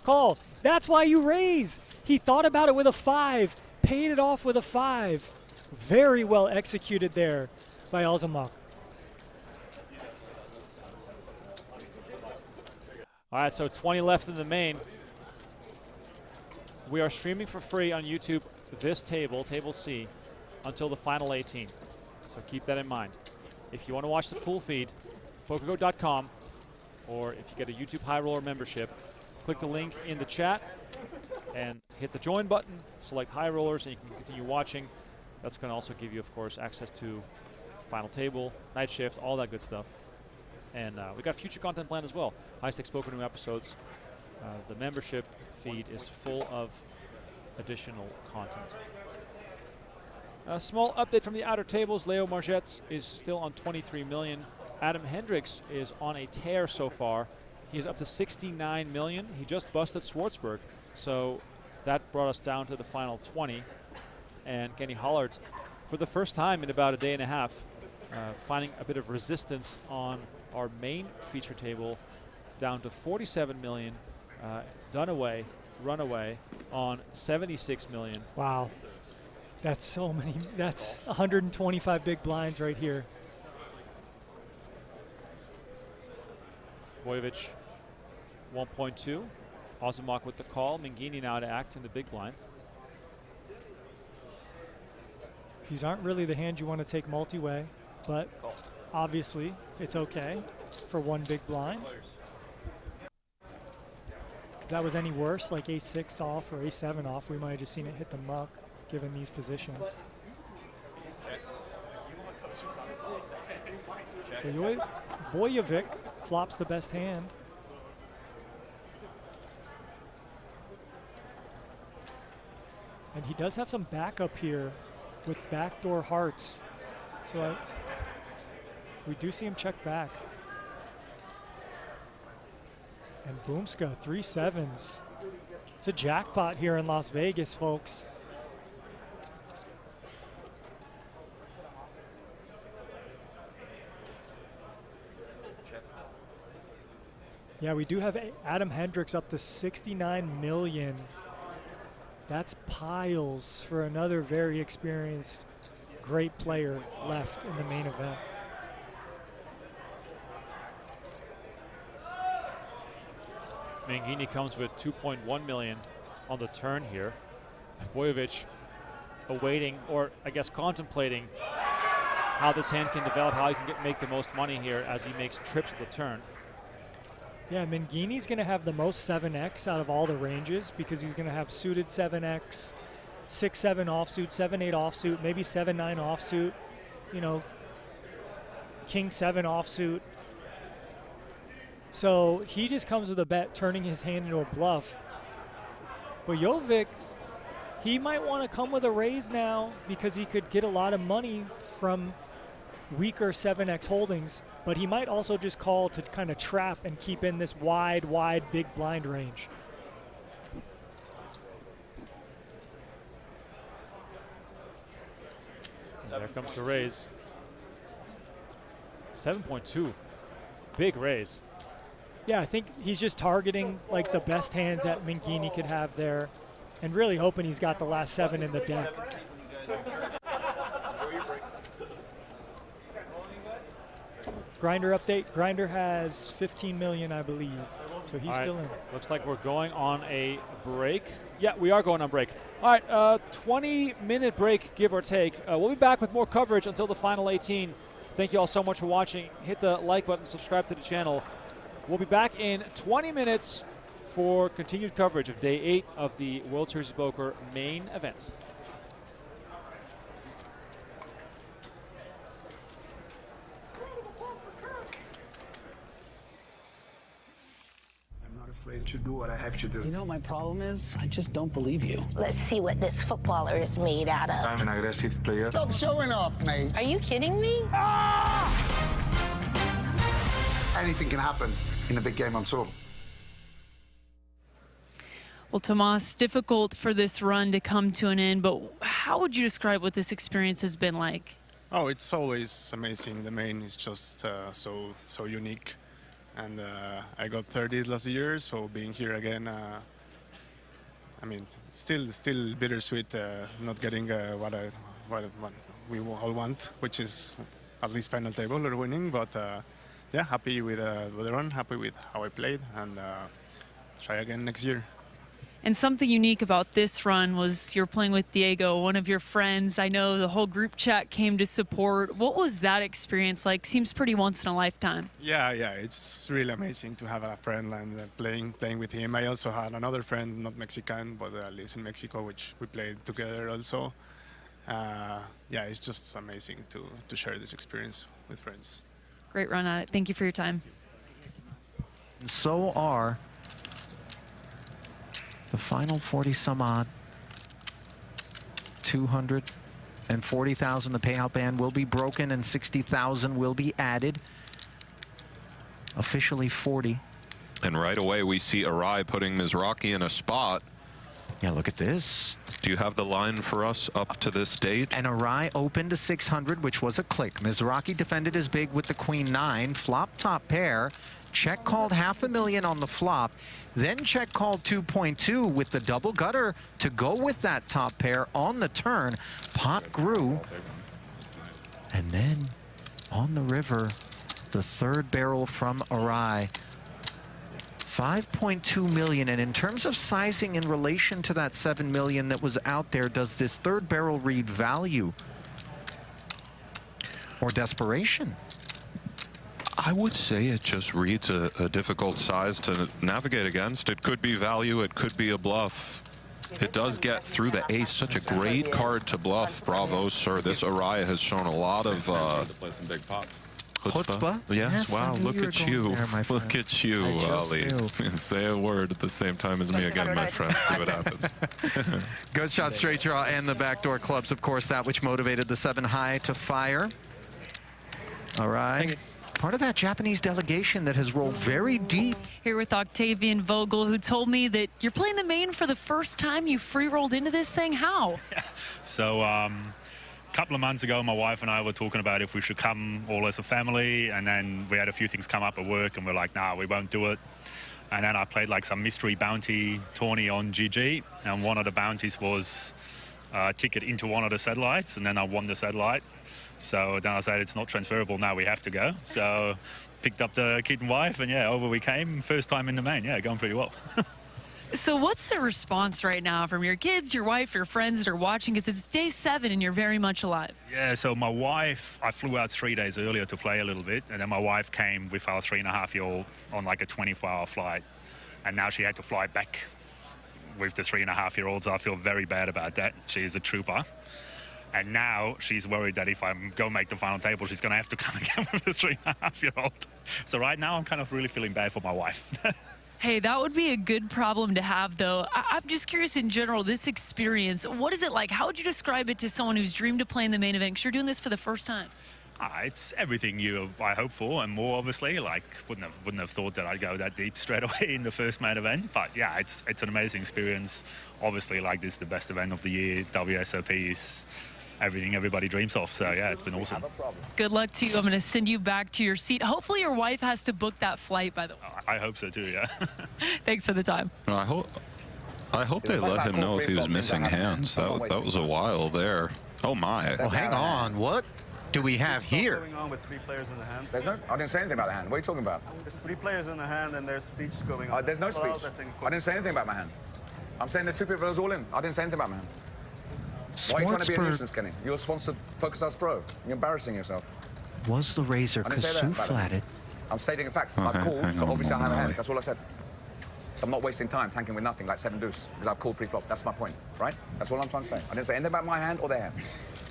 That's why you raise. He thought about it with a 5, paid it off with a 5. Very well executed there by Ozamok. All right, so 20 left in the main. We are streaming for free on YouTube this table, Table C, until the final 18. So keep that in mind. If you want to watch the full feed, PokerGo.com, or if you get a YouTube High Roller membership, click the link in the chat and hit the join button, select High Rollers, and you can continue watching. That's going to also give you, of course, access to Final Table, Night Shift, all that good stuff. And we got future content planned as well. High Stakes Poker new episodes. The membership feed is full of additional content. A small update from the outer tables. Leo Margetts is still on 23 million. Adam Hendricks is on a tear so far. He's up to 69 million. He just busted Schwartzberg, so that brought us down to the final 20. And Kenny Hollard, for the first time in about a day and a half, finding a bit of resistance on our main feature table, down to 47 million. Dunaway, runaway on 76 million. Wow. That's so many. That's 125 big blinds right here. Boyevich 1.2. Ozamok with the call. Mingini now to act in the big blind. These aren't really the hands you want to take multi-way, but obviously it's okay for one big blind. If that was any worse, like A6 off or A7 off, we might have just seen it hit the muck, given these positions. Boyevic flops the best hand. And he does have some backup here with backdoor hearts. So we do see him check back. And Boomska, 3 7s. It's a jackpot here in Las Vegas, folks. Yeah, we do have Adam Hendricks up to 69 million. That's piles for another very experienced, great player left in the main event. Mangini comes with 2.1 million on the turn here. Bojovic awaiting, or I guess contemplating, how this hand can develop, how he can make the most money here as he makes trips to the turn. Yeah, Mangini's going to have the most 7x out of all the ranges because he's going to have suited 7x, 6-7 offsuit, 7-8 offsuit, maybe 7-9 offsuit, you know, king 7 offsuit. So he just comes with a bet, turning his hand into a bluff. Bojovic, he might want to come with a raise now because he could get a lot of money from weaker 7x holdings, but he might also just call to kind of trap and keep in this wide big blind range. And there comes the raise. 7.2, big raise. Yeah, I think he's just targeting like the best hands that Mangini could have there and really hoping he's got the last 7 in the deck. Grinder update. Grinder has 15 million, I believe. So he's still in. Looks like we're going on a break. Yeah, we are going on break. All right, 20-minute break, give or take. We'll be back with more coverage until the final 18. Thank you all so much for watching. Hit the like button, subscribe to the channel. We'll be back in 20 minutes for continued coverage of Day 8 of the World Series of Poker main event. I'm not afraid to do what I have to do. You know what my problem is? I just don't believe you. Let's see what this footballer is made out of. I'm an aggressive player. Stop showing off, mate. Are you kidding me? Anything can happen in a big game on tour. Well, Tomas, difficult for this run to come to an end, but how would you describe what this experience has been like? Oh, it's always amazing. The main is just so unique. And I got 30th last year, so being here again, I mean, still bittersweet not getting what we all want, which is at least final table or winning. But yeah, happy with the run, happy with how I played, and try again next year. And something unique about this run was you're playing with Diego, one of your friends. I know the whole group chat came to support. What was that experience like? Seems pretty once in a lifetime. Yeah, it's really amazing to have a friend and playing with him. I also had another friend, not Mexican, but lives in Mexico, which we played together also. Yeah, it's just amazing to share this experience with friends. Great run at it. Thank you for your time. So are the final 40 some odd, 240,000. The payout band will be broken and 60,000 will be added. Officially 40. And right away we see Arai putting Mizrachi in a spot. Yeah, look at this. Do you have the line for us up to this date? And Arai opened to 600, which was a click. Mizrachi defended his big with the queen 9, flop top pair. Check called $500,000 on the flop. Then check called 2.2 with the double gutter to go with that top pair on the turn. Pot grew. And then on the river, the third barrel from Arai. 5.2 million, and in terms of sizing in relation to that 7 million that was out there, does this third barrel read value or desperation? I would say it just reads a difficult size to navigate against. It could be value, it could be a bluff. It does get through the ace, such a great card to bluff. Bravo, sir. This Araya has shown a lot of to play some big pots. Chutzpah? Yes, wow, look at you. Look at you, Ali. Say a word at the same time as me again, my friend. See what happens. Good shot, straight draw, and the backdoor clubs, of course, that which motivated the 7 high to fire. All right. Part of that Japanese delegation that has rolled very deep. Here with Octavian Vogel, who told me that you're playing the main for the first time. You free rolled into this thing. How? So, a couple of months ago, my wife and I were talking about if we should come all as a family, and then we had a few things come up at work, and we're like, nah, we won't do it. And then I played like some mystery bounty tourney on GG, and one of the bounties was a ticket into one of the satellites, and then I won the satellite. So then I said, it's not transferable now, we have to go. So picked up the kid and wife, and yeah, over we came. First time in the main, yeah, going pretty well. So what's the response right now from your kids, your wife, your friends that are watching? Because it's day 7 and you're very much alive. Yeah, so my wife, I flew out 3 days earlier to play a little bit, and then my wife came with our 3.5-year-old on like a 24-hour flight, and now she had to fly back with the 3.5-year-old, so I feel very bad about that. She is a trooper. And now she's worried that if I go make the final table, she's going to have to come again with the 3.5-year-old. So right now I'm kind of really feeling bad for my wife. Hey, that would be a good problem to have, though. I'm just curious in general, this experience, what is it like? How would you describe it to someone who's dreamed of playing the main event? Because you're doing this for the first time. It's everything I hope for and more, obviously. Like, wouldn't have thought that I'd go that deep straight away in the first main event. But yeah, it's an amazing experience. Obviously, like, this is the best event of the year. WSOP is everything everybody dreams of. So yeah, it's been awesome. Good luck to you. I'm going to send you back to your seat. Hopefully your wife has to book that flight, by the way. I hope so too, yeah. Thanks for the time. I hope they let him know if he was missing hands. That was a while there. Oh my. Well, hang on. What do we have here? What's going on with 3 players in the hand? I didn't say anything about the hand. What are you talking about? There's 3 players in the hand and there's speech going on. There's no speech. I didn't say anything about my hand. I'm saying the 2 people that was all in. I didn't say anything about my hand. Why are you trying to be a nuisance, Kenny? You're sponsored PokerStars Pro. You're embarrassing yourself. Was the razor Kasu flatted? I'm stating a fact. I've called, so obviously I have a hand. That's all I said. So I'm not wasting time tanking with nothing like 7 deuce because I've called pre-flop. That's my point, right? That's all I'm trying to say. I didn't say anything about my hand or their hand.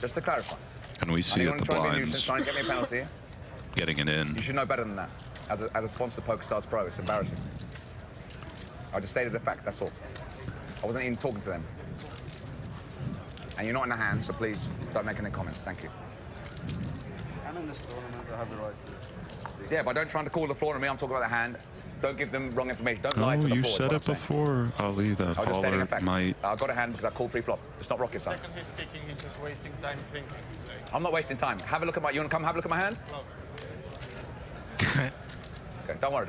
Just to clarify. And we see at the blinds Trying to get me a penalty. getting it in. You should know better than that. As a sponsored PokerStars Pro, it's embarrassing. I just stated a fact. That's all. I wasn't even talking to them. And you're not in the hand, so please don't make any comments. Thank you. I'm in this tournament. I have the right to. Yeah, but don't try to call the floor on me. I'm talking about the hand. Don't give them wrong information. Don't lie to the floor. You said it before, Ali, that Holler might... I got a hand because I called pre-flop. It's not rocket science. He's speaking, he's just wasting time thinking. I'm not wasting time. Have a look at my... You want to come have a look at my hand? Okay, don't worry.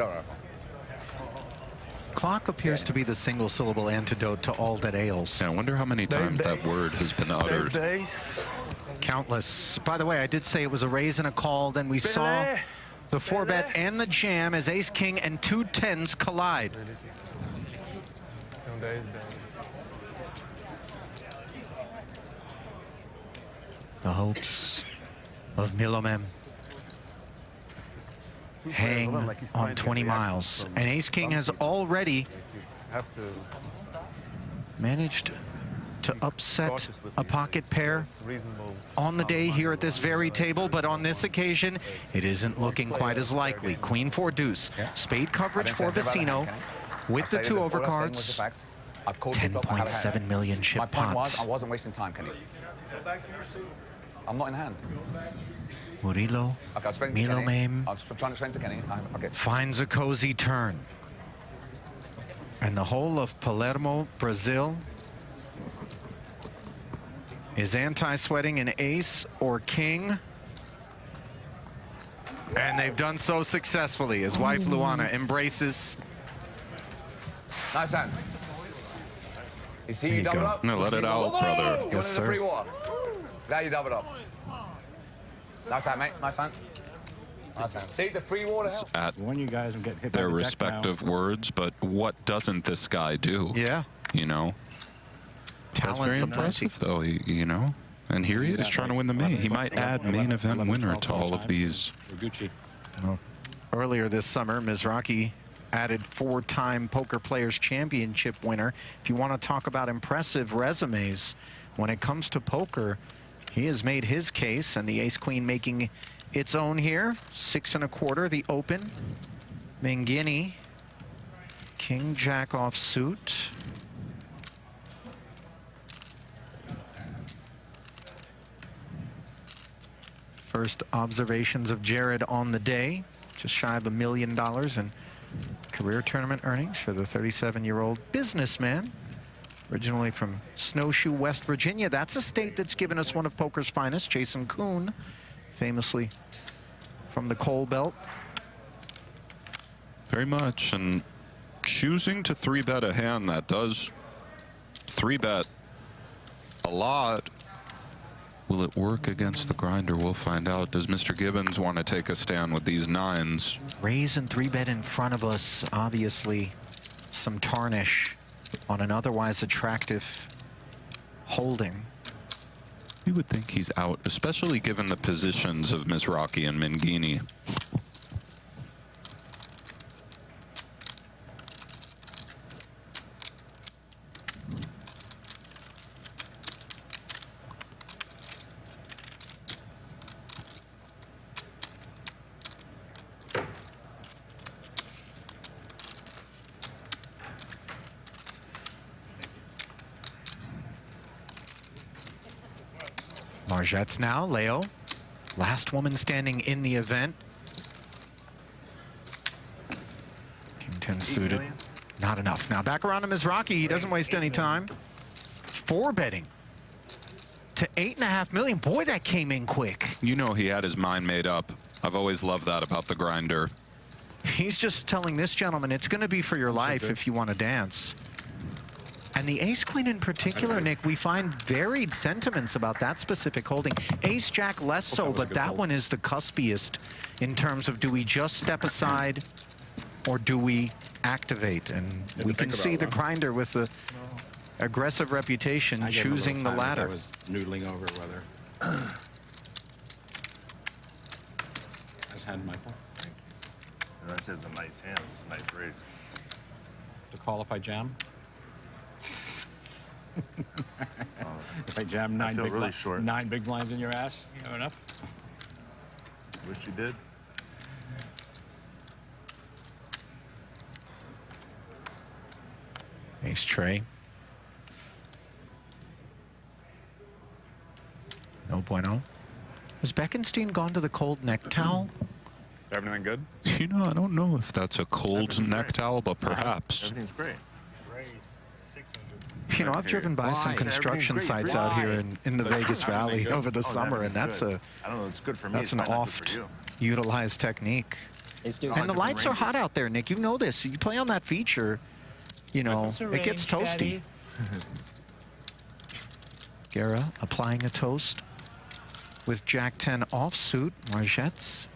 Clock appears to be the single-syllable antidote to all that ails. Yeah, I wonder how many times that word has been uttered. Countless. By the way, I did say it was a raise and a call. Then we saw the 4-bet and the jam as ace-king and 2 10s collide. The hopes of Milomem hang on 20 miles. And ace-king has already managed to upset a pocket pair on the day here at this very table, but on this occasion, it isn't looking quite as likely. Queen 4 deuce, spade coverage for Vecino with the 2 overcards. 10.7 million chip pot. My point was, I wasn't wasting time, Kenny. I'm not in hand. Murillo, Milomem I was trying to explain to Kenny. Okay. finds a cozy turn. And the whole of Palermo, Brazil, is anti-sweating an ace or king. And they've done so successfully. His wife, Luana, embraces. Nice hand. You see, you There you double go. up? No, let it out, brother. Yes, sir. Free water. Now you double up. Nice hand, mate. Nice hand. Nice hand. See, the free water helps. At When you guys get hit their by the deck respective now. words, but what doesn't this guy do? Yeah. You know? That's very Talent's impressive, though, you know? And here he is trying to win the main. He might add main event winner to all of these. Earlier this summer, Mizrachi added 4-time Poker Players Championship winner. If you want to talk about impressive resumes when it comes to poker, he has made his case, and the ace-queen making its own here. 6 1/4, the open. Mangini, king-jack offsuit. First observations of Jared on the day. Just shy of $1 million in career tournament earnings for the 37-year-old businessman. Originally from Snowshoe, West Virginia. That's a state that's given us one of poker's finest, Jason Kuhn, famously from the Coal Belt. Very much, and choosing to 3-bet a hand that does 3-bet a lot. Will it work against the grinder? We'll find out. Does Mr. Gibbons want to take a stand with these 9s? Raise and 3-bet in front of us. Obviously, some tarnish on an otherwise attractive holding. You would think he's out, especially given the positions of Mizrachi and Mangini. Margette's now, Leo. Last woman standing in the event. King 10 suited. Not enough. Now back around to Mizrachi. He doesn't waste any time. 4-betting to 8.5 million. Boy, that came in quick. You know he had his mind made up. I've always loved that about the grinder. He's just telling this gentleman it's going to be for your life if you want to dance. And the ace-queen in particular, Nick, we find varied sentiments about that specific holding. Ace-jack less so, but that one is the cuspiest in terms of do we just step aside or do we activate? And we can see the grinder with the aggressive reputation choosing the latter. I was noodling over whether. Nice hand, Michael. That says a nice hand. It's a nice raise. To call if I jam? If I jam nine big blinds in your ass, you know enough? Wish you did. Ace tray. No bueno. Has Bekenstein gone to the cold neck towel? Everything good? You know, I don't know if that's a cold neck towel, but perhaps. Everything's great. You know, I've driven by some construction sites out here in the Vegas Valley over the summer, and that's I don't know. It's good for me. that's an oft-utilized technique. And the lights are hot out there, Nick. You know this. You play on that feature, you know, it gets toasty. Guerra applying a toast with Jack 10 offsuit. Margette's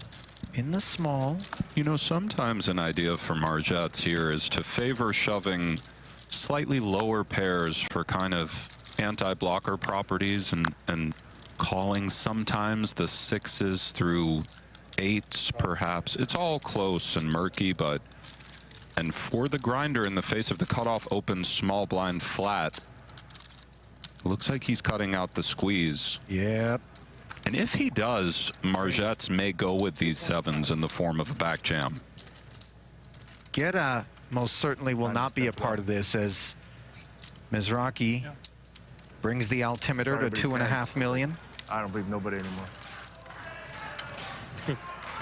in the small. You know, sometimes an idea for Margette's here is to favor shoving slightly lower pairs for kind of anti-blocker properties and calling sometimes the 6s through 8s perhaps. It's all close and murky, but and for the grinder in the face of the cutoff open small blind flat, looks like he's cutting out the squeeze. Yep. And if he does, Margette's may go with these 7s in the form of a back jam. Guerra most certainly will not be a part of this, as Mizrachi brings the altimeter to 2.5 million. I don't believe nobody anymore. You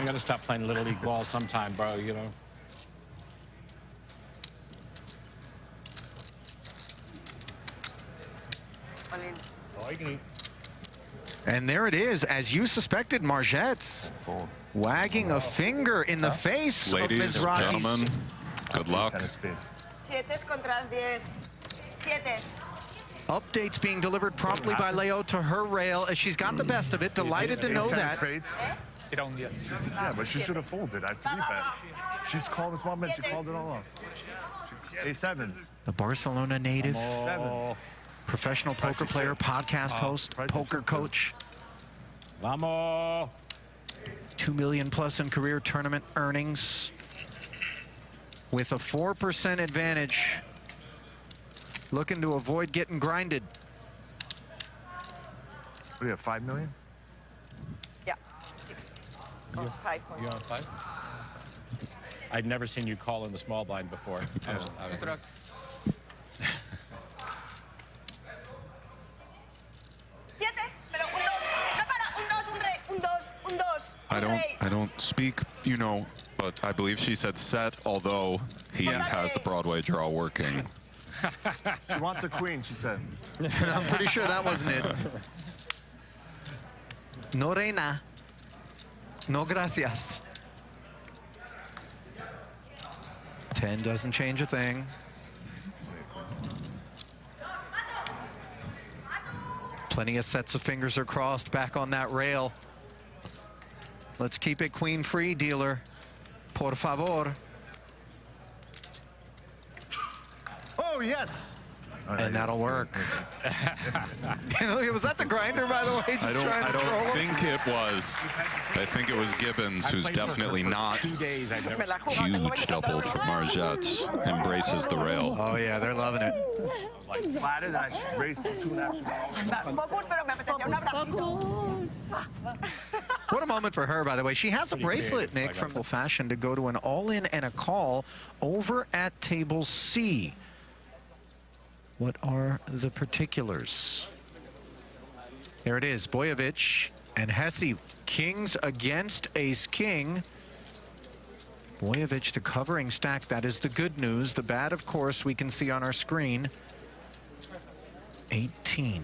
gotta stop playing Little League ball sometime, bro, you know? And there it is, as you suspected, Margette's wagging a finger in the face Ladies of Mizrachi's. Gentlemen, good luck. Sietes contra 10. Sietes. Updates being delivered promptly by Leo to her rail as she's got the best of it. Delighted to know that. Yeah, but she should have folded. I 3-bet. She's called this moment. She called it all off. A7. The Barcelona native, 7. professional poker player, podcast host, poker coach. Vamos. 2 million plus in career tournament earnings with a 4% advantage. Looking to avoid getting grinded. What do you have, 5 million? Yeah, 6. Oh, 5 points. You on 5? I'd never seen you call in the small blind before. I don't speak, you know, but I believe she said set, although he has the Broadway draw working. She wants a queen, she said. I'm pretty sure that wasn't it. No reina. No gracias. 10 doesn't change a thing. Plenty of sets of fingers are crossed back on that rail. Let's keep it queen free, dealer. Por favor. Oh, yes. And that'll work. Was that the grinder, by the way? Just I don't think it was. I think it was Gibbons, who's definitely not. Huge double for Margette. Embraces the rail. Oh, yeah, they're loving it. Like flatted, I raced for 2.5 hours. What a moment for her, by the way. She has a bracelet, Nick, from the fashion to go to an all-in and a call over at table C. What are the particulars? There it is, Bojovic and Hesse, kings against ace-king. Bojovic, the covering stack, that is the good news. The bad, of course, we can see on our screen. 18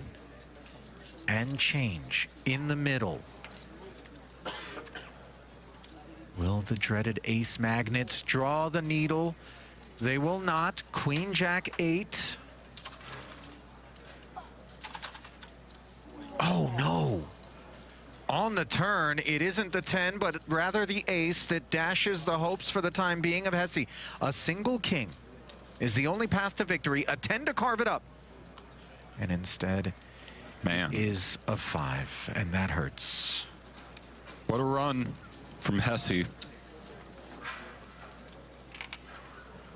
and change in the middle. Will the dreaded ace magnets draw the needle? They will not. Queen, Jack, 8. Oh, no. On the turn, it isn't the 10, but rather the ace that dashes the hopes for the time being of Hesse. A single king is the only path to victory. A 10 to carve it up. And instead, is a 5, and that hurts. What a run from Hesse.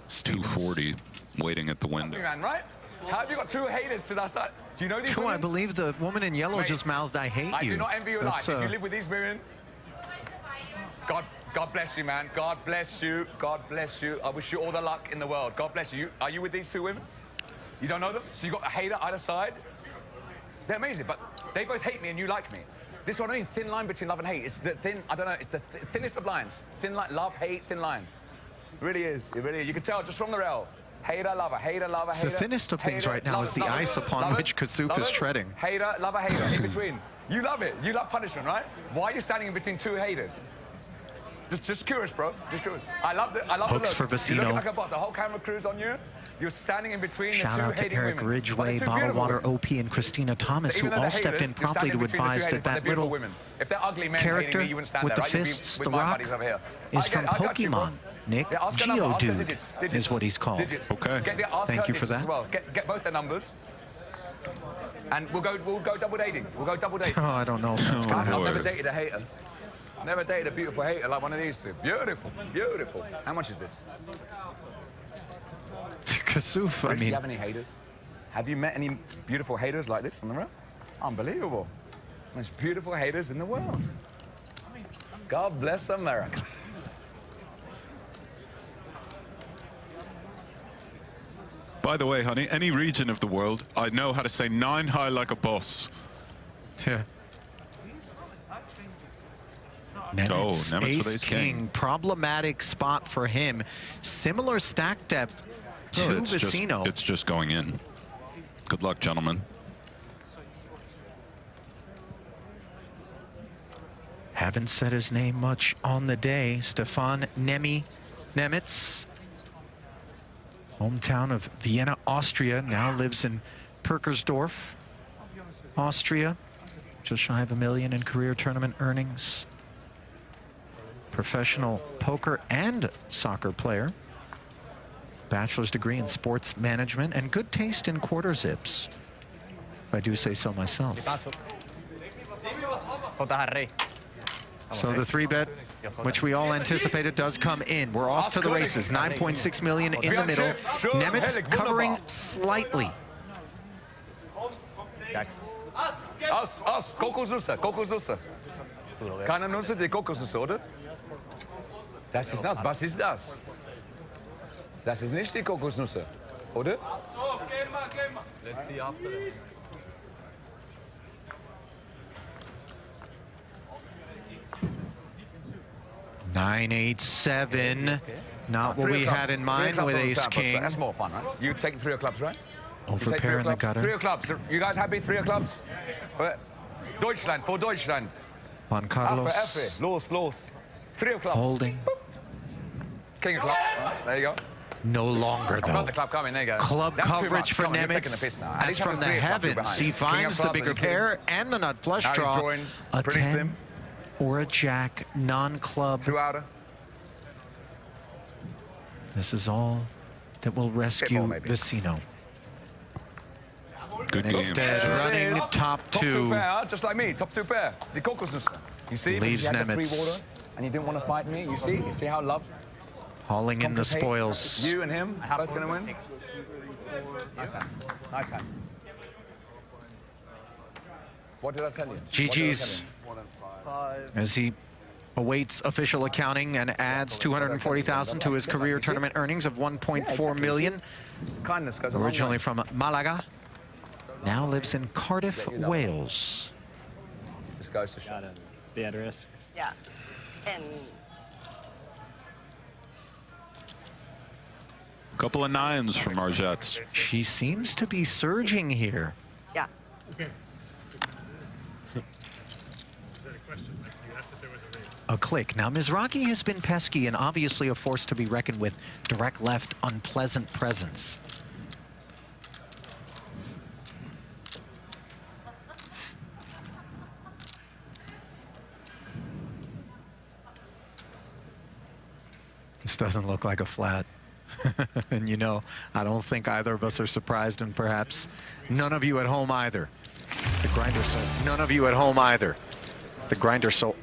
It's 240 waiting at the window. Man, right? How have you got 2 haters to that side? Do you know these women? I believe the woman in yellow just mouthed, "I hate you." I do not envy your life. If you live with these women, God bless you, man. God bless you. God bless you. I wish you all the luck in the world. God bless you. Are you with these 2 women? You don't know them? So you got a hater either side? They're amazing, but they both hate me and you like me. This is what I mean, thin line between love and hate. It's the thin, I don't know, it's the thinnest of lines. Thin line, love, hate, thin line. It really is, it really is. You can tell just from the rail. Hater, lover, hater, lover, hater. The thinnest of things right now is the ice upon which Kasuf is treading. Hater, lover, hater, in between. You love it. You love punishment, right? Why are you standing in between 2 haters? Just curious, bro. Just curious. I love the Hooks look. for Vecino. You're looking like a bot. The whole camera crew's on you. You're standing in between Shout the 2 out to hating Eric women. Ridgway, Bottled Water, OP, and Christina Thomas, who all stepped in promptly to advise that that little character with the fists, the rock, is from Pokemon. Nick, Geodude is what he's called. Okay. Thank you for that. Well. Get both their numbers. And we'll go double dating. We'll go double dating. Oh, I don't know if that's going to I've work. never dated a hater. Never dated a beautiful hater like one of these 2. Beautiful, beautiful. How much is this? Kasuf, I mean... Do you have any haters? Have you met any beautiful haters like this on the road? Unbelievable. Most beautiful haters in the world. God bless America. By the way, honey, any region of the world, I know how to say 9 high like a boss. Yeah. Nemitz, Nemitz with ace king. Problematic spot for him. Similar stack depth to Vecino. It's just going in. Good luck, gentlemen. Haven't said his name much on the day. Stefan Nemitz. Hometown of Vienna, Austria. Now lives in Perkersdorf, Austria. Just shy of $1 million in career tournament earnings. Professional poker and soccer player. Bachelor's degree in sports management and good taste in quarter zips, if I do say so myself. So the 3-bet, which we all anticipated, does come in. We're off to the races. 9.6 million in the middle. Nemitz covering slightly. Aus, Kokosnüsse, Kokosnüsse. Keine Nüsse, die Kokosnüsse, oder? Das ist das. Was ist das? Das ist nicht die Kokosnüsse, oder? Let's see after that. $9.87. Not what we had in mind with ace king. That's more fun, right? You take 3 of clubs, right? Overpair in the gutter. 3 of clubs. You guys happy? 3 of clubs. Deutschland, for Deutschland. Juan Carlos. Los. 3 of clubs. Holding. King of clubs. There you go. No longer, I've though. got the club coming. There you go. Club That's too coverage much. for Come on, you're taking the Nemitz. piss now. At As least have from the the three of clubs you're heavens, behind. he King of finds the clubs, bigger are you kidding? pair and the nut flush Now he's draw. drawing A pretty 10 slim. or a jack, non-club. 2 outer. This is all that will rescue Vecino. Good And game. instead, Sure. running There it is. top Top 2 two. pair, just like me. Top 2 pair. The Kokosnuss. You see? Leaves you had the free Nemitz. water and you didn't want to fight me. You see? You see how love Hauling in the complicate spoils. You and him, both going to win. Nice hand. Nice hand. What did I tell you? GG's as he awaits official accounting and adds 240,000 to his career tournament earnings of 1.4 million. Kindness goes a long Originally way. from Malaga, now lives in Cardiff, Wales. This goes to show. The at risk. Yeah. And Couple of 9s from Margette. She seems to be surging here. yeah. A click. Now, Mizrachi has been pesky and obviously a force to be reckoned with. Direct left, unpleasant presence. This doesn't look like a flat. And you know, I don't think either of us are surprised, and perhaps none of you at home either. The grinder, so none of you at home either. The grinder, so.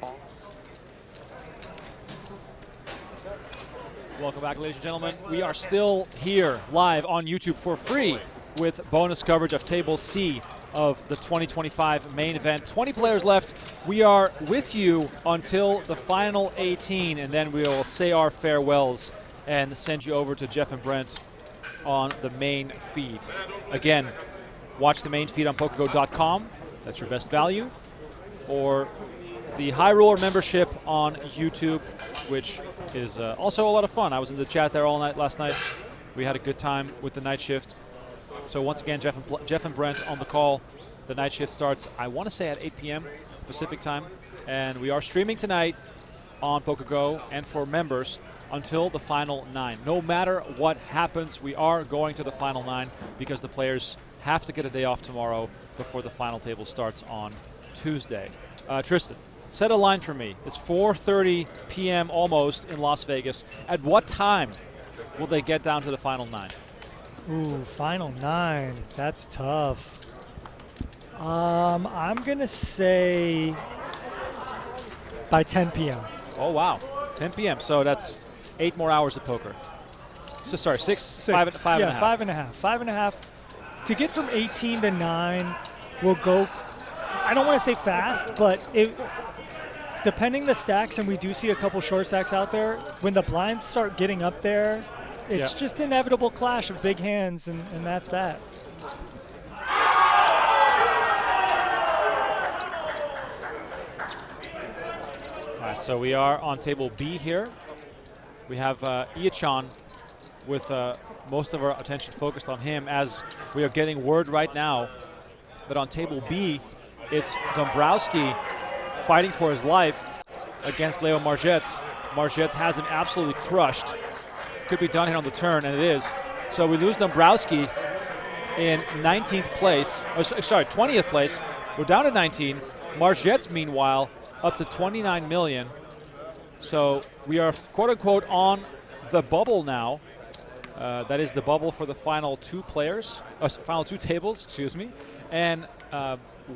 Welcome back, ladies and gentlemen. We are still here live on YouTube for free with bonus coverage of Table C of the 2025 main event. 20 players left. We are with you until the final 18, and then we will say our farewells and send you over to Jeff and Brent on the main feed. Again, watch the main feed on PokerGo.com. That's your best value. Or the High Roller membership on YouTube, which is also a lot of fun. I was in the chat there all night last night. We had a good time with the night shift. So once again, Jeff and Brent on the call. The night shift starts, I want to say, at 8 p.m. Pacific time. And we are streaming tonight on PokerGo and for members until the final 9. No matter what happens, we are going to the final 9 because the players have to get a day off tomorrow before the final table starts on Tuesday. Tristan, set a line for me. It's 4:30 p.m. almost in Las Vegas. At what time will they get down to the final 9? Ooh, final 9. That's tough. I'm going to say by 10 p.m. Oh, wow. 10 p.m. So that's 8 more hours of poker. So sorry, 6. 5 and a half. 5 and a half. To get from 18 to 9 will go, I don't want to say fast, but depending the stacks, and we do see a couple short stacks out there, when the blinds start getting up there, it's just inevitable clash of big hands, and that's that. All right, so we are on table B here. We have Iachan with most of our attention focused on him, as we are getting word right now that on table B, it's Dombrowski fighting for his life against Leo Margetts. Margetts has him absolutely crushed. Could be done here on the turn, and it is. So we lose Dombrowski in 19th place, sorry, 20th place. We're down to 19. Margetts, meanwhile, up to 29 million. So we are, quote-unquote, on the bubble now. That is the bubble for the final 2 players, final 2 tables, excuse me. And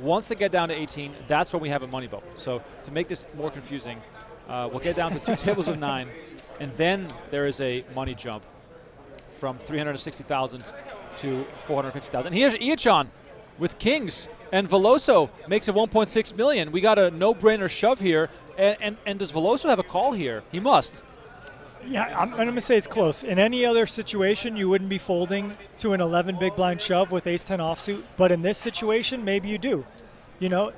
once they get down to 18, that's when we have a money bubble. So to make this more confusing, we'll get down to 2 tables of 9, and then there is a money jump from 360,000 to 450,000. Here's Iachan with kings, and Veloso makes it 1.6 million. We got a no-brainer shove here, and does Veloso have a call here? He must. Yeah, I'm going to say it's close. In any other situation, you wouldn't be folding to an 11 big blind shove with ace-10 offsuit. But in this situation, maybe you do. You know,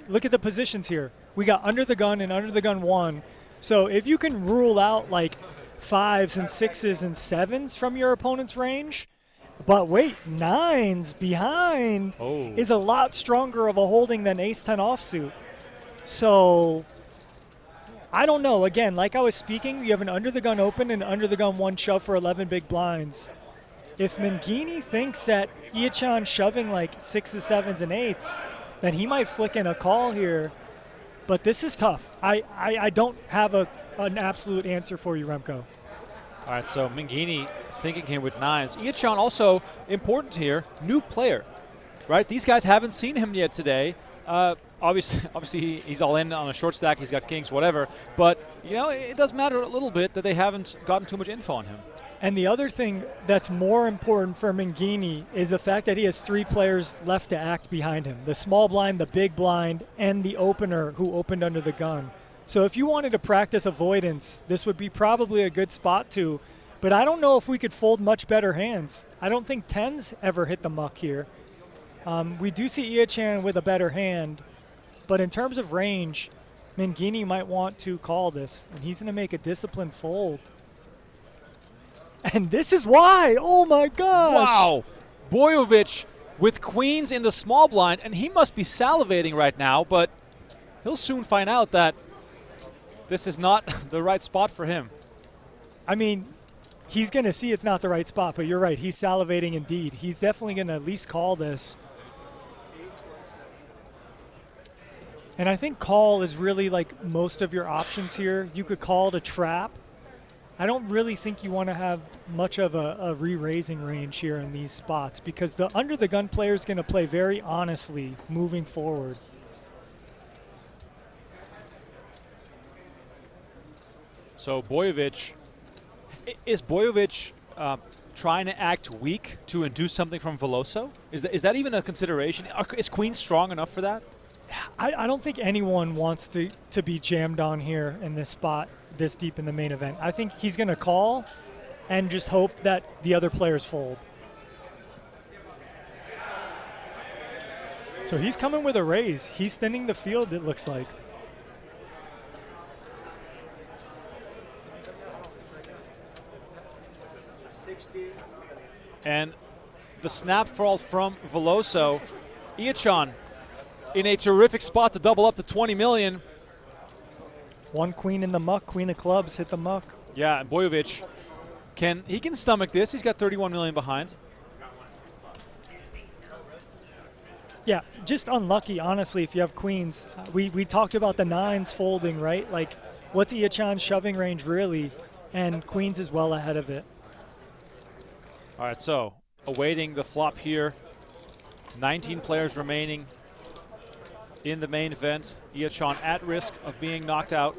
look at the positions here. We got under the gun and under the gun 1. So if you can rule out like 5s and 6s and 7s from your opponent's range, but wait, 9s behind is a lot stronger of a holding than ace-10 offsuit. So I don't know. Again, like I was speaking, you have an under the gun open and under the gun 1 shove for 11 big blinds. If Mangini thinks that Iachan shoving like 6s, 7s, and 8s, then he might flick in a call here. But this is tough. I don't have an absolute answer for you, Remco. All right, so Mangini thinking here with 9s. Iachan also important here, new player, right? These guys haven't seen him yet today. Obviously he's all in on a short stack. He's got kings, whatever. But, you know, it does matter a little bit that they haven't gotten too much info on him. And the other thing that's more important for Mangini is the fact that he has 3 players left to act behind him. The small blind, the big blind, and the opener who opened under the gun. So if you wanted to practice avoidance, this would be probably a good spot to. But I don't know if we could fold much better hands. I don't think 10s ever hit the muck here. We do see Iachan with a better hand. But in terms of range, Mangini might want to call this. And he's going to make a disciplined fold. And this is why. Oh, my gosh. Wow. Bojovic with queens in the small blind, and he must be salivating right now, but he'll soon find out that this is not the right spot for him. I mean, he's going to see it's not the right spot, but you're right. He's salivating indeed. He's definitely going to at least call this. And I think call is really like most of your options here. You could call to trap. I don't really think you want to have much of a re-raising range here in these spots because the under the gun player is going to play very honestly moving forward. So Bojovic, is Bojovic trying to act weak to induce something from Veloso? Is that even a consideration? Is Queen strong enough for that? I don't think anyone wants to be jammed on here in this spot this deep in the main event. I think he's going to call and just hope that the other players fold. So he's coming with a raise. He's thinning the field, it looks like. And the snap fault from Veloso. Iachan in a terrific spot to double up to 20 million. 1 queen in the muck, queen of clubs hit the muck. Yeah, and Bojovic can stomach this. He's got 31 million behind. Yeah, just unlucky, honestly, if you have queens. We talked about the 9s folding, right? Like, what's Iachan's shoving range really? And queens is well ahead of it. All right, so awaiting the flop here. 19 players remaining in the main event. Iachan at risk of being knocked out.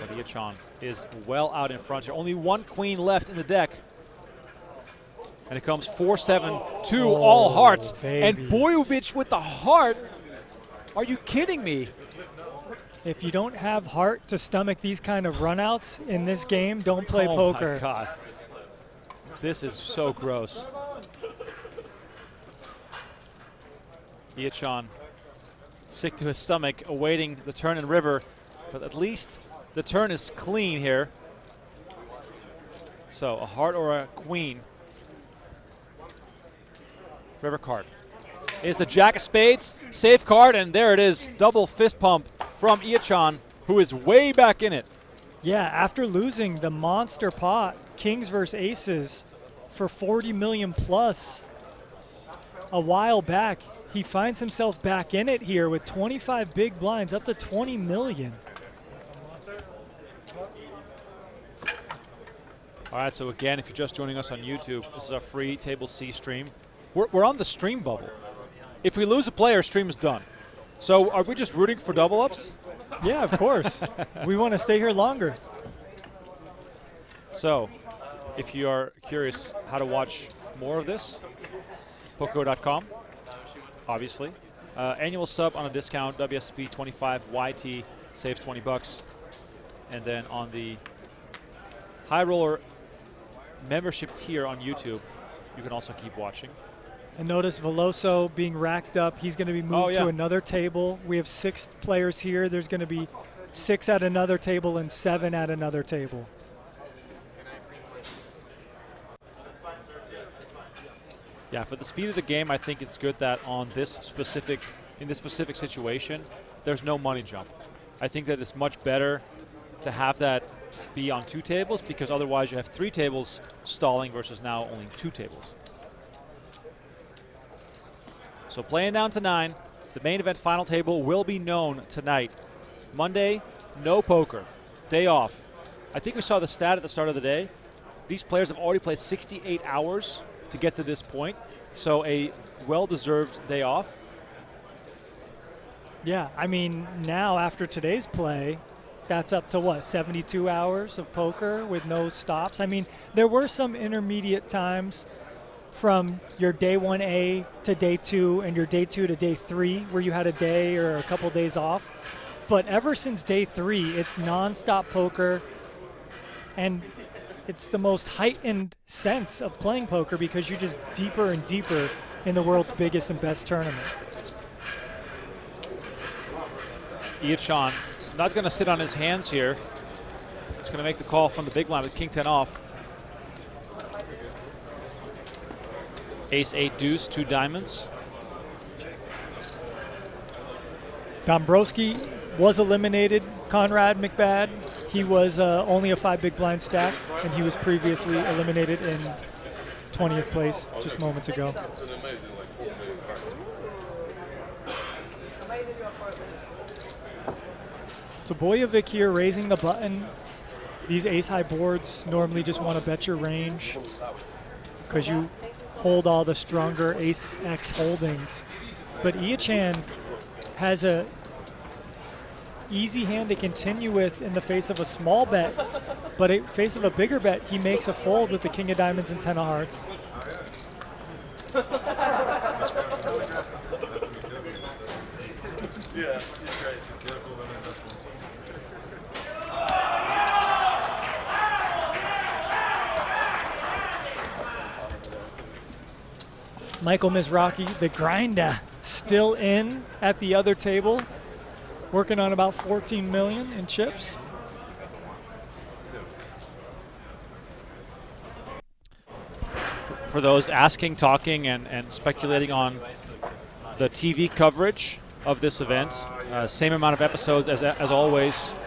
But Iachan is well out in front here. Only 1 queen left in the deck. And it comes 4-7 to all hearts. Baby. And Bojovic with the heart. Are you kidding me? If you don't have heart to stomach these kind of runouts in this game, don't play poker. Oh my God. This is so gross. Iachan sick to his stomach, awaiting the turn in river, but at least the turn is clean here. So a heart or a queen. River card is the jack of spades, safe card, and there it is, double fist pump from Iachan, who is way back in it. Yeah, after losing the monster pot, kings versus aces, for 40 million plus a while back, he finds himself back in it here with 25 big blinds, up to 20 million. All right, so again, if you're just joining us on YouTube, this is our free Table C stream. We're on the stream bubble. If we lose a player, stream is done. So are we just rooting for double ups? Yeah, of course. We want to stay here longer. So if you are curious how to watch more of this, PokerGO.com, obviously. Annual sub on a discount, WSOP 25 YT, saves 20 bucks. And then on the High Roller membership tier on YouTube, you can also keep watching. And notice Veloso being racked up. He's going to be moved to another table. We have 6 players here. There's going to be 6 at another table and 7 at another table. Yeah, for the speed of the game, I think it's good that in this specific situation, there's no money jump. I think that it's much better to have that be on 2 tables, because otherwise you have 3 tables stalling versus now only 2 tables. So playing down to 9. The main event final table will be known tonight. Monday, no poker. Day off. I think we saw the stat at the start of the day. These players have already played 68 hours to get to this point. So a well-deserved day off. Yeah, I mean, now after today's play, that's up to what, 72 hours of poker with no stops? I mean, there were some intermediate times from your day 1A to day 2 and your day 2 to day 3 where you had a day or a couple days off. But ever since day 3, it's nonstop poker, and it's the most heightened sense of playing poker because you're just deeper and deeper in the world's biggest and best tournament. Iachan not going to sit on his hands here. He's going to make the call from the big blind with king 10 off. Ace 8 deuce, 2 diamonds. Dombrowski was eliminated. Conrad McBad, he was only a 5 big blind stack, and he was previously eliminated in 20th place just moments ago. So Bojovic here raising the button. These ace-high boards normally just want to bet your range because you hold all the stronger ace-x holdings. But Iachan has a easy hand to continue with in the face of a small bet, but in face of a bigger bet, he makes a fold with the king of diamonds and 10 of hearts. Yeah, Michael Mizrachi, the grinder, still in at the other table, working on about 14 million in chips. For those asking, talking, and speculating on the TV coverage of this event, same amount of episodes as always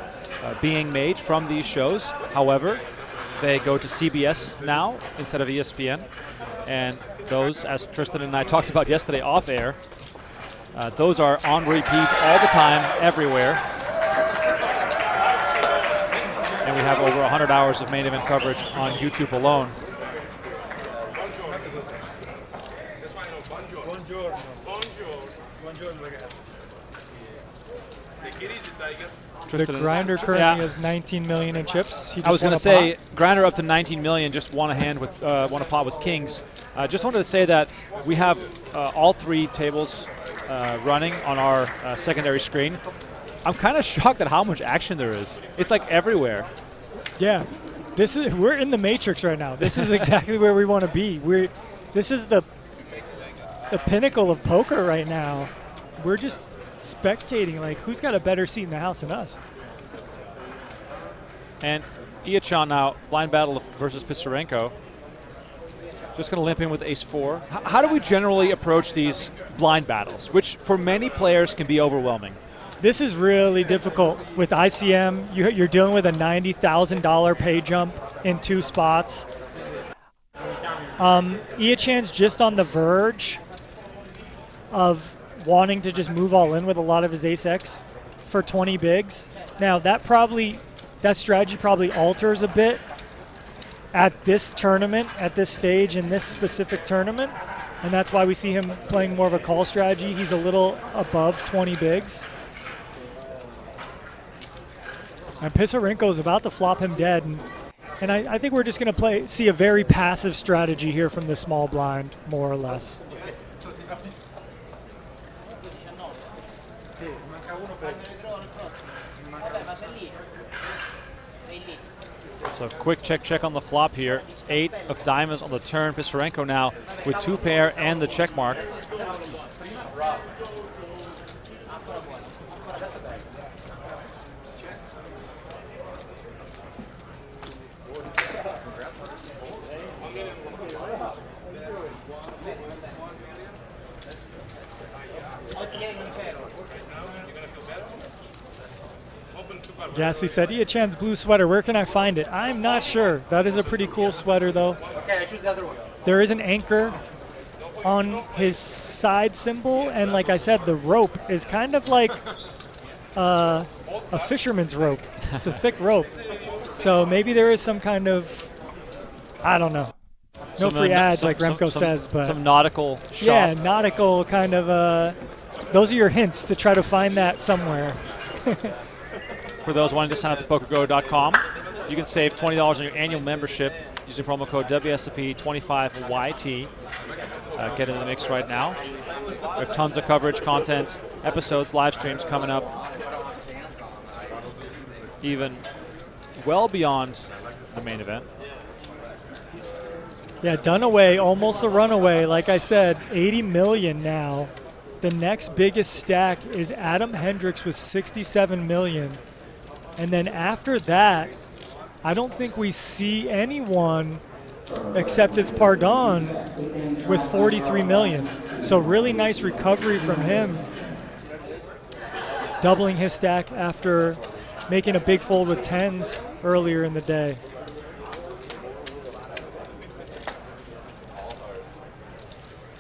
being made from these shows. However, they go to CBS now instead of ESPN. And those, as Tristan and I talked about yesterday off air, those are on repeat all the time, everywhere. And we have over 100 hours of main event coverage on YouTube alone. The grinder currently has 19 million in chips. I was going to say, grinder up to 19 million, just won a pot with kings. Just wanted to say that we have all 3 tables running on our secondary screen. I'm kind of shocked at how much action there is. It's like everywhere. Yeah, we're in the matrix right now. This is exactly where we want to be. This is the pinnacle of poker right now. We're just spectating, like, who's got a better seat in the house than us? And Iachan now, blind battle versus Pisarenko. Just going to limp in with ace-4. How do we generally approach these blind battles, which for many players can be overwhelming? This is really difficult. With ICM, you're dealing with a $90,000 pay jump in 2 spots. Iachan's just on the verge of wanting to just move all in with a lot of his ace-x for 20 bigs. Now, that strategy probably alters a bit at this tournament, at this stage in this specific tournament, and that's why we see him playing more of a call strategy. He's a little above 20 bigs. And Pisarenko's about to flop him dead, and I think we're just going to see a very passive strategy here from the small blind, more or less. So quick check on the flop here. 8 of diamonds on the turn. Pisarenko now with 2 pair and the check mark. Gassy said, Ia-chan's blue sweater, where can I find it? I'm not sure. That is a pretty cool sweater, though. Okay, I choose the other one. There is an anchor on his side symbol, and like I said, the rope is kind of like a fisherman's rope. It's a thick rope. So maybe there is some kind of, I don't know. No free ads, like Remco says, but some nautical shop. Yeah, nautical kind of. Those are your hints to try to find that somewhere. For those wanting to sign up to PokerGo.com, you can save $20 on your annual membership using promo code WSOP25YT. Get in the mix right now. We have tons of coverage, content, episodes, live streams coming up, even well beyond the main event. Yeah, Dunaway, almost a runaway. Like I said, 80 million now. The next biggest stack is Adam Hendricks with 67 million. And then after that, I don't think we see anyone except it's Pardon with 43 million. So really nice recovery from him, doubling his stack after making a big fold with 10s earlier in the day.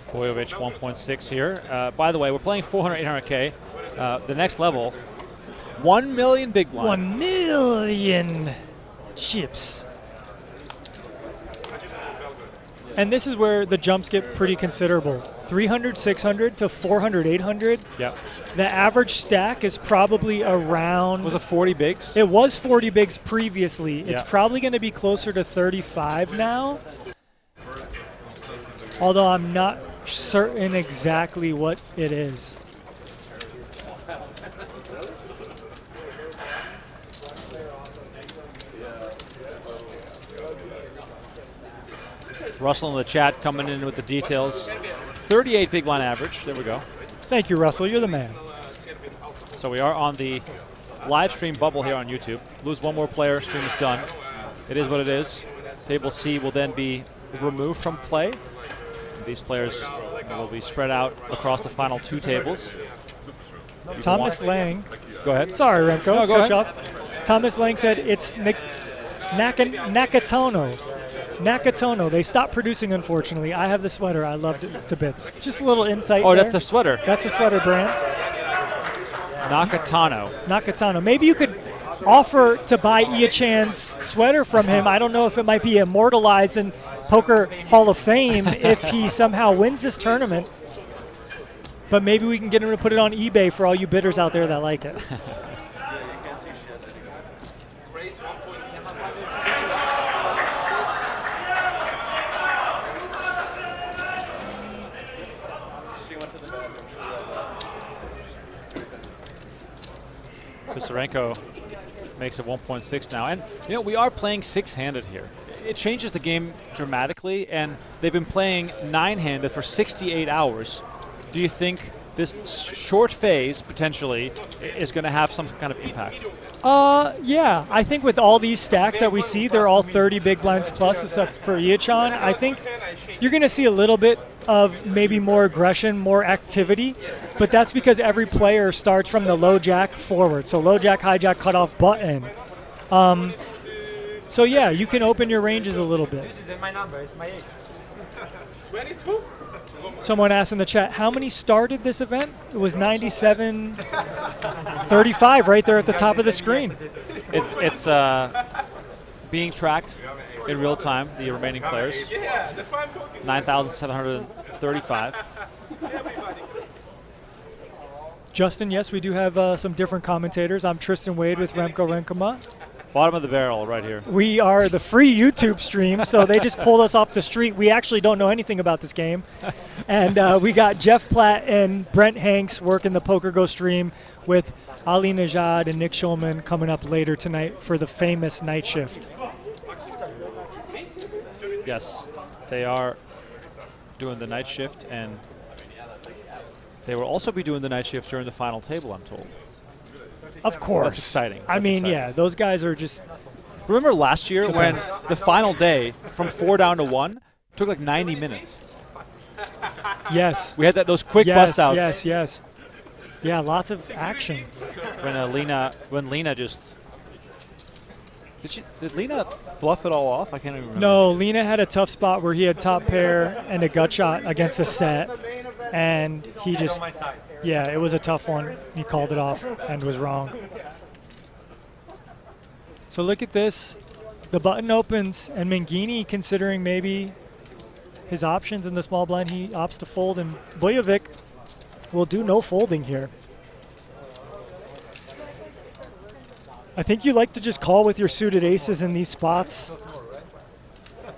Bojovic 1.6 here. By the way, we're playing 400, 800K. The next level, 1 million big blind. 1 million chips. And this is where the jumps get pretty considerable. 300, 600 to 400, 800. Yep. The average stack is probably around... Was it 40 bigs? It was 40 bigs previously. It's Yep. probably going to be closer to 35 now. Although I'm not certain exactly what it is. Russell in the chat coming in with the details. 38 big blind average. There we go. Thank you, Russell. You're the man. So we are on the live stream bubble here on YouTube. Lose one more player, stream is done. It is what it is. Table C will then be removed from play. These players will be spread out across the final two tables. Thomas Lang. Go ahead. Sorry, Remco. No, go Cut you ahead. off. Thomas Lang said it's Nakatono. Nakatono. They stopped producing, unfortunately. I have the sweater. I loved it to bits. Just a little insight. Oh, there. that's the sweater. That's the sweater brand. Nakatano. Nakatano. Maybe you could offer to buy Ia-chan's sweater from him. I don't know if it might be immortalized in Poker Hall of Fame if he somehow wins this tournament. But maybe we can get him to put it on eBay for all you bidders out there that like it. Pisarenko makes it 1.6 now. And, you know, we are playing six-handed here. It changes the game dramatically, and they've been playing 9-handed for 68 hours. Do you think this short phase, potentially, is going to have some kind of impact? Yeah. I think with all these stacks that we see, they're all 30 big blinds plus, except for Ia-chan. I think you're going to see a little bit of maybe more aggression, more activity, but that's because every player starts from the low jack forward. So low jack, high jack, cutoff button. So yeah, you can open your ranges a little bit. This is my number. It's my age. 22. Someone asked in the chat, how many started this event? It was 97-35 right there at the top of the screen. It's being tracked in real time, the remaining players. 9,735. Justin, yes, we do have some different commentators. I'm Tristan Wade with Remco Renkema. Bottom of the barrel right here. We are the free YouTube stream, so they just pulled us off the street. We actually don't know anything about this game. And we got Jeff Platt and Brent Hanks working the PokerGo stream with Ali Najad and Nick Schulman coming up later tonight for the famous night shift. Yes, they are doing the night shift, and they will also be doing the night shift during the final table, I'm told. Of course. That's exciting. I That's mean, exciting. yeah, those guys are just... Remember last year when best. the final day, from 4 down to 1, took like 90 minutes? Yes. We had those quick bust outs. Yes, yes. Yeah, lots of action. When Lena just did Lena bluff it all off? I can't even remember. No, Lena had a tough spot where he had top pair and a gut shot against a set, and he just, yeah, it was a tough one. He called it off and was wrong. So look at this. The button opens, and Mangini, considering maybe his options in the small blind, he opts to fold, and Bojovic will do no folding here. I think you like to just call with your suited aces in these spots.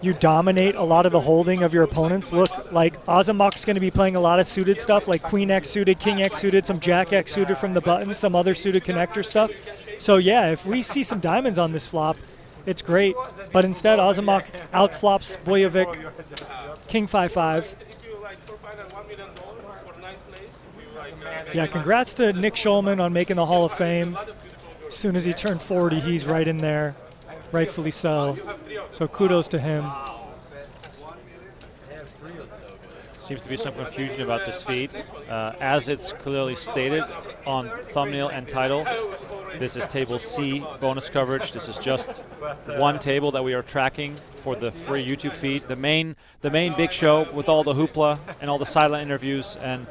You dominate a lot of the holding of your opponents. Look, like Ozamok's going to be playing a lot of suited stuff, like Queen X suited, King X suited, some Jack X suited from the button, some other suited connector stuff. So yeah, if we see some diamonds on this flop, it's great. But instead, Ozamok outflops Bojovic, King 5-5. Yeah, congrats to Nick Schulman on making the Hall of Fame. As soon as he turned 40, he's right in there, rightfully so. So kudos to him. Seems to be some confusion about this feed. As it's clearly stated on thumbnail and title, this is table C bonus coverage. This is just one table that we are tracking for the free YouTube feed. The main big show with all the hoopla and all the silent interviews and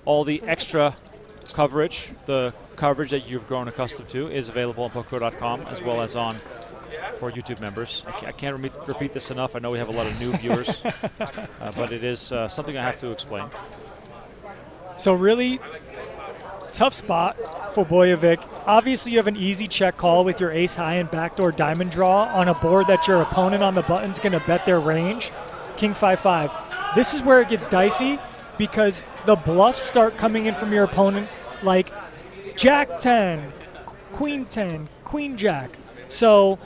all the extra coverage, the coverage that you've grown accustomed to, is available on PokerGO.com as well as on for YouTube members. I can't repeat this enough. I know we have a lot of new viewers, but it is something I have to explain. So really tough spot for Bojovic. Obviously, you have an easy check call with your ace high and backdoor diamond draw on a board that your opponent on the button's going to bet their range. King 5-5. This is where it gets dicey because the bluffs start coming in from your opponent like Jack 10, Queen 10, Queen Jack. So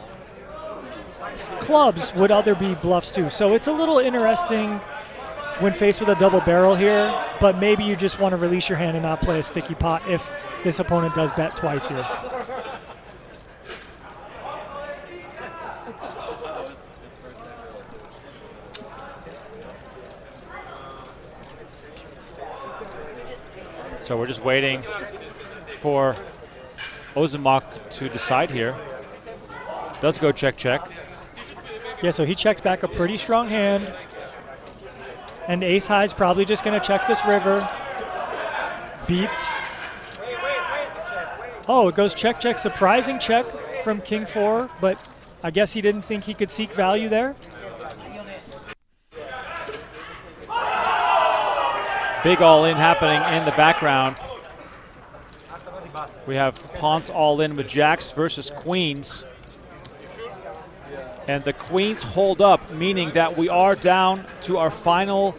clubs would other be bluffs too. So it's a little interesting when faced with a double barrel here, but maybe you just want to release your hand and not play a sticky pot if this opponent does bet twice here. So we're just waiting for Ozamok to decide here. Does go check, check. Yeah, so he checks back a pretty strong hand. And ace high is probably just going to check this river. Beats. Oh, it goes check, check. Surprising check from King 4, but I guess he didn't think he could seek value there. Big all-in happening in the background. We have pawns all-in with jacks versus queens. And the queens hold up, meaning that we are down to our final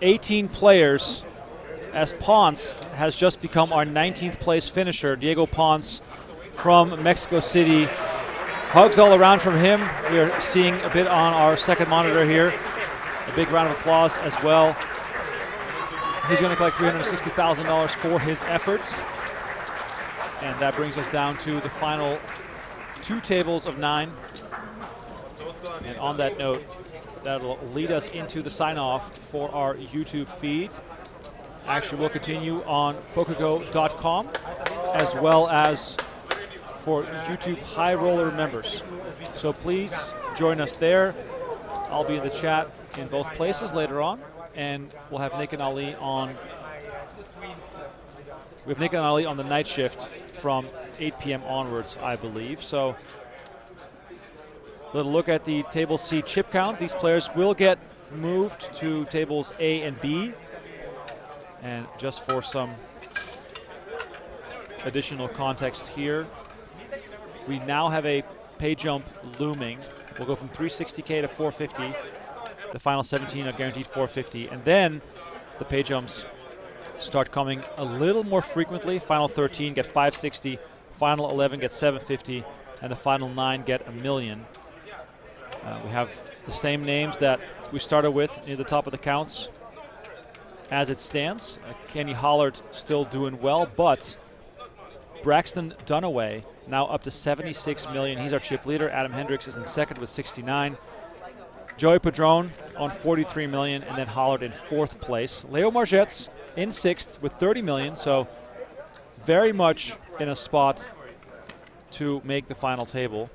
18 players, as Ponce has just become our 19th place finisher. Diego Ponce from Mexico City. Hugs all around from him. We are seeing a bit on our second monitor here. A big round of applause as well. He's going to collect $360,000 for his efforts. And that brings us down to the final 2 tables of 9. And on that note, that'll lead us into the sign-off for our YouTube feed. Action will continue on PokerGO.com as well as for YouTube High Roller members. So please join us there. I'll be in the chat in both places later on, and we'll have Nick and Ali on. We have Nick and Ali on the night shift from 8 p.m. onwards, I believe. So little look at the table C chip count. These players will get moved to tables A and B. And just for some additional context here, we now have a pay jump looming. We'll go from 360K to 450. The final 17 are guaranteed 450. And then the pay jumps start coming a little more frequently. Final 13 get 560, final 11 get 750, and the final 9 get $1 million. We have the same names that we started with near the top of the counts as it stands. Kenny Hollard still doing well, but Braxton Dunaway now up to 76 million. He's our chip leader. Adam Hendricks is in second with 69. Joey Padron on 43 million, and then Hollard in 4th place. Leo Margetts in 6th with 30 million, so very much in a spot to make the final table.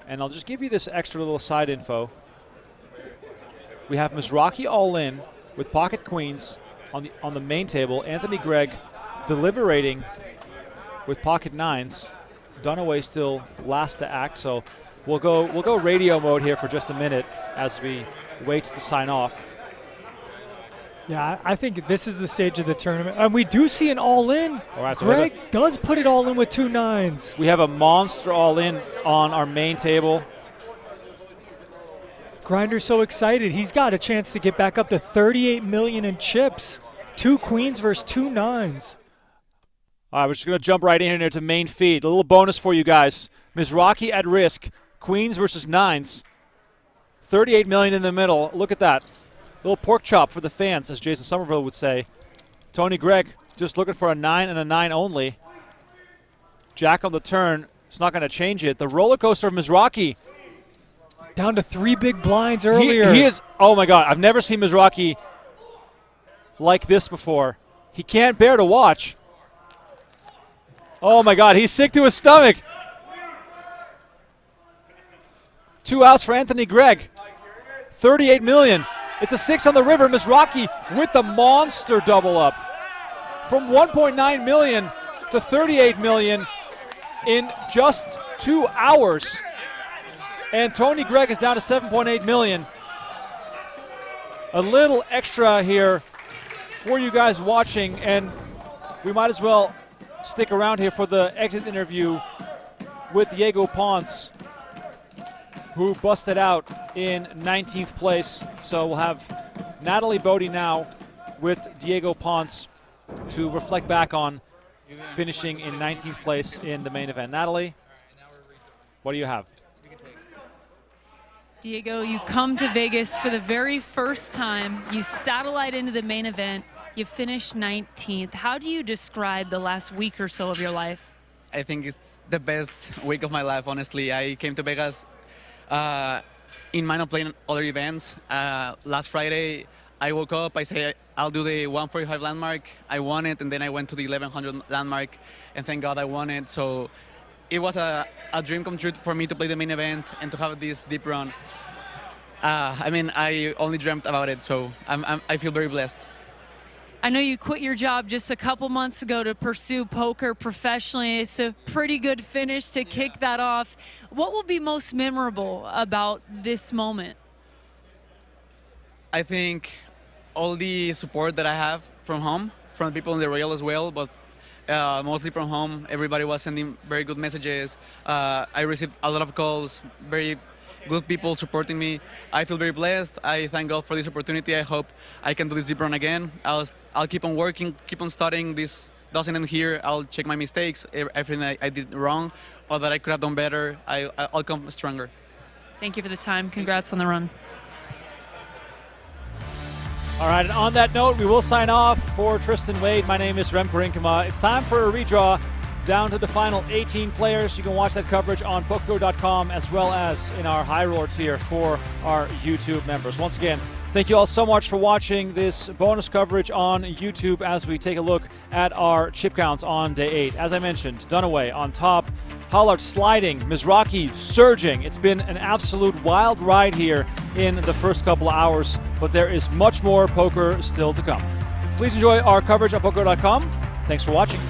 And I'll just give you this extra little side info. We have Mizrachi all in with pocket queens on the main table. Anthony Gregg deliberating with pocket 9s. Dunaway still last to act, so we'll go radio mode here for just a minute as we wait to sign off. Yeah, I think this is the stage of the tournament. And we do see an all-in. All right, so Greg does put it all in with 2 9s. We have a monster all-in on our main table. Grinder's so excited. He's got a chance to get back up to 38 million in chips. 2 queens versus 2 9s. All right, we're just going to jump right in here to main feed. A little bonus for you guys. Mizrachi at risk. Queens versus 9s. 38 million in the middle. Look at that. Little pork chop for the fans, as Jason Somerville would say. Tony Gregg just looking for a 9 and a 9 only. Jack on the turn. It's not going to change it. The roller coaster of Mizrachi. Down to 3 big blinds earlier. He is, oh my God, I've never seen Mizrachi like this before. He can't bear to watch. Oh my God, he's sick to his stomach. 2 outs for Anthony Gregg. 38 million. It's a 6 on the river. Mizrachi with the monster double up. From 1.9 million to 38 million in just 2 hours. And Tony Gregg is down to 7.8 million. A little extra here for you guys watching, and we might as well stick around here for the exit interview with Diego Ponce, who busted out in 19th place. So we'll have Natalie Bodie now with Diego Ponce to reflect back on finishing in 19th place in the main event. Natalie, what do you have? Diego, you come to Vegas for the very first time. You satellite into the main event. You finish 19th. How do you describe the last week or so of your life? I think it's the best week of my life, honestly. I came to Vegas in mind of playing other events. Last Friday, I woke up, I said, I'll do the 145 landmark. I won it, and then I went to the 1100 landmark, and thank God I won it. So it was a dream come true for me to play the main event and to have this deep run. I mean, I only dreamt about it, so I feel very blessed. I know you quit your job just a couple months ago to pursue poker professionally. It's a pretty good finish to kick that off. What will be most memorable about this moment? I think all the support that I have from home, from people in the Royal as well, but mostly from home. Everybody was sending very good messages. I received a lot of calls, very good people supporting me. I feel very blessed. I thank God for this opportunity. I hope I can do this deep run again. I'll keep on working, keep on studying. This doesn't end here. I'll check my mistakes, everything I did wrong or that I could have done better. I'll come stronger. Thank you for the time. Congrats on the run. All right, and on that note, we will sign off. For Tristan Wade, my name is Rem Karinkama. It's time for a redraw down to the final 18 players. You can watch that coverage on PokerGo.com as well as in our High Roller tier for our YouTube members. Once again, thank you all so much for watching this bonus coverage on YouTube as we take a look at our chip counts on day 8. As I mentioned, Dunaway on top, Hollard sliding, Mizrachi surging. It's been an absolute wild ride here in the first couple of hours, but there is much more poker still to come. Please enjoy our coverage on PokerGo.com. Thanks for watching.